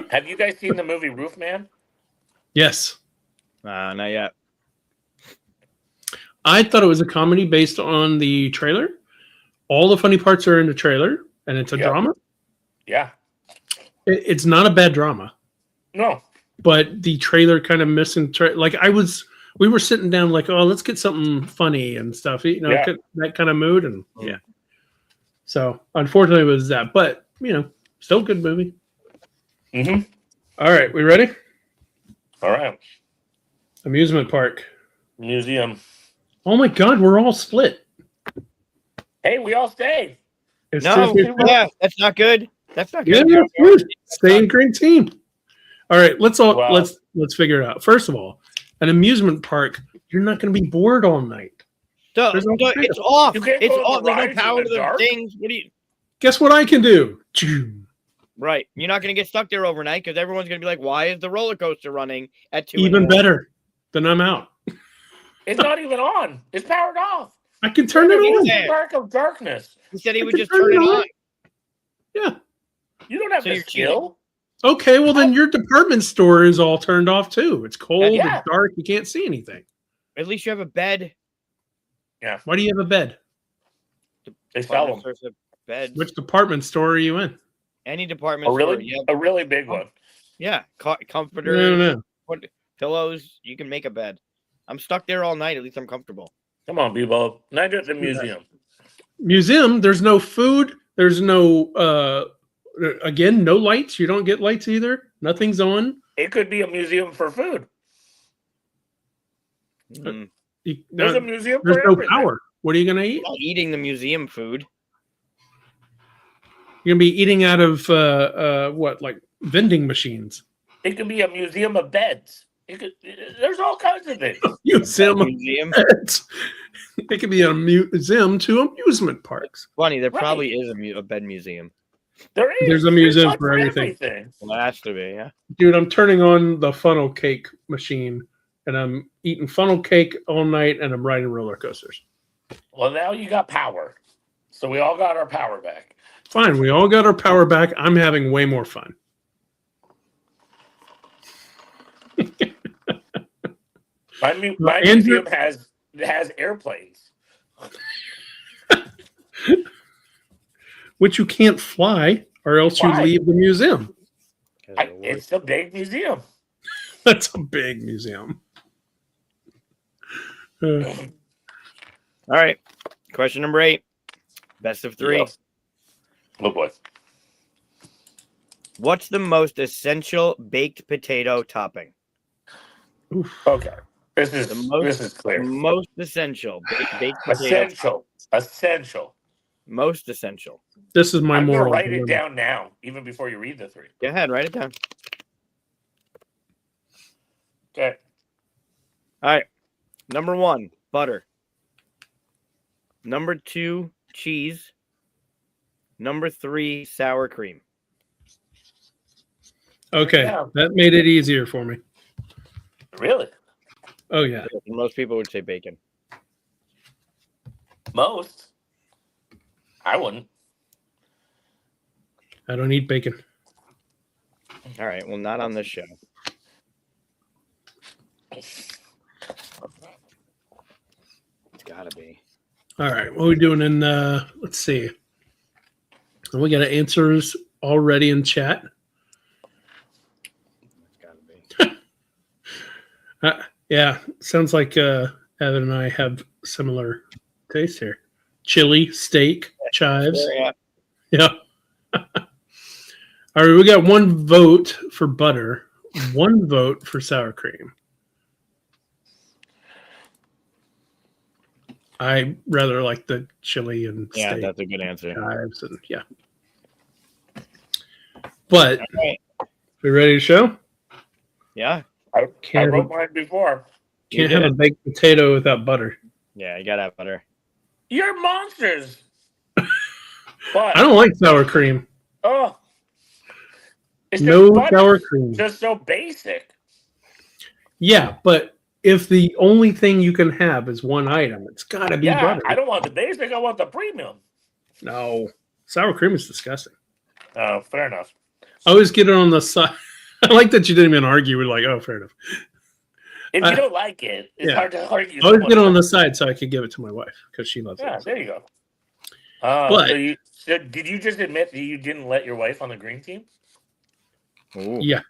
Speaker 2: Have you guys seen the movie Roof Man?
Speaker 1: Yes.
Speaker 3: not yet.
Speaker 1: I thought it was a comedy based on the trailer. All the funny parts are in the trailer, and it's a
Speaker 2: Yep.
Speaker 1: drama.
Speaker 2: Yeah.
Speaker 1: It's not a bad drama,
Speaker 2: No.
Speaker 1: but the trailer kind of we were sitting down like, oh, let's get something funny and stuff,
Speaker 2: Yeah.
Speaker 1: that kind of mood. And yeah. So unfortunately it was that, but still a good movie.
Speaker 2: Mm-hmm.
Speaker 1: All right. We ready?
Speaker 2: All right.
Speaker 1: Amusement park.
Speaker 2: Museum.
Speaker 1: Oh my God. We're all split.
Speaker 2: Hey, we all stayed.
Speaker 1: It's
Speaker 3: No,
Speaker 1: 50-50.
Speaker 3: yeah, that's not good. That's not
Speaker 1: Yeah,
Speaker 3: good.
Speaker 1: good. Staying green team. All right, let's
Speaker 2: Wow.
Speaker 1: let's figure it out. First of all, an amusement park, you're not going to be bored all night. There's no kind
Speaker 3: It's off.
Speaker 2: You can't
Speaker 3: It's
Speaker 2: go on
Speaker 3: off.
Speaker 2: the
Speaker 3: There's no
Speaker 2: rides in
Speaker 3: power
Speaker 2: the
Speaker 3: to the
Speaker 2: dark?
Speaker 3: things. What do you?
Speaker 1: Guess what I can do?
Speaker 3: Right. You're not going to get stuck there overnight because everyone's going to be like, "Why is the roller coaster running at 2?"
Speaker 1: Even better. Then I'm out.
Speaker 2: It's not even on. It's powered off.
Speaker 1: I can turn it
Speaker 3: It's
Speaker 1: on.
Speaker 3: there.
Speaker 2: Dark of darkness.
Speaker 3: He said he
Speaker 1: I
Speaker 3: would
Speaker 1: can
Speaker 3: just turn it on.
Speaker 1: Yeah.
Speaker 2: You don't have
Speaker 3: So
Speaker 2: the
Speaker 3: you're
Speaker 2: skill.
Speaker 1: Okay. Well, then your department store is all turned off too. It's cold.
Speaker 2: Yeah.
Speaker 1: It's dark. You can't see anything.
Speaker 3: At least you have a bed.
Speaker 1: Why do you have a bed?
Speaker 2: They sell them.
Speaker 3: Department stores have beds.
Speaker 1: Which department store are you in?
Speaker 3: Any department
Speaker 2: A
Speaker 3: store.
Speaker 2: really,
Speaker 3: You have,
Speaker 2: a really big one.
Speaker 3: yeah, comforters,
Speaker 1: No.
Speaker 3: pillows. You can make a bed. I'm stuck there all night. At least I'm comfortable.
Speaker 2: Come on, Bebo. Night at the museum.
Speaker 1: Museum. There's no food. There's no. Again, no lights. You don't get lights either. Nothing's on.
Speaker 2: It could be a museum for food.
Speaker 3: Mm.
Speaker 2: There's a museum
Speaker 1: There's
Speaker 2: for
Speaker 1: no
Speaker 2: everything.
Speaker 1: power. What are you going to eat?
Speaker 3: Not eating the museum food.
Speaker 1: You're going to be eating out of like vending machines.
Speaker 2: It could be a museum of beds. There's all kinds of things.
Speaker 1: Museum.
Speaker 3: Museum.
Speaker 1: It could be a museum to amusement parks.
Speaker 3: Funny, there
Speaker 2: Right.
Speaker 3: probably is a bed museum.
Speaker 1: There's a museum for everything.
Speaker 3: Well, it has to be, yeah.
Speaker 1: Dude, I'm turning on the funnel cake machine, and I'm eating funnel cake all night, and I'm riding roller coasters.
Speaker 2: Well, now you got power. So we all got our power back.
Speaker 1: Fine, we all got our power back. I'm having way more fun.
Speaker 2: My museum has airplanes.
Speaker 1: Which you can't fly, or else
Speaker 2: Why?
Speaker 1: you leave the museum.
Speaker 2: It's a big museum.
Speaker 1: That's a big museum.
Speaker 3: All right. Question number 8. Best of 3.
Speaker 2: Yes. Oh boy.
Speaker 3: What's the most essential baked potato topping?
Speaker 2: Okay. This is clear.
Speaker 3: Most essential baked potato.
Speaker 2: Essential.
Speaker 3: Most essential.
Speaker 1: This is my
Speaker 2: I'm gonna
Speaker 1: moral.
Speaker 2: write it down now, even before you read the 3.
Speaker 3: Go ahead, write it down.
Speaker 2: Okay.
Speaker 3: All right. Number 1, butter. Number 2, cheese. Number 3, sour cream.
Speaker 1: Okay,
Speaker 2: Yeah.
Speaker 1: that made it easier for me.
Speaker 2: Really?
Speaker 1: Oh, yeah.
Speaker 3: Most people would say bacon.
Speaker 2: Most. I wouldn't.
Speaker 1: I don't eat bacon.
Speaker 3: All right. Well, not on this show. It's got to be.
Speaker 1: All right, what are we doing in, let's see. We got answers already in chat.
Speaker 3: It's got to be.
Speaker 1: Yeah, sounds like Evan and I have similar taste here. Chili, steak, chives. Yeah. All right, we got 1 vote for butter, 1 vote for sour cream. I rather like the chili and
Speaker 3: Yeah,
Speaker 1: steak,
Speaker 3: that's a good answer.
Speaker 1: chives, and yeah. But
Speaker 3: right.
Speaker 1: we ready to show?
Speaker 3: Yeah.
Speaker 2: I wrote mine before.
Speaker 1: Can't have a baked potato without butter.
Speaker 3: Yeah, you got to have butter.
Speaker 2: You're monsters.
Speaker 1: I
Speaker 2: But
Speaker 1: don't like sour cream.
Speaker 2: oh, it's
Speaker 1: No
Speaker 2: just butter.
Speaker 1: sour cream.
Speaker 2: Just so basic.
Speaker 1: Yeah, but if the only thing you can have is one item, it's got to be butter.
Speaker 2: I don't want the basic. I want the premium.
Speaker 1: No, sour cream is disgusting.
Speaker 2: Oh, fair enough.
Speaker 1: I always get it on the side. I like that you didn't even argue. We're like, oh, fair enough.
Speaker 2: If you don't like it, it's hard to argue.
Speaker 1: I always get it on the side so I could give it to my wife because she loves it.
Speaker 2: Yeah, there you go. But so did you just admit that you didn't let your wife on the green team?
Speaker 3: Ooh.
Speaker 1: Yeah.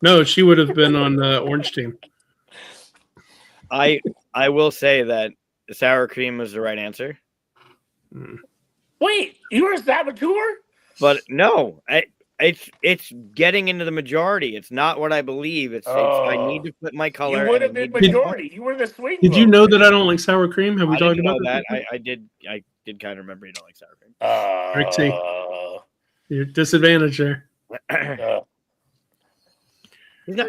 Speaker 1: No, she would have been on the orange team.
Speaker 3: I will say that sour cream was the right answer.
Speaker 2: Wait, you were a saboteur?
Speaker 3: But no, it's getting into the majority. It's not what I believe. It's I need to put my color.
Speaker 2: You would have been majority. You were the swing.
Speaker 1: Did you know that I don't like sour cream? Have we talked about
Speaker 3: that? I did kind of remember you don't like sour cream.
Speaker 1: Rixie, you're disadvantaged there.
Speaker 2: Uh,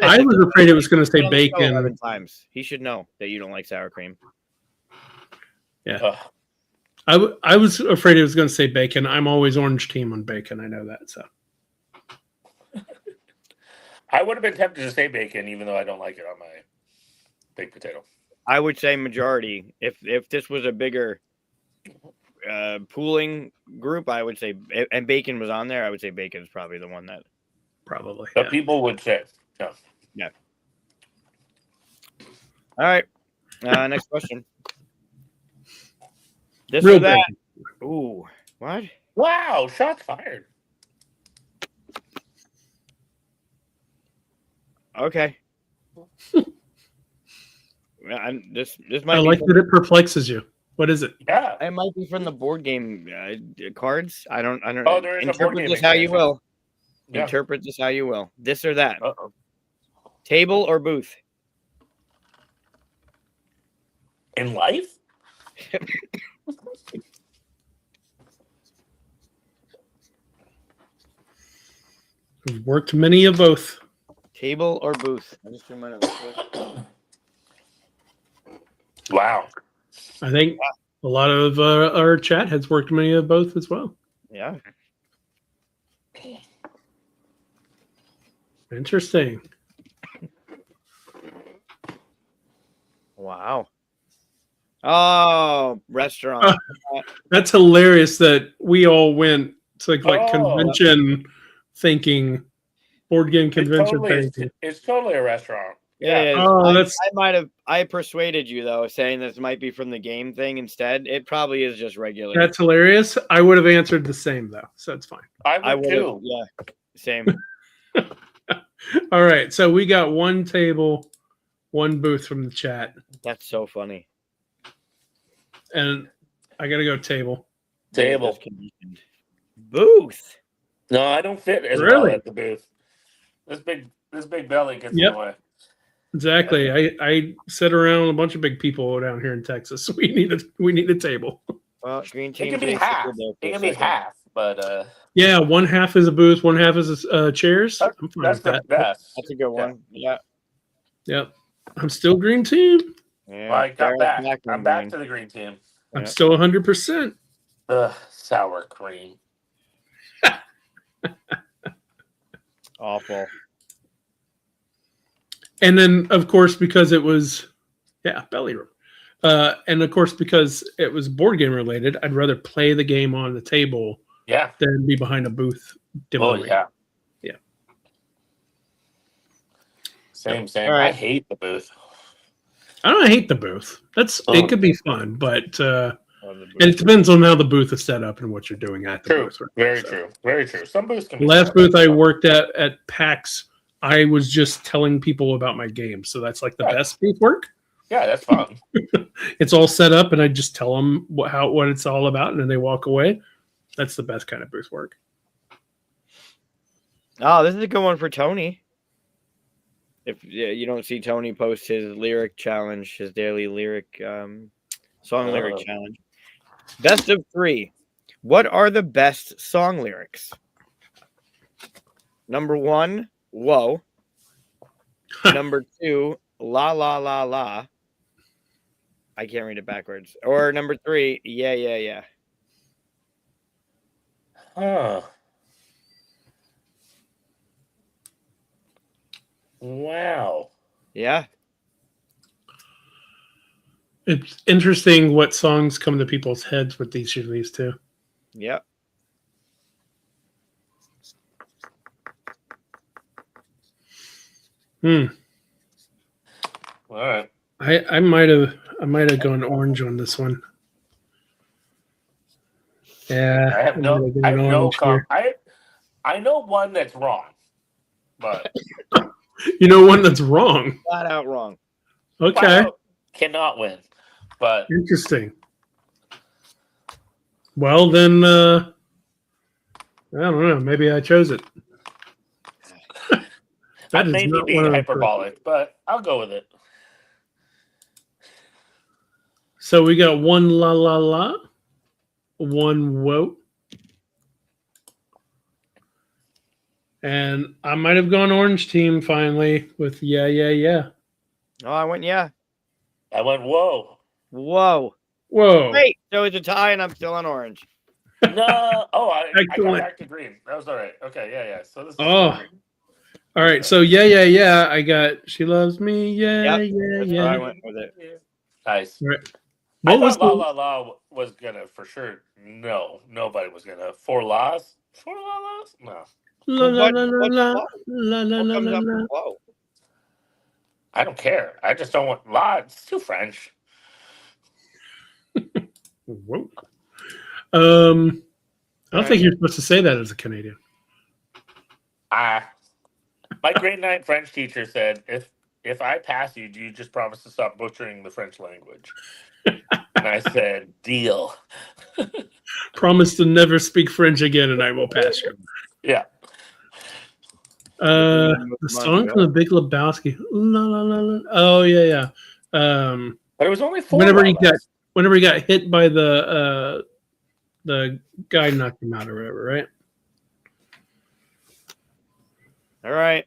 Speaker 1: I was afraid it was going to say bacon.
Speaker 3: 11 times. He should know that you don't like sour cream.
Speaker 1: Yeah. I was afraid it was going to say bacon. I'm always orange team on bacon. I know that. So
Speaker 2: I would have been tempted to say bacon, even though I don't like it on my baked potato.
Speaker 3: I would say majority. If this was a bigger pooling group, I would say, and bacon was on there, I would say bacon is probably the one that
Speaker 1: probably.
Speaker 2: But people would say, no.
Speaker 3: Yeah. All right. Next question. This
Speaker 1: Real
Speaker 3: or that?
Speaker 1: bacon.
Speaker 3: Ooh, what?
Speaker 2: Wow, shots fired.
Speaker 3: Okay. This might.
Speaker 1: I like that it perplexes you. What is it?
Speaker 2: Yeah.
Speaker 3: It might be from the board game cards. I don't.
Speaker 2: Oh, there is a board
Speaker 3: interpret
Speaker 2: game
Speaker 3: this how you
Speaker 2: expansion.
Speaker 3: will.
Speaker 2: Yeah.
Speaker 3: Interpret this how you will. This or that.
Speaker 2: Uh-oh.
Speaker 3: Table or booth?
Speaker 2: In life?
Speaker 1: We've worked many of both.
Speaker 3: Table or booth? I just reminded me.
Speaker 2: Wow.
Speaker 1: I think a lot of our chat has worked many of both as well.
Speaker 3: Yeah.
Speaker 1: Interesting.
Speaker 3: Wow. Oh, restaurant.
Speaker 1: That's hilarious that we all went to like
Speaker 2: Oh.
Speaker 1: convention thinking, board game convention thinking.
Speaker 2: It's totally a restaurant.
Speaker 3: Yeah.
Speaker 1: Oh,
Speaker 3: I persuaded you though, saying this might be from the game thing instead. It probably is just regular.
Speaker 1: That's hilarious. I would have answered the same though, so it's fine.
Speaker 2: I would too.
Speaker 3: Yeah, same.
Speaker 1: All right, so we got one table, one booth from the chat,
Speaker 3: That's so funny.
Speaker 1: and I gotta go table.
Speaker 2: Table.
Speaker 3: Booth.
Speaker 2: No, I don't fit as
Speaker 1: Really?
Speaker 2: well at the booth. This big belly gets
Speaker 1: Yep.
Speaker 2: in the way.
Speaker 1: Exactly. I sit around with a bunch of big people down here in Texas. We need a table.
Speaker 3: Well, green
Speaker 2: It
Speaker 3: team.
Speaker 2: can be half. It can be half, but
Speaker 1: Yeah, one half is a booth, one half is chairs. I'm fine
Speaker 2: that's
Speaker 1: with
Speaker 2: the
Speaker 1: that.
Speaker 2: best.
Speaker 3: That's a good one. Yeah.
Speaker 1: Yep. I'm still green team.
Speaker 3: Yeah.
Speaker 2: Well, I got
Speaker 3: Daryl's
Speaker 2: back.
Speaker 3: on
Speaker 2: I'm back
Speaker 3: green.
Speaker 2: to the green team.
Speaker 1: I'm
Speaker 3: Yeah.
Speaker 1: still 100%.
Speaker 2: Ugh, sour cream.
Speaker 3: Awful.
Speaker 1: And then, of course, because it was, belly room. And of course, because it was board game related, I'd rather play the game on the table
Speaker 2: Yeah.
Speaker 1: than be behind a booth.
Speaker 2: Oh
Speaker 1: demoing.
Speaker 2: yeah.
Speaker 1: Yeah.
Speaker 2: Same.
Speaker 3: All right.
Speaker 2: I hate the booth.
Speaker 1: I don't hate the booth.
Speaker 2: Oh.
Speaker 1: It could be fun, but and it depends on how the booth is set up and what you're doing at the
Speaker 2: True.
Speaker 1: booth. Right?
Speaker 2: Very
Speaker 1: So,
Speaker 2: true. Very true. Some booths can be
Speaker 1: The last
Speaker 2: fun.
Speaker 1: booth I worked at PAX, I was just telling people about my game. So that's like the
Speaker 2: Right.
Speaker 1: best booth work.
Speaker 2: Yeah, that's fun.
Speaker 1: It's all set up, and I just tell them what it's all about, and then they walk away. That's the best kind of booth work.
Speaker 3: Oh, this is a good one for Tony. If you don't see Tony post his lyric challenge, his daily lyric song lyric
Speaker 2: Oh.
Speaker 3: challenge. Best of 3. What are the best song lyrics? Number 1, whoa. Number 2, la la la la. I can't read it backwards. Or number 3, yeah, yeah, yeah.
Speaker 2: Huh. Wow.
Speaker 3: Yeah.
Speaker 1: It's interesting what songs come to people's heads with each of these two.
Speaker 3: Yep.
Speaker 1: Hmm.
Speaker 2: All right.
Speaker 1: I might have gone orange on this one. Yeah.
Speaker 2: I have
Speaker 1: might
Speaker 2: no.
Speaker 1: gone
Speaker 2: I have no.
Speaker 1: orange here.
Speaker 2: I know one that's wrong, but
Speaker 1: You know one that's wrong.
Speaker 3: Flat out wrong.
Speaker 1: Okay.
Speaker 2: flat out cannot win. But
Speaker 1: Interesting. Well, then, I don't know. Maybe I chose it.
Speaker 2: I
Speaker 1: That is
Speaker 2: may be
Speaker 1: not
Speaker 2: being
Speaker 1: one of the-
Speaker 2: hyperbolic, but I'll go with it.
Speaker 1: So we got one la la la, one whoa. And I might have gone orange team finally with yeah, yeah, yeah.
Speaker 3: Oh, I went, yeah.
Speaker 2: I went, whoa.
Speaker 3: Whoa.
Speaker 1: Whoa.
Speaker 3: Wait, so it's a tie and I'm still on orange.
Speaker 2: No. Oh, I got
Speaker 1: Excellent.
Speaker 2: back to green. That was all right. Okay, yeah. So this is
Speaker 1: Oh.
Speaker 2: green.
Speaker 1: All right. So yeah, yeah, yeah. I got she loves me. Yeah,
Speaker 3: Yep,
Speaker 1: yeah,
Speaker 3: That's
Speaker 1: yeah.
Speaker 3: where I went with it.
Speaker 2: Nice.
Speaker 1: Right.
Speaker 2: I
Speaker 1: What was
Speaker 2: thought
Speaker 1: the,
Speaker 2: La La La was gonna for sure. No, nobody was gonna. Four La's? Four La's? No.
Speaker 1: la la
Speaker 3: What-
Speaker 1: la la
Speaker 3: what's
Speaker 1: la
Speaker 3: whoa?
Speaker 1: la la
Speaker 3: What
Speaker 1: la
Speaker 3: comes
Speaker 1: la
Speaker 3: up
Speaker 1: la.
Speaker 3: with whoa?
Speaker 2: I don't care. I just don't want La. It's too French.
Speaker 1: Whoa. I don't
Speaker 3: Right.
Speaker 1: think you're supposed to say that as a Canadian.
Speaker 2: My grade 9 French teacher said, if I pass you, do you just promise to stop butchering the French language? And I said, deal.
Speaker 1: Promise to never speak French again, and I will pass you.
Speaker 2: Yeah.
Speaker 1: The song from the Big Lebowski. La, la, la, la. Oh yeah, yeah.
Speaker 2: But it was only four.
Speaker 1: Whenever he
Speaker 2: La's.
Speaker 1: got hit by the guy knocked him out or whatever, right?
Speaker 3: All right.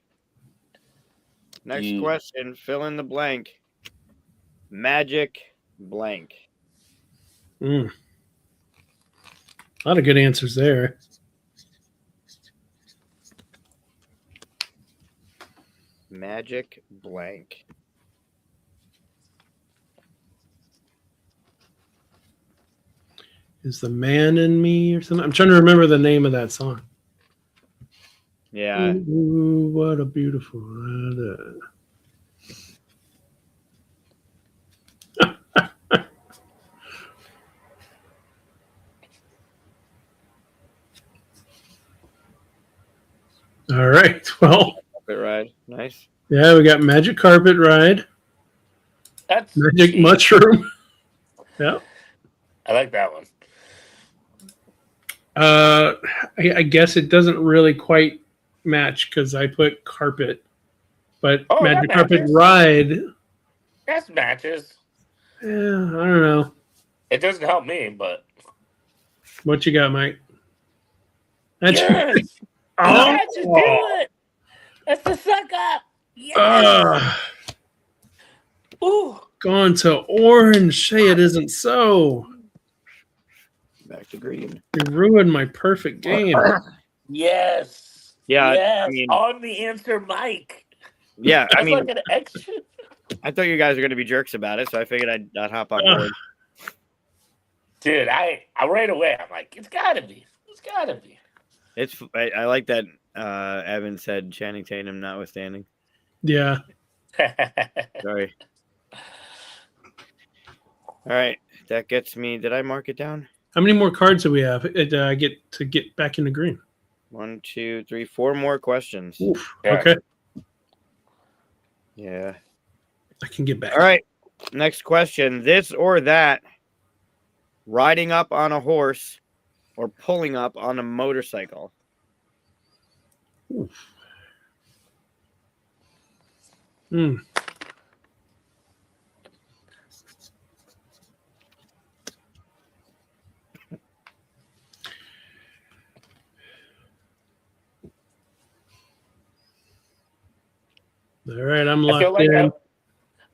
Speaker 3: Next
Speaker 2: You-
Speaker 3: question. Fill in the blank. Magic blank.
Speaker 1: A lot of good answers there.
Speaker 3: magic blank.
Speaker 1: Is the man in me or something? I'm trying to remember the name of that song.
Speaker 3: Yeah.
Speaker 1: Ooh, what a beautiful. All right. Well,
Speaker 3: Carpet ride. Nice.
Speaker 1: yeah, we got Magic Carpet Ride,
Speaker 2: That's
Speaker 1: Magic
Speaker 2: cheap.
Speaker 1: Mushroom. Yeah.
Speaker 2: I like that one.
Speaker 1: I guess it doesn't really quite match because I put carpet, but
Speaker 2: Oh, that
Speaker 1: Magic Carpet
Speaker 2: matches.
Speaker 1: Ride.
Speaker 2: That's matches.
Speaker 1: Yeah, I don't know.
Speaker 2: It doesn't help me, but
Speaker 1: What you got, Mike? That's
Speaker 2: yes,
Speaker 1: oh,
Speaker 2: matches do it. That's the suck up. Yes. Ooh.
Speaker 1: Going to orange. Say it isn't so.
Speaker 3: Back to green.
Speaker 1: You ruined my perfect game.
Speaker 2: Yes.
Speaker 3: Yeah,
Speaker 2: Yes.
Speaker 3: I mean-
Speaker 2: on the answer, Mike.
Speaker 3: Yeah, I
Speaker 2: That's
Speaker 3: mean,
Speaker 2: like an extra.
Speaker 3: I thought you guys were going to be jerks about it, so I figured I'd hop on board.
Speaker 2: Dude, I right away, I'm like, it's gotta be. It's gotta be.
Speaker 3: I like that Evan said Channing Tatum notwithstanding.
Speaker 1: Yeah.
Speaker 3: Sorry. All right, that gets me. Did I mark it down?
Speaker 1: How many more cards do we have? I get to get back into green.
Speaker 3: 1, 2, 3, 4 more questions.
Speaker 1: Oof.
Speaker 2: Yeah.
Speaker 1: Okay.
Speaker 3: Yeah.
Speaker 1: I can get back.
Speaker 3: All right. Next question. This or that. Riding up on a horse or pulling up on a motorcycle.
Speaker 1: Hmm. All right, I'm
Speaker 2: I feel
Speaker 1: locked
Speaker 2: like
Speaker 1: in.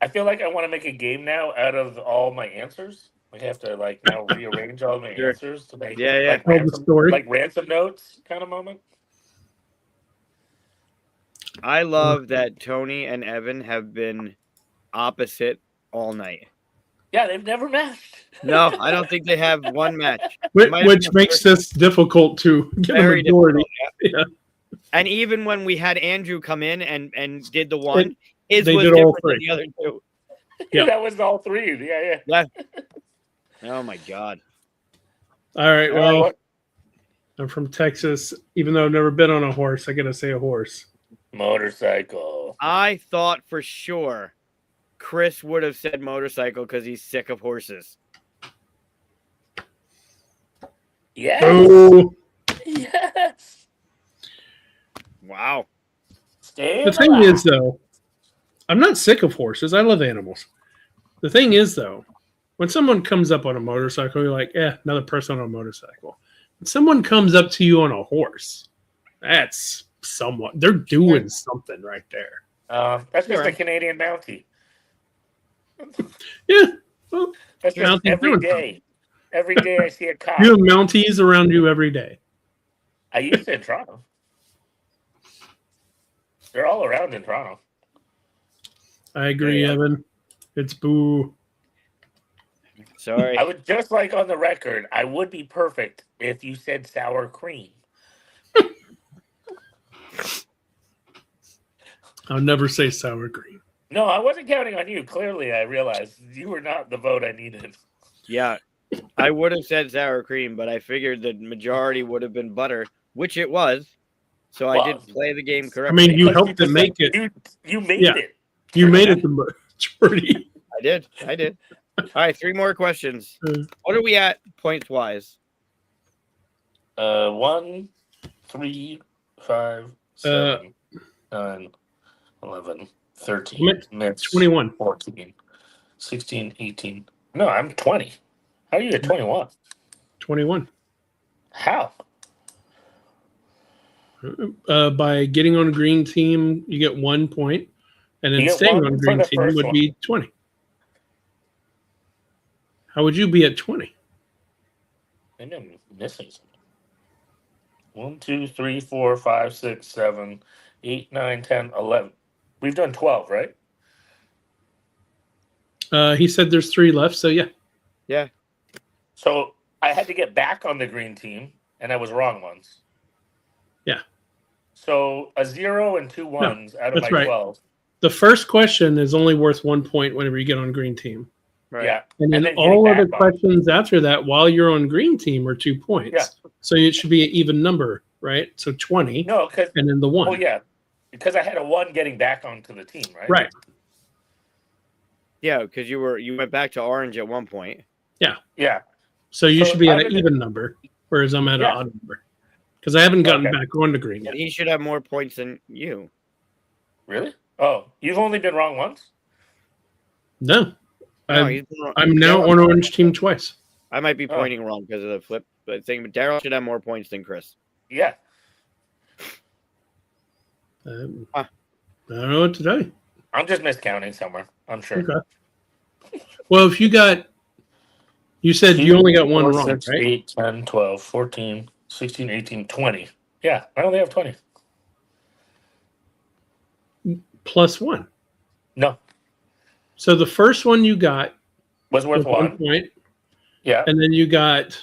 Speaker 2: I feel like I want to make a game now out of all my answers. I have to like now rearrange all my
Speaker 3: Sure.
Speaker 2: answers to make
Speaker 3: Yeah, yeah.
Speaker 2: like
Speaker 1: Tell the story.
Speaker 2: ransom notes kind of moment.
Speaker 3: I love that Tony and Evan have been opposite all night.
Speaker 2: Yeah, they've never matched.
Speaker 3: No, I don't think they have one match.
Speaker 1: Which,
Speaker 3: might have been the
Speaker 1: makes
Speaker 3: first-
Speaker 1: this difficult to get a
Speaker 3: Very
Speaker 1: majority.
Speaker 3: difficult,
Speaker 1: Yeah.
Speaker 3: And even when we had Andrew come in and did the one, his
Speaker 1: they
Speaker 3: was
Speaker 1: did all
Speaker 3: different than
Speaker 1: three.
Speaker 3: the other two.
Speaker 1: Yeah.
Speaker 2: That was all three. Yeah.
Speaker 3: Oh my god.
Speaker 1: All right.
Speaker 2: All
Speaker 1: Well,
Speaker 2: right,
Speaker 1: I'm from Texas. Even though I've never been on a horse, I gotta say a horse.
Speaker 2: motorcycle.
Speaker 3: I thought for sure Chris would have said motorcycle because he's sick of horses.
Speaker 2: Yes.
Speaker 1: Oh,
Speaker 2: Yes.
Speaker 3: Wow.
Speaker 2: Stay
Speaker 1: the thing is, though, I'm not sick of horses. I love animals. The thing is, though, when someone comes up on a motorcycle, you're like, another person on a motorcycle. When someone comes up to you on a horse, that's somewhat. They're doing something right there.
Speaker 2: That's just
Speaker 3: Sure.
Speaker 2: a Canadian Mountie.
Speaker 1: Yeah. Well,
Speaker 2: That's just
Speaker 1: Mountie's
Speaker 2: every
Speaker 1: doing
Speaker 2: day. Every day I see a cop.
Speaker 1: you have Mounties around you every day.
Speaker 2: I used to in Toronto. They're all around in Toronto.
Speaker 1: I agree,
Speaker 2: Yeah.
Speaker 1: Evan. It's boo.
Speaker 3: Sorry.
Speaker 2: I would just like on the record, I would be perfect if you said sour cream.
Speaker 1: I'll never say sour cream.
Speaker 2: No, I wasn't counting on you. Clearly, I realized you were not the vote I needed.
Speaker 3: Yeah. I would have said sour cream, but I figured the majority would have been butter, which it was. So I did play the game
Speaker 1: I
Speaker 3: correctly.
Speaker 1: mean, you
Speaker 2: Because
Speaker 1: helped to
Speaker 2: just
Speaker 1: make
Speaker 2: said-
Speaker 1: it.
Speaker 2: You made
Speaker 1: Yeah.
Speaker 2: it.
Speaker 1: You made it the majority.
Speaker 3: I did. All right, 3 more questions. What are we at points wise?
Speaker 2: 1, 3, 5, 7, 9, 11, 13, mix,
Speaker 1: 21.
Speaker 2: 14, 16, 18. No, I'm 20. How are you at 21?
Speaker 1: 21.
Speaker 2: How?
Speaker 1: By getting on a green team, you get 1 point, and then
Speaker 2: You get
Speaker 1: staying
Speaker 2: one
Speaker 1: on a
Speaker 2: for
Speaker 1: green
Speaker 2: the
Speaker 1: team
Speaker 2: first
Speaker 1: would
Speaker 2: one.
Speaker 1: be 20. How would you be at 20?
Speaker 2: Maybe I'm missing something. 1, 2, 3, 4, 5, 6, 7, 8, 9, 10, 11. We've done 12, right?
Speaker 1: He said there's 3 left, so yeah.
Speaker 3: Yeah.
Speaker 2: So I had to get back on the green team, and I was wrong once.
Speaker 1: Yeah.
Speaker 2: So a 0 and 2 ones out of
Speaker 1: that's
Speaker 2: my
Speaker 1: right.
Speaker 2: 12.
Speaker 1: The first question is only worth 1 point whenever you get on green team.
Speaker 3: Right.
Speaker 2: Yeah.
Speaker 1: And then
Speaker 2: getting
Speaker 1: all other
Speaker 2: back on.
Speaker 1: questions after that while you're on green team are 2 points.
Speaker 2: Yeah.
Speaker 1: So it should be an even number, right? So 20.
Speaker 2: No, because
Speaker 1: and then the 1.
Speaker 2: oh yeah, because I had a 1 getting back onto the team, right?
Speaker 1: Right.
Speaker 3: Yeah, because you went back to orange at one point.
Speaker 2: Yeah.
Speaker 1: So you
Speaker 2: So
Speaker 1: should be at
Speaker 2: I'm
Speaker 1: an
Speaker 2: in
Speaker 1: even number, whereas I'm at
Speaker 2: Yeah.
Speaker 1: an odd number. Because I haven't gotten
Speaker 2: Okay.
Speaker 1: back on to green yet.
Speaker 3: He should have more points than you.
Speaker 2: Really? Oh, you've only been wrong once?
Speaker 1: No.
Speaker 3: No,
Speaker 1: I'm,
Speaker 3: he's been wrong.
Speaker 1: I'm now
Speaker 3: Daryl-
Speaker 1: on orange team twice.
Speaker 3: I might be
Speaker 2: Oh.
Speaker 3: pointing wrong because of the flip, but Daryl should have more points than Chris.
Speaker 2: Yeah.
Speaker 1: I don't know what to tell you.
Speaker 2: I'm just miscounting somewhere, I'm sure.
Speaker 1: Okay. Well, if you said you only got 1 wrong,
Speaker 2: 6,
Speaker 1: right?
Speaker 2: 8, 10, 12, 14, 16, 18, 20. Yeah, I only have 20.
Speaker 1: Plus 1.
Speaker 2: No.
Speaker 1: So the first one you got
Speaker 2: Was worth
Speaker 1: was 1
Speaker 2: 1.
Speaker 1: point,
Speaker 2: Yeah.
Speaker 1: and then you got.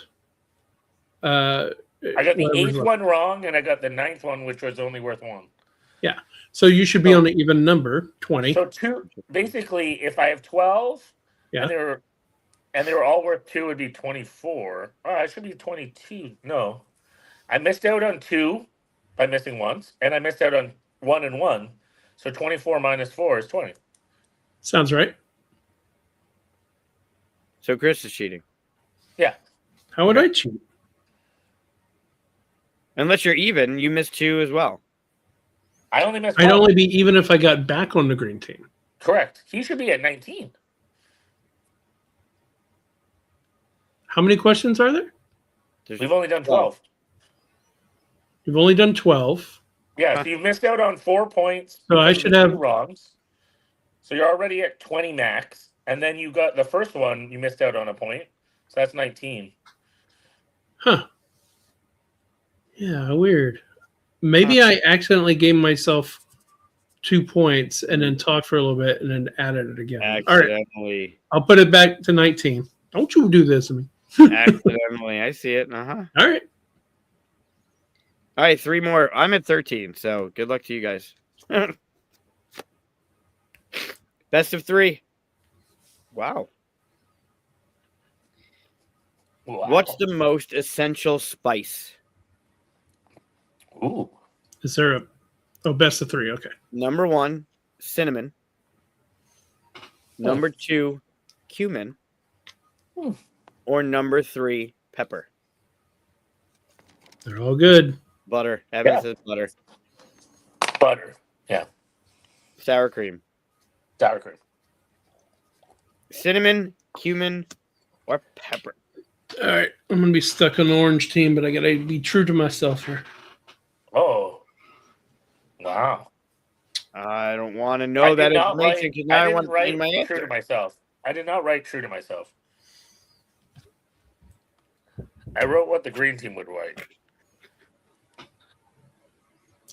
Speaker 2: I got the
Speaker 1: whatever's
Speaker 2: 8th
Speaker 1: left.
Speaker 2: one wrong, and I got the 9th one, which was only worth 1.
Speaker 1: So you should be
Speaker 2: So-
Speaker 1: on an even number, 20.
Speaker 2: So basically, if I have 12,
Speaker 1: Yeah.
Speaker 2: and they were all worth 2, it'd be 24. Oh, I should be 22. No, I missed out on 2 by missing once, and I missed out on 1 and 1. So 24 minus 4 is 20.
Speaker 1: Sounds right.
Speaker 3: So Chris is cheating.
Speaker 1: How would I cheat?
Speaker 3: Unless you're even, you missed 2 as well.
Speaker 2: I only missed
Speaker 1: I'd
Speaker 2: 1.
Speaker 1: only be even if I got back on the green team.
Speaker 2: Correct. He should be at 19.
Speaker 1: How many questions are there?
Speaker 2: We've only done 12.
Speaker 1: You've only done 12.
Speaker 2: Yeah, so you've missed out on 4 points.
Speaker 1: So I
Speaker 2: because of
Speaker 1: should
Speaker 2: the
Speaker 1: have-
Speaker 2: 2 wrongs. So you're already at 20 max, and then you got the first one. You missed out on a point, so that's 19.
Speaker 1: Huh. Yeah, weird. Maybe I accidentally gave myself 2 points and then talked for a little bit and then added it again. All right,
Speaker 3: Accidentally.
Speaker 1: I'll put it back to 19. Don't you do this to me.
Speaker 3: Accidentally. I see it. Uh-huh.
Speaker 1: All right.
Speaker 3: All right, 3 more. I'm at 13, so good luck to you guys. Best of 3. Wow.
Speaker 2: Wow.
Speaker 3: What's the most essential spice?
Speaker 2: Ooh.
Speaker 1: Is there a best of 3? Okay.
Speaker 3: Number 1, cinnamon. Number 2, cumin.
Speaker 2: Hmm.
Speaker 3: Or number 3, pepper.
Speaker 1: They're all good.
Speaker 3: Butter. Evan
Speaker 2: Yeah.
Speaker 3: says butter.
Speaker 2: Butter. Yeah.
Speaker 3: Sour cream.
Speaker 2: Sour cream.
Speaker 3: Cinnamon, cumin, or pepper.
Speaker 1: All right. I'm going to be stuck on the orange team, but I got to be true to myself here.
Speaker 2: Oh. Wow.
Speaker 3: I don't want to know that information because now I want to change my
Speaker 2: true
Speaker 3: answer.
Speaker 2: to myself. I did not write true to myself. I wrote what the green team would write.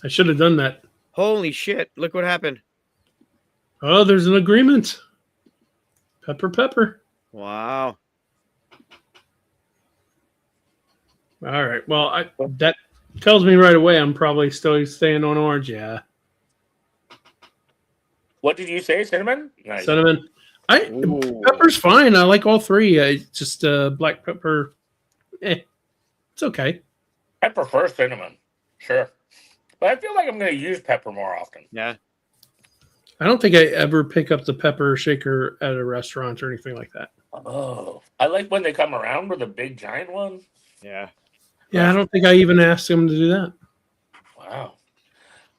Speaker 1: I should have done that.
Speaker 3: Holy shit. Look what happened.
Speaker 1: Oh, there's an agreement. Pepper, pepper.
Speaker 3: Wow.
Speaker 1: All right. Well, that tells me right away I'm probably still staying on orange. Yeah.
Speaker 2: What did you say? Cinnamon? Nice.
Speaker 1: Cinnamon.
Speaker 3: Ooh.
Speaker 1: Pepper's fine. I like all 3. Just black pepper. It's okay.
Speaker 2: I prefer cinnamon. Sure. But I feel like I'm going to use pepper more often.
Speaker 3: Yeah.
Speaker 1: I don't think I ever pick up the pepper shaker at a restaurant or anything like that.
Speaker 2: Oh. I like when they come around with a big giant one.
Speaker 3: Yeah.
Speaker 1: Yeah, I don't think I even asked them to do that.
Speaker 2: Wow.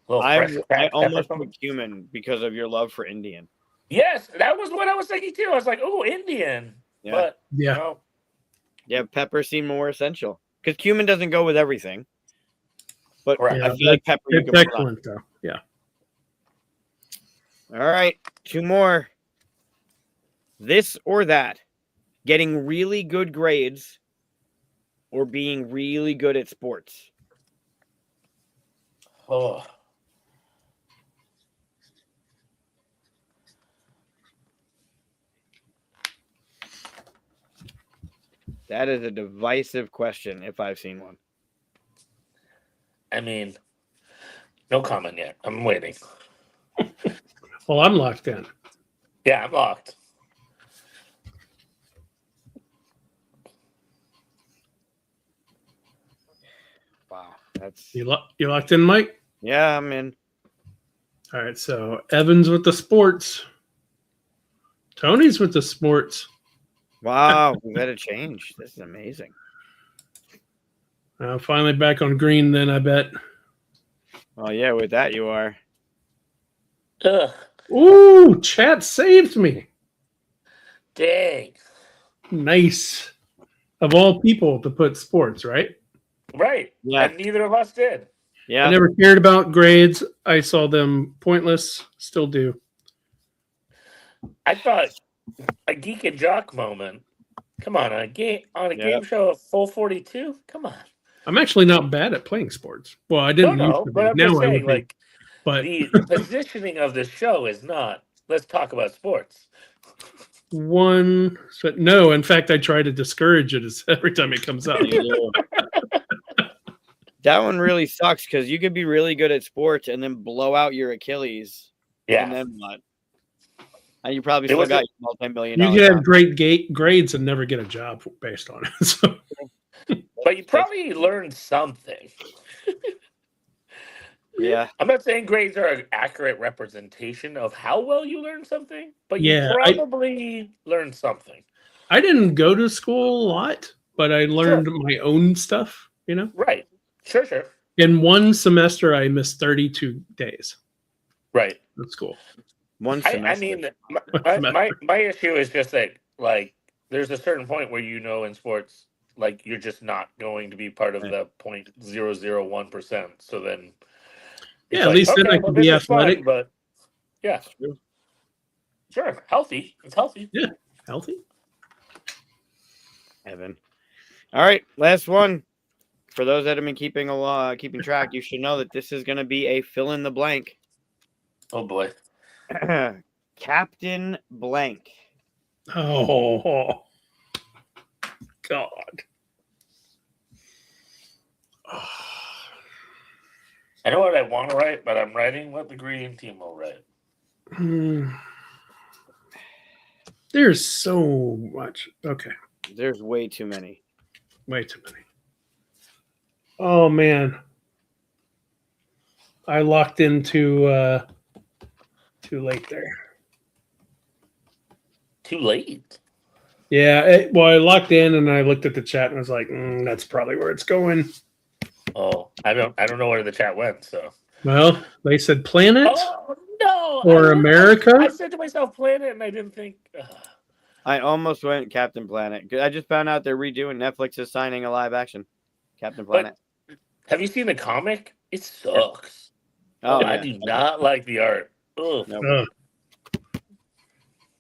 Speaker 2: Little
Speaker 3: I
Speaker 2: fresh cracked
Speaker 3: almost
Speaker 2: pepper.
Speaker 3: put cumin because of your love for Indian.
Speaker 2: Yes, that was what I was thinking too. I was like, oh, Indian.
Speaker 3: Yeah.
Speaker 2: But,
Speaker 1: Yeah.
Speaker 2: no.
Speaker 3: Yeah, pepper seemed more essential because cumin doesn't go with everything. But
Speaker 2: Correct.
Speaker 3: I feel like pepper you
Speaker 1: It's
Speaker 3: can put on.
Speaker 1: excellent, though. Yeah.
Speaker 3: All right, 2 more. This or that. Getting really good grades or being really good at sports.
Speaker 2: Oh.
Speaker 3: That is a divisive question if I've seen one.
Speaker 2: I mean, no comment yet. I'm waiting.
Speaker 1: Well, I'm locked in.
Speaker 2: Yeah, I'm locked.
Speaker 3: Wow. That's
Speaker 1: You locked in, Mike?
Speaker 3: yeah, I'm in.
Speaker 1: All right, so Evans with the sports. Tony's with the sports.
Speaker 3: Wow, we got to change. This is amazing.
Speaker 1: Finally back on green then, I bet.
Speaker 3: Oh yeah, with that you are.
Speaker 2: Ugh,
Speaker 1: Ooh, chat saved me.
Speaker 2: dang.
Speaker 1: Nice. Of all people to put sports, right?
Speaker 2: Right.
Speaker 3: Yeah.
Speaker 2: And neither of us did.
Speaker 3: Yeah.
Speaker 1: I never cared about grades. I saw them pointless. Still do.
Speaker 2: I thought a geek and jock moment. Come on, game show of full 42. Come on.
Speaker 1: I'm actually not bad at playing sports. Well, I didn't used
Speaker 2: No,
Speaker 1: to be.
Speaker 2: but I'm
Speaker 1: Now
Speaker 2: just
Speaker 1: I would
Speaker 2: saying,
Speaker 1: be.
Speaker 2: like,
Speaker 1: But
Speaker 2: the positioning of the show is not. Let's talk about sports.
Speaker 1: no. In fact, I try to discourage it every time it comes up.
Speaker 3: You do. That one really sucks because you could be really good at sports and then blow out your Achilles.
Speaker 2: Yeah.
Speaker 3: And then what? And you probably
Speaker 2: It
Speaker 3: still
Speaker 2: was
Speaker 3: got
Speaker 2: a-
Speaker 3: your multi-million
Speaker 1: You
Speaker 3: dollar
Speaker 1: can have
Speaker 3: contract.
Speaker 1: great grades and never get a job based on it. So
Speaker 2: But you probably learned something.
Speaker 3: Yeah.
Speaker 2: I'm not saying grades are an accurate representation of how well you learned something, but
Speaker 1: Yeah,
Speaker 2: you probably learned something.
Speaker 1: I didn't go to school a lot, but I learned my own stuff.
Speaker 2: Right. Sure.
Speaker 1: In one semester, I missed 32 days
Speaker 2: Right.
Speaker 1: of school.
Speaker 3: One
Speaker 2: I
Speaker 3: semester.
Speaker 2: mean, my issue is just that, like, there's a certain point where in sports, like, you're just not going to be part of the 0.001%. So then, it's
Speaker 1: Yeah, at least then I
Speaker 2: well,
Speaker 1: can be
Speaker 2: this is fun,
Speaker 1: athletic.
Speaker 2: but yeah,
Speaker 3: True.
Speaker 2: sure, healthy. It's healthy.
Speaker 1: Yeah, healthy.
Speaker 3: Evan. All right, last one. For those that have been keeping track, you should know that this is going to be a fill in the blank.
Speaker 2: Oh boy.
Speaker 3: Captain Blank.
Speaker 1: Oh, God.
Speaker 2: I know what I want to write, but I'm writing what the green team will write.
Speaker 1: There's so much. Okay.
Speaker 3: There's way too many.
Speaker 1: Way too many. Oh, man. I locked into too late there.
Speaker 2: Too late.
Speaker 1: Yeah, I locked in and I looked at the chat and I was like, that's probably where it's going.
Speaker 2: Oh, I don't know where the chat went. So,
Speaker 1: Well, they said planet
Speaker 2: oh no,
Speaker 1: or America.
Speaker 2: I said to myself planet, and I didn't think.
Speaker 3: I almost went Captain Planet. I just found out they're redoing. Netflix is signing a live action Captain Planet.
Speaker 2: Have you seen the comic? It sucks.
Speaker 3: Oh,
Speaker 2: I
Speaker 3: yeah.
Speaker 2: do not like the art. Ugh.
Speaker 3: Nope.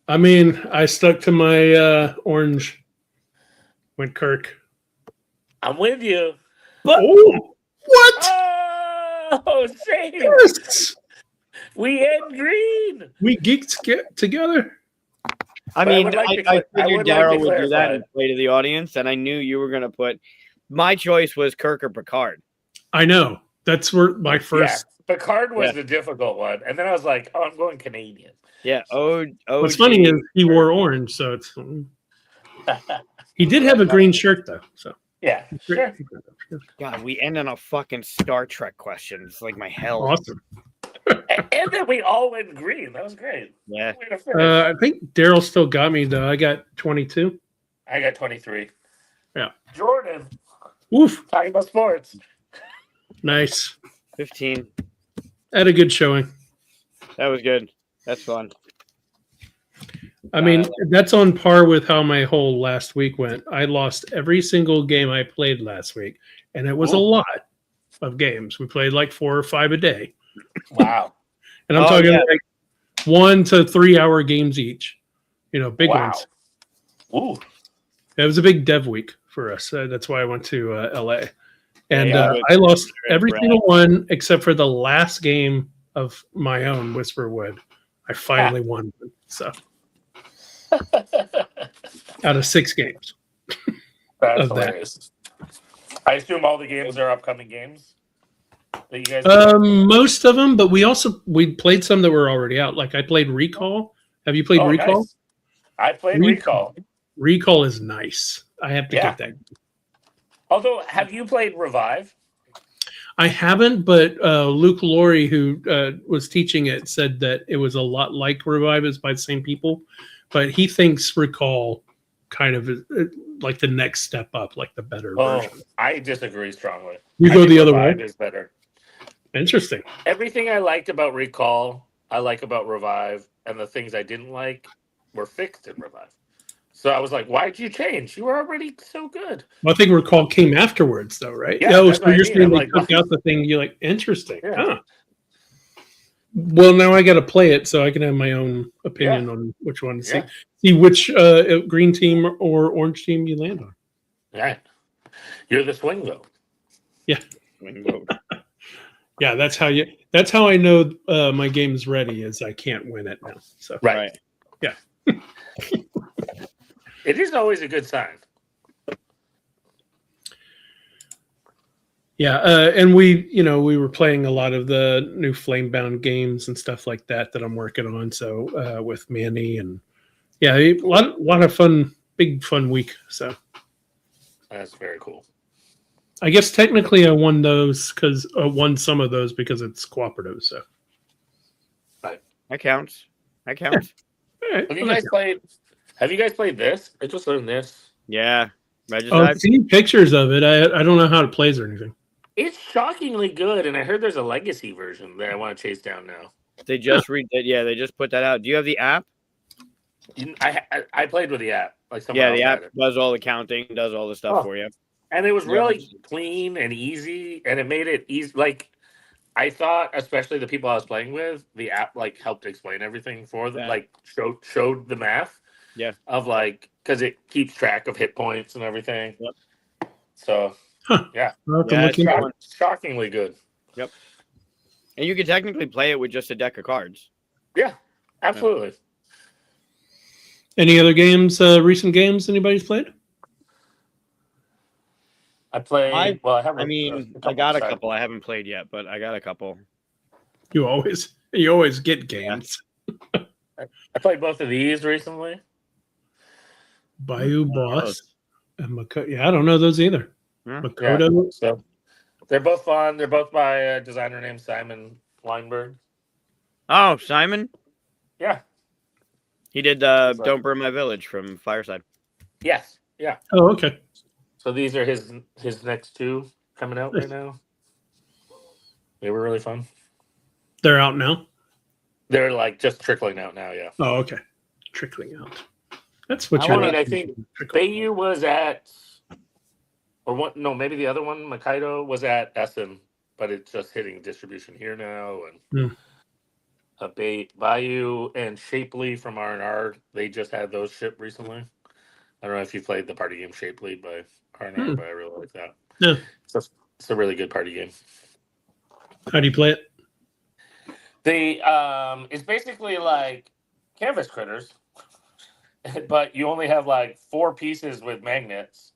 Speaker 1: I mean, I stuck to my orange. Went Kirk.
Speaker 2: I'm with you.
Speaker 1: Oh, what?
Speaker 2: Oh, shame.
Speaker 1: Yes!
Speaker 2: We end green.
Speaker 1: We geeked together.
Speaker 3: I
Speaker 2: But I
Speaker 3: mean,
Speaker 2: would like to
Speaker 3: I
Speaker 2: cla- I
Speaker 3: figured
Speaker 2: would like to
Speaker 3: Daryl would do that
Speaker 2: clarify.
Speaker 3: and play to the audience, and I knew you were going to put. My choice was Kirk or Picard.
Speaker 1: I know. That's where my first.
Speaker 2: Yeah, Picard was
Speaker 3: Yeah.
Speaker 2: the difficult one, and then I was like, "Oh, I'm going Canadian."
Speaker 3: Yeah.
Speaker 1: What's funny is he wore orange, so it's. He did have a green shirt though, so.
Speaker 2: Yeah, sure.
Speaker 3: God, we end on a fucking Star Trek question. It's like my hell.
Speaker 1: Awesome.
Speaker 2: And then we all went green. That was great.
Speaker 3: Yeah.
Speaker 2: Way to finish.
Speaker 1: I think Daryl still got me though. I got 22.
Speaker 2: I got 23.
Speaker 1: Yeah.
Speaker 2: Jordan,
Speaker 1: Oof.
Speaker 2: talking about sports.
Speaker 1: Nice.
Speaker 3: 15.
Speaker 1: Had a good showing.
Speaker 3: That was good. That's fun.
Speaker 1: I mean, that's on par with how my whole last week went. I lost every single game I played last week, and it was a lot of games. We played like 4 or 5 a day.
Speaker 2: Wow.
Speaker 1: And I'm talking like 1 to 3 hour games each. Big ones.
Speaker 2: Ooh.
Speaker 1: It was a big dev week for us. That's why I went to LA. And
Speaker 3: Yeah,
Speaker 1: I lost every
Speaker 3: Brad.
Speaker 1: single one except for the last game of my own Whisperwood. I finally won one. So out of 6 games.
Speaker 2: That's
Speaker 1: of that.
Speaker 2: hilarious. I assume all the games are upcoming games that you guys.
Speaker 1: Most of them, but we played some that were already out. Like I played Recall. Have you played
Speaker 2: Oh,
Speaker 1: Recall?
Speaker 2: nice. I played Recall.
Speaker 1: Recall is nice. I have to get that.
Speaker 2: Although, have you played Revive?
Speaker 1: I haven't, but Luke Laurie, who was teaching it, said that it was a lot like Revive is by the same people, but he thinks Recall kind of is like the next step up, like the better version.
Speaker 2: I disagree strongly.
Speaker 1: You
Speaker 2: I
Speaker 1: go
Speaker 2: think
Speaker 1: the other
Speaker 2: Revive
Speaker 1: way?
Speaker 2: is better.
Speaker 1: Interesting.
Speaker 2: Everything I liked about Recall, I like about Revive, and the things I didn't like were fixed in Revive. So I was like, why'd you change? You were already so good.
Speaker 1: Well, I think Recall came afterwards, though, right?
Speaker 2: Yeah, that's
Speaker 1: so
Speaker 2: what I
Speaker 1: you're
Speaker 2: mean.
Speaker 1: saying
Speaker 2: I'm
Speaker 1: they
Speaker 2: like,
Speaker 1: took
Speaker 2: what?
Speaker 1: out the thing. You're like, interesting.
Speaker 2: Yeah.
Speaker 1: Huh. Well, now I got to play it so I can have my own opinion on which one to see which green team or orange team you land on.
Speaker 2: Right. You're the swing vote.
Speaker 1: Yeah.
Speaker 3: Swing vote.
Speaker 1: Yeah, that's how I know my game's ready is I can't win it now. So
Speaker 2: Right.
Speaker 1: Yeah.
Speaker 2: It is always a good sign.
Speaker 1: Yeah, and we were playing a lot of the new Flamebound games and stuff like that I'm working on. So with Manny and a lot of fun, big fun week. So
Speaker 2: That's very cool.
Speaker 1: I guess technically I won those because won some of those because it's cooperative. So
Speaker 3: That counts. That counts.
Speaker 1: all right.
Speaker 2: Have you guys played this? I just learned this.
Speaker 3: Yeah.
Speaker 1: I've seen pictures of it. I don't know how it plays or anything.
Speaker 2: It's shockingly good, and I heard there's a legacy version that I want to chase down now.
Speaker 3: They just they just put that out. Do you have the app?
Speaker 2: I played with the app. Like
Speaker 3: Yeah, the app does all the counting, does all the stuff for you.
Speaker 2: And it was really clean and easy, and it made it easy. Like I thought, especially the people I was playing with, the app like helped explain everything for them, like showed the math.
Speaker 3: Yeah.
Speaker 2: Of like, because it keeps track of hit points and everything.
Speaker 3: Yep.
Speaker 2: So yeah,
Speaker 3: it's
Speaker 2: shockingly good.
Speaker 3: Yep. And you can technically play it with just a deck of cards.
Speaker 2: Yeah, absolutely.
Speaker 1: Any other games? Recent games anybody's played?
Speaker 2: I played. I
Speaker 3: got a couple. I haven't played yet, but I got a couple.
Speaker 1: You always get games.
Speaker 2: Yeah. I played both of these recently.
Speaker 1: Bayou Boss and Makoto. Yeah, I don't know those either. Makoto.
Speaker 2: Yeah, so they're both fun. They're both by a designer named Simon Weinberg.
Speaker 3: Oh, Simon?
Speaker 2: Yeah.
Speaker 3: He did Don't Burn My Village from Fireside.
Speaker 2: Yes. Yeah.
Speaker 1: Oh, okay.
Speaker 2: So these are his next two coming out right now. They were really fun.
Speaker 1: They're out now?
Speaker 2: They're like just trickling out now, yeah.
Speaker 1: Oh, okay. Trickling out. That's what you're
Speaker 2: I think Bayou was at, or what? No, maybe the other one, Makaido, was at Essen, but it's just hitting distribution here now. And Bayou and Shapely from R&R, they just had those shipped recently. I don't know if you played the party game Shapely by R&R, but I really like that.
Speaker 1: Yeah,
Speaker 2: it's a really good party game.
Speaker 1: How do you play it?
Speaker 2: It's basically like Canvas Critters. But you only have like 4 pieces with magnets,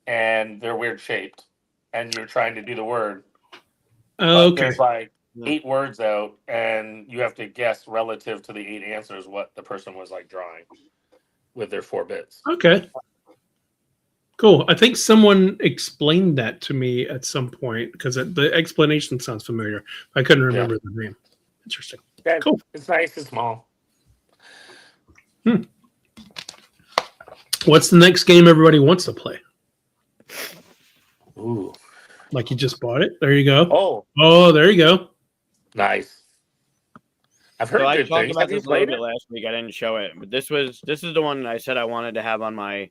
Speaker 2: and they're weird shaped, and you're trying to do the word.
Speaker 1: Okay.
Speaker 2: There's like 8 words out, and you have to guess relative to the 8 answers what the person was like drawing with their 4 bits.
Speaker 1: Okay. Cool. I think someone explained that to me at some point because the explanation sounds familiar. I couldn't remember the name. Interesting.
Speaker 2: Yeah,
Speaker 1: cool.
Speaker 2: It's nice and small.
Speaker 1: What's the next game everybody wants to play?
Speaker 2: Ooh.
Speaker 1: Like you just bought it? There you go.
Speaker 2: Oh,
Speaker 1: there you go.
Speaker 2: Nice. I've heard good
Speaker 3: talked
Speaker 2: things.
Speaker 3: about
Speaker 2: Have you
Speaker 3: this a little
Speaker 2: played
Speaker 3: bit
Speaker 2: it?
Speaker 3: last week. I didn't show it, but this is the one I said I wanted to have on my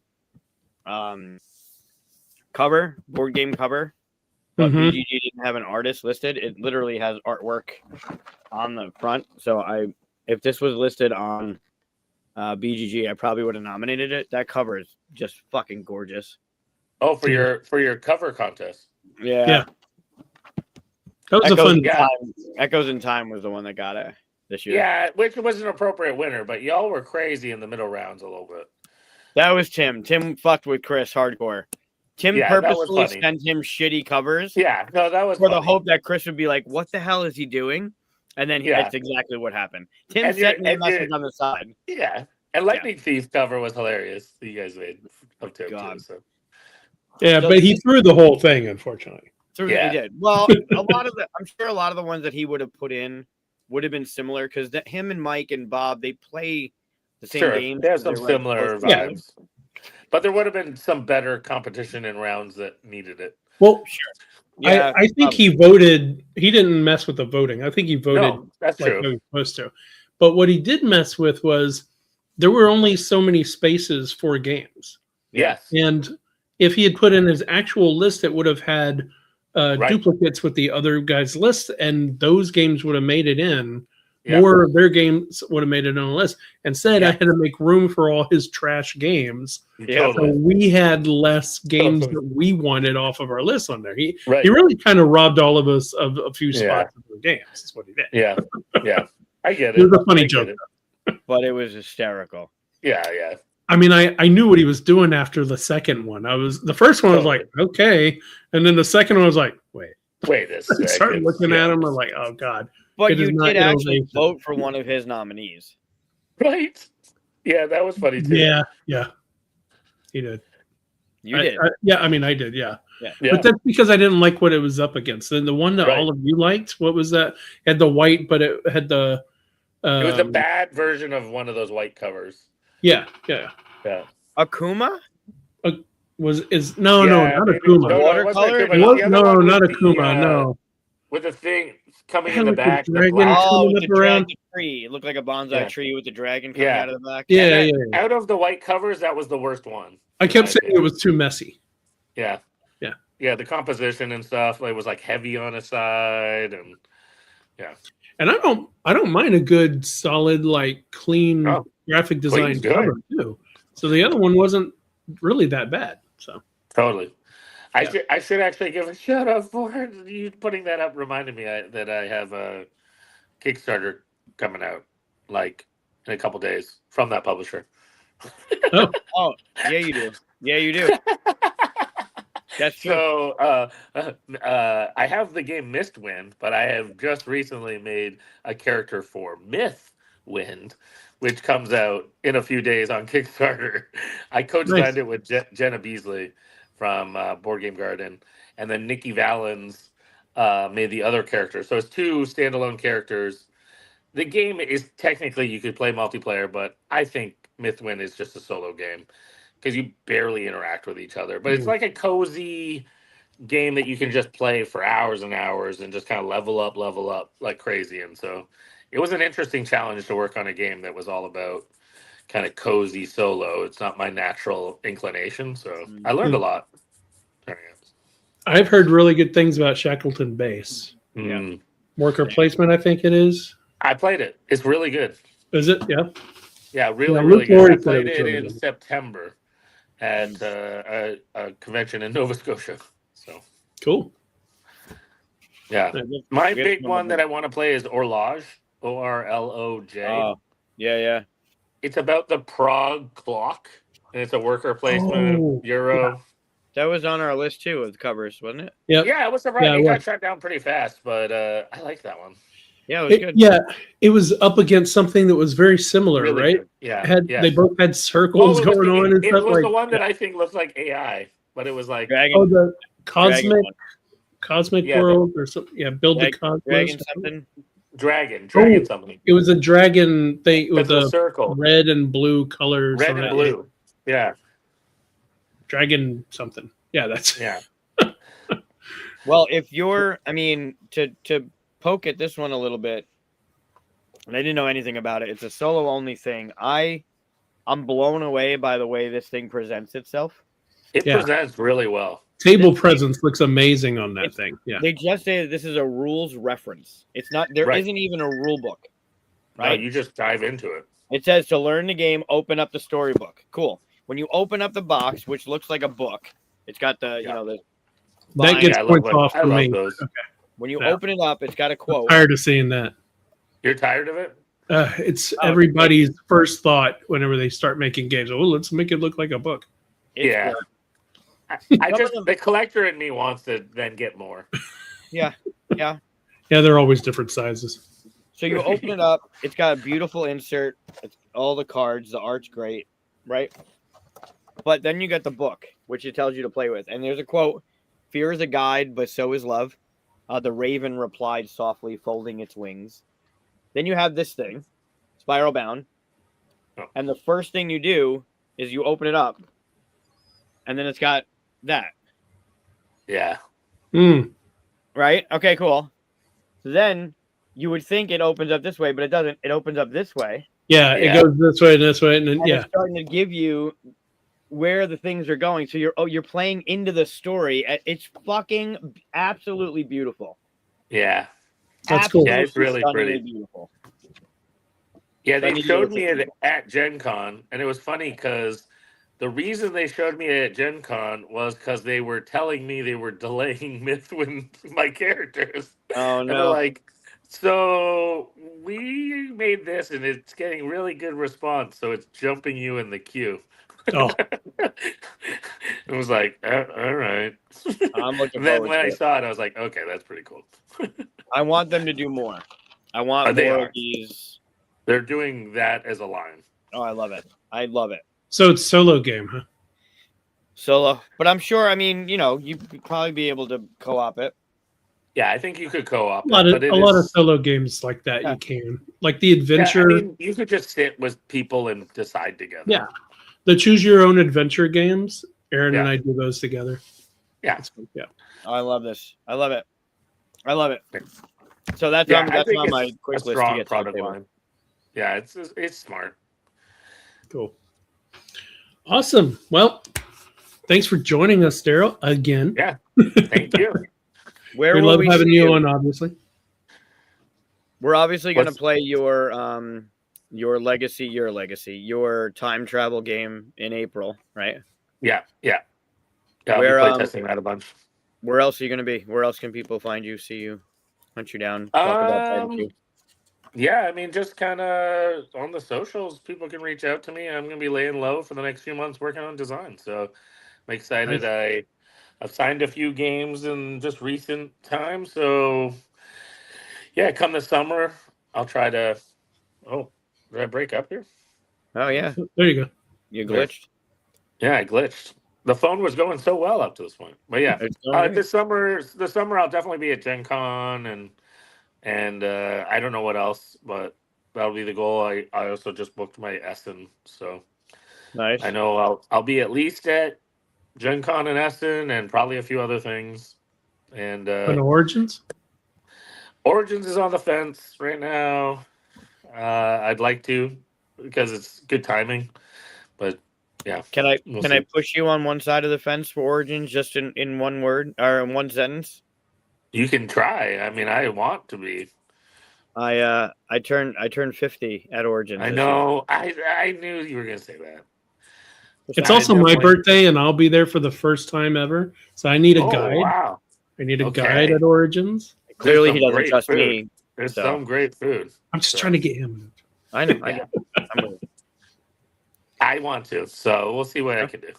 Speaker 3: cover, board game cover. But BGG didn't have an artist listed. It literally has artwork on the front. So if this was listed on BGG, I probably would have nominated it. That cover is just fucking gorgeous.
Speaker 2: Oh, for your cover contest.
Speaker 3: Yeah.
Speaker 1: That was a fun.
Speaker 3: Echoes in Time was the one that got it this year.
Speaker 2: Yeah, which was an appropriate winner, but y'all were crazy in the middle rounds a little bit.
Speaker 3: That was Tim. Tim fucked with Chris hardcore. Tim
Speaker 2: Yeah, that was
Speaker 3: purposefully
Speaker 2: funny.
Speaker 3: sent him shitty covers
Speaker 2: Yeah, no, that was
Speaker 3: for the
Speaker 2: funny.
Speaker 3: hope that Chris would be like, "What the hell is he doing?" And then
Speaker 2: Yeah.
Speaker 3: that's exactly what happened. Tim
Speaker 2: And
Speaker 3: sent me a
Speaker 2: you're-
Speaker 3: message on the side.
Speaker 2: Yeah, and Lightning Thief cover was hilarious. That you guys made of Tim
Speaker 3: God.
Speaker 2: too. So
Speaker 1: Yeah,
Speaker 3: So
Speaker 1: but he threw the whole thing, unfortunately.
Speaker 3: He
Speaker 2: Yeah.
Speaker 3: did. Well, I'm sure a lot of the ones that he would have put in would have been similar because him and Mike and Bob, they play the same
Speaker 2: sure,
Speaker 3: games.
Speaker 2: they have
Speaker 3: 'cause
Speaker 2: some
Speaker 3: they're, like,
Speaker 2: similar
Speaker 3: close to
Speaker 2: vibes. But there would have been some better competition in rounds that needed it.
Speaker 1: Well,
Speaker 3: Yeah,
Speaker 1: I think he voted. He didn't mess with the voting. I think he voted
Speaker 2: No, that's
Speaker 1: like
Speaker 2: true.
Speaker 1: he was supposed to. But what he did mess with was there were only so many spaces for games.
Speaker 2: Yes.
Speaker 1: And if he had put in his actual list, it would have had
Speaker 2: Right.
Speaker 1: duplicates with the other guys' list, and those games would have made it in.
Speaker 2: Yeah.
Speaker 1: More of their games would have made it on the list. Instead, I
Speaker 2: Yeah.
Speaker 1: had to make room for all his trash games.
Speaker 3: Yeah.
Speaker 1: So
Speaker 2: Totally.
Speaker 1: we had less games
Speaker 2: Totally.
Speaker 1: that we wanted off of our list on there. He
Speaker 2: Right.
Speaker 1: he really kind of robbed all of us of a few
Speaker 2: Yeah.
Speaker 1: spots of the games. That's what he did.
Speaker 2: Yeah. Yeah. I get it.
Speaker 1: It was a funny
Speaker 2: I get
Speaker 1: joke.
Speaker 2: it.
Speaker 3: but it was hysterical.
Speaker 2: Yeah, yeah.
Speaker 1: I mean, I knew what he was doing after the second one. The first one was like, okay. And then the second one was like, wait.
Speaker 2: Wait a
Speaker 1: I
Speaker 2: second.
Speaker 1: started looking
Speaker 2: Yeah.
Speaker 1: at him. I'm like, oh God.
Speaker 3: But
Speaker 1: It is
Speaker 3: you
Speaker 1: not
Speaker 3: did actually
Speaker 1: innovation.
Speaker 3: vote for one of his nominees.
Speaker 2: Right? Yeah, that was funny too.
Speaker 1: Yeah, yeah. He did.
Speaker 3: You did.
Speaker 1: I did, yeah.
Speaker 2: Yeah.
Speaker 1: But that's because I didn't like what it was up against. And the one that
Speaker 2: Right.
Speaker 1: all of you liked, what was that? It had the white, but it had the
Speaker 2: It was a bad version of one of those white covers.
Speaker 1: Yeah.
Speaker 2: Yeah.
Speaker 3: Akuma?
Speaker 1: No,
Speaker 2: Yeah,
Speaker 1: not
Speaker 2: maybe-
Speaker 1: Akuma.
Speaker 2: No, it wasn't
Speaker 3: Watercolor?
Speaker 2: Akuma. It was the other
Speaker 1: No,
Speaker 2: one with
Speaker 1: not
Speaker 2: the,
Speaker 1: Akuma. No.
Speaker 2: With the thing coming
Speaker 1: Had
Speaker 2: in the
Speaker 1: like a
Speaker 2: back. The
Speaker 1: dragon.
Speaker 2: black.
Speaker 3: Oh,
Speaker 1: coming
Speaker 3: with
Speaker 1: up
Speaker 3: the
Speaker 1: around.
Speaker 3: dragon tree. It looked like a bonsai
Speaker 2: Yeah.
Speaker 3: tree with the dragon coming
Speaker 2: Yeah.
Speaker 3: out of the back.
Speaker 1: Yeah,
Speaker 2: And
Speaker 1: yeah,
Speaker 2: that-
Speaker 1: yeah.
Speaker 2: Out of the white covers, that was the worst one.
Speaker 1: I kept
Speaker 2: I
Speaker 1: saying
Speaker 2: did.
Speaker 1: it was too messy.
Speaker 2: Yeah.
Speaker 1: Yeah.
Speaker 2: Yeah, the composition and stuff. It was like heavy on his side, and
Speaker 1: And I don't mind a good, solid, like clean
Speaker 2: No.
Speaker 1: graphic design
Speaker 2: Clean's good.
Speaker 1: cover too. So the other one wasn't really that bad. So
Speaker 2: totally.
Speaker 1: Yeah.
Speaker 2: I should actually give a shout out for you putting that up. Reminded me that I have a Kickstarter coming out like in a couple days from that publisher.
Speaker 3: Oh, yeah, you do. Yeah, you do. That's true.
Speaker 2: So I have the game Mistwind, but I have just recently made a character for Mythwind, which comes out in a few days on Kickstarter. I co-designed
Speaker 1: Nice.
Speaker 2: it with Jenna Beasley from Board Game Garden, and then Nikki Valens made the other character. So it's two standalone characters. The game is technically you could play multiplayer, but I think Mythwind is just a solo game because you barely interact with each other. But it's like a cozy game that you can just play for hours and hours and just kind of level up like crazy. And so it was an interesting challenge to work on a game that was all about kind of cozy solo. It's not my natural inclination, so I learned a lot.
Speaker 1: I've heard really good things about Shackleton Base.
Speaker 2: Mm.
Speaker 1: Worker placement, I think it is.
Speaker 2: I played it. It's really good.
Speaker 1: Is it? Yeah.
Speaker 2: Yeah, really,
Speaker 1: Yeah,
Speaker 2: really
Speaker 1: Luke
Speaker 2: good. I
Speaker 1: Lawrence said
Speaker 2: played
Speaker 1: it was
Speaker 2: it
Speaker 1: really
Speaker 2: in
Speaker 1: good.
Speaker 2: September at a convention in Nova Scotia. So,
Speaker 1: Cool.
Speaker 2: yeah.
Speaker 3: We
Speaker 2: My
Speaker 3: have
Speaker 2: big
Speaker 3: some
Speaker 2: one
Speaker 3: of
Speaker 2: that
Speaker 3: them.
Speaker 2: I want to play is Orloj, Orloj.
Speaker 3: Oh, yeah.
Speaker 2: It's about the Prague clock, and it's a worker placement
Speaker 1: Oh,
Speaker 2: Euro.
Speaker 3: That was on our list too of covers, wasn't it?
Speaker 1: Yep.
Speaker 2: Yeah, I was surprised.
Speaker 1: Yeah,
Speaker 2: it
Speaker 1: it
Speaker 2: got
Speaker 1: was.
Speaker 2: shut down pretty fast, but I like that one.
Speaker 3: Yeah, it was good.
Speaker 1: Yeah, it was up against something that was very similar,
Speaker 2: Really
Speaker 1: right?
Speaker 2: good. Yeah.
Speaker 1: They
Speaker 2: yes.
Speaker 1: both had circles
Speaker 2: Well,
Speaker 1: going on and
Speaker 2: it
Speaker 1: stuff
Speaker 2: was
Speaker 1: like
Speaker 2: the one that I think looked like AI, but it was like
Speaker 3: Dragon,
Speaker 1: the
Speaker 3: Dragon
Speaker 1: cosmic
Speaker 2: Yeah,
Speaker 1: world or something. Yeah, build the cosmos.
Speaker 3: Dragon something.
Speaker 2: Dragon
Speaker 1: Oh,
Speaker 2: something.
Speaker 1: It was a dragon thing with
Speaker 2: That's a
Speaker 1: a
Speaker 2: circle.
Speaker 1: red and blue colors.
Speaker 2: Red
Speaker 1: on
Speaker 2: and
Speaker 1: it.
Speaker 2: blue. Yeah.
Speaker 1: Dragon something. Yeah, that's
Speaker 2: Yeah.
Speaker 3: Well, if you're, I mean, to poke at this one a little bit, and I didn't know anything about it. It's a solo only thing. I'm blown away by the way this thing presents itself.
Speaker 2: It
Speaker 1: Yeah.
Speaker 2: presents really well.
Speaker 1: table presence looks amazing on that thing. Yeah.
Speaker 3: They just say that this is a rules reference. It's not. There
Speaker 2: Right.
Speaker 3: not even a rule book.
Speaker 2: No,
Speaker 3: Right.
Speaker 2: you just dive into it.
Speaker 3: It says to learn the game, open up the storybook. Cool. When you open up the box, which looks like a book, it's got the
Speaker 2: Yeah.
Speaker 3: the
Speaker 1: That
Speaker 3: line.
Speaker 1: gets
Speaker 2: I love
Speaker 1: points
Speaker 2: it.
Speaker 1: off
Speaker 2: I
Speaker 1: for
Speaker 2: love
Speaker 1: me.
Speaker 2: those.
Speaker 3: When you
Speaker 1: Yeah.
Speaker 3: open it up, it's got a quote.
Speaker 1: Tired of seeing that.
Speaker 2: You're tired of it?
Speaker 1: It's
Speaker 3: Oh,
Speaker 1: everybody's first thought whenever they start making games. Oh, let's make it look like a book.
Speaker 3: It's
Speaker 2: Yeah.
Speaker 3: good.
Speaker 2: I
Speaker 3: Some
Speaker 2: just
Speaker 3: of them-
Speaker 2: the collector in me wants to then get more.
Speaker 3: Yeah.
Speaker 1: Yeah, they're always different sizes.
Speaker 3: So you open it up. It's got a beautiful insert. It's all the cards. The art's great, right? But then you get the book, which it tells you to play with. And there's a quote: "Fear is a guide, but so is love." The raven replied softly, folding its wings. Then you have this thing, spiral bound.
Speaker 2: Oh.
Speaker 3: And the first thing you do is you open it up. And then it's got that.
Speaker 2: Yeah.
Speaker 1: Mm.
Speaker 3: Right? Okay, cool. So then you would think it opens up this way, but it doesn't. It opens up this way.
Speaker 1: Yeah, it
Speaker 2: Yeah.
Speaker 1: goes this way and this way, and then
Speaker 3: And
Speaker 1: yeah.
Speaker 3: it's starting to give you where the things are going. So you're playing into the story. It's fucking absolutely beautiful.
Speaker 2: Yeah.
Speaker 1: That's cool.
Speaker 2: Yeah, it's really
Speaker 3: Stunningly
Speaker 2: pretty.
Speaker 3: beautiful.
Speaker 2: Yeah,
Speaker 3: So I
Speaker 2: they
Speaker 3: need to
Speaker 2: showed
Speaker 3: go
Speaker 2: me
Speaker 3: check
Speaker 2: it at Gen Con, and it was funny because the reason they showed me it at Gen Con was because they were telling me they were delaying Mythwin my characters.
Speaker 3: Oh
Speaker 2: And they're
Speaker 3: no.
Speaker 2: like, so we made this and it's getting really good response, so it's jumping you in the queue.
Speaker 1: Oh,
Speaker 2: It was like, all right.
Speaker 3: I'm looking
Speaker 2: And then
Speaker 3: forward
Speaker 2: when
Speaker 3: to
Speaker 2: I
Speaker 3: it.
Speaker 2: saw it, I was like, okay, that's pretty cool.
Speaker 3: I want them to do more. I want
Speaker 2: They
Speaker 3: more
Speaker 2: are.
Speaker 3: of these.
Speaker 2: They're doing that as a line.
Speaker 3: Oh, I love it. I love it.
Speaker 1: so it's solo game, huh?
Speaker 3: Solo. But I'm sure, I mean, you could probably be able to co-op it.
Speaker 2: Yeah, I think you could co-op
Speaker 1: A lot
Speaker 2: it,
Speaker 1: of
Speaker 2: but
Speaker 1: a lot of solo games like that
Speaker 3: Yeah.
Speaker 1: you can, like the
Speaker 2: yeah, I
Speaker 1: adventure,
Speaker 2: mean, you could just sit with people and decide together.
Speaker 1: Yeah. the choose your own adventure games. Aaron and
Speaker 2: Yeah.
Speaker 1: I do those together.
Speaker 2: Yeah.
Speaker 1: It's fun. Yeah.
Speaker 3: Oh, I love this. I love it. I love it. So that's
Speaker 2: Yeah,
Speaker 3: on,
Speaker 2: I
Speaker 3: that's
Speaker 2: think
Speaker 3: on
Speaker 2: it's
Speaker 3: my
Speaker 2: a
Speaker 3: quick list to
Speaker 2: strong
Speaker 3: get to the
Speaker 2: product
Speaker 3: table.
Speaker 2: line. Yeah, it's smart.
Speaker 1: Cool. Awesome. Well, thanks for joining us, Daryl, again.
Speaker 2: Yeah. Thank you.
Speaker 3: Where
Speaker 1: We
Speaker 3: will
Speaker 1: love
Speaker 3: we
Speaker 1: having
Speaker 3: see
Speaker 1: you on, obviously.
Speaker 3: We're obviously going to
Speaker 2: What's-
Speaker 3: play your your time travel game in April, right?
Speaker 2: Yeah. I'll
Speaker 3: Where,
Speaker 2: be playtesting that a bunch.
Speaker 3: Where else are you going to be? Where else can people find you, see you, hunt you down, talk about barbecue?
Speaker 2: Yeah, I mean, just kind of on the socials, people can reach out to me. I'm going to be laying low for the next few months working on design. So I'm excited.
Speaker 1: Nice.
Speaker 2: I've signed a few games in just recent time. So yeah, come the summer, I'll try to. Oh, did I break up here?
Speaker 3: Oh yeah,
Speaker 1: There you go.
Speaker 3: you glitched.
Speaker 2: Yeah, I glitched. The phone was going so well up to this point. But yeah,
Speaker 3: It's going great.
Speaker 2: this summer I'll definitely be at Gen Con and I don't know what else, but that'll be the goal. I also just booked my Essen, so
Speaker 3: Nice.
Speaker 2: I know I'll be at least at Gen Con and Essen and probably a few other things. And
Speaker 1: On Origins?
Speaker 2: Origins is on the fence right now. I'd like to because it's good timing, but yeah.
Speaker 3: Can I
Speaker 2: We'll
Speaker 3: can I
Speaker 2: see.
Speaker 3: push you on one side of the fence for Origins, just in one word or in one sentence?
Speaker 2: You can try. I mean, I want to be.
Speaker 3: I turned 50 at Origins.
Speaker 2: I
Speaker 3: this year.
Speaker 2: know. I knew you were gonna say that.
Speaker 1: It's
Speaker 2: I
Speaker 1: also my
Speaker 2: definitely-
Speaker 1: birthday, and I'll be there for the first time ever. So I need a guide.
Speaker 2: Wow.
Speaker 1: I need a
Speaker 2: Okay.
Speaker 1: guide at Origins.
Speaker 3: Clearly,
Speaker 2: There's
Speaker 3: he
Speaker 2: some
Speaker 3: doesn't
Speaker 2: great
Speaker 3: trust
Speaker 2: food.
Speaker 3: me.
Speaker 2: There's
Speaker 3: So.
Speaker 2: some great food.
Speaker 1: I'm just
Speaker 2: So,
Speaker 1: trying to get him.
Speaker 3: I know. I
Speaker 2: Yeah.
Speaker 3: get it. I'm with it.
Speaker 2: I want to, so we'll see what I can do.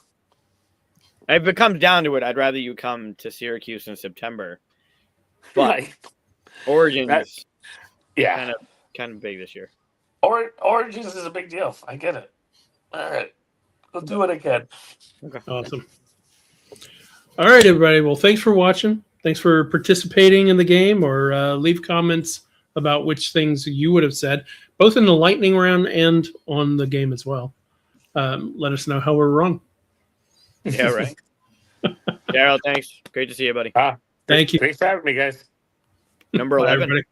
Speaker 3: If it comes down to it, I'd rather you come to Syracuse in September. But
Speaker 2: Right.
Speaker 3: Origins
Speaker 2: That- Yeah.
Speaker 3: kind of big this year.
Speaker 2: Origins is a big deal. I get it. All right. We'll do it again.
Speaker 1: Awesome. All right, everybody. Well, thanks for watching. Thanks for participating in the game, or leave comments about which things you would have said, both in the lightning round and on the game as well. Let us know how we're wrong.
Speaker 3: Yeah, right. Daryl, thanks. Great to see you, buddy.
Speaker 1: Thank you.
Speaker 2: Thanks for having me, guys.
Speaker 3: Number
Speaker 1: Bye,
Speaker 3: 11.
Speaker 1: everybody.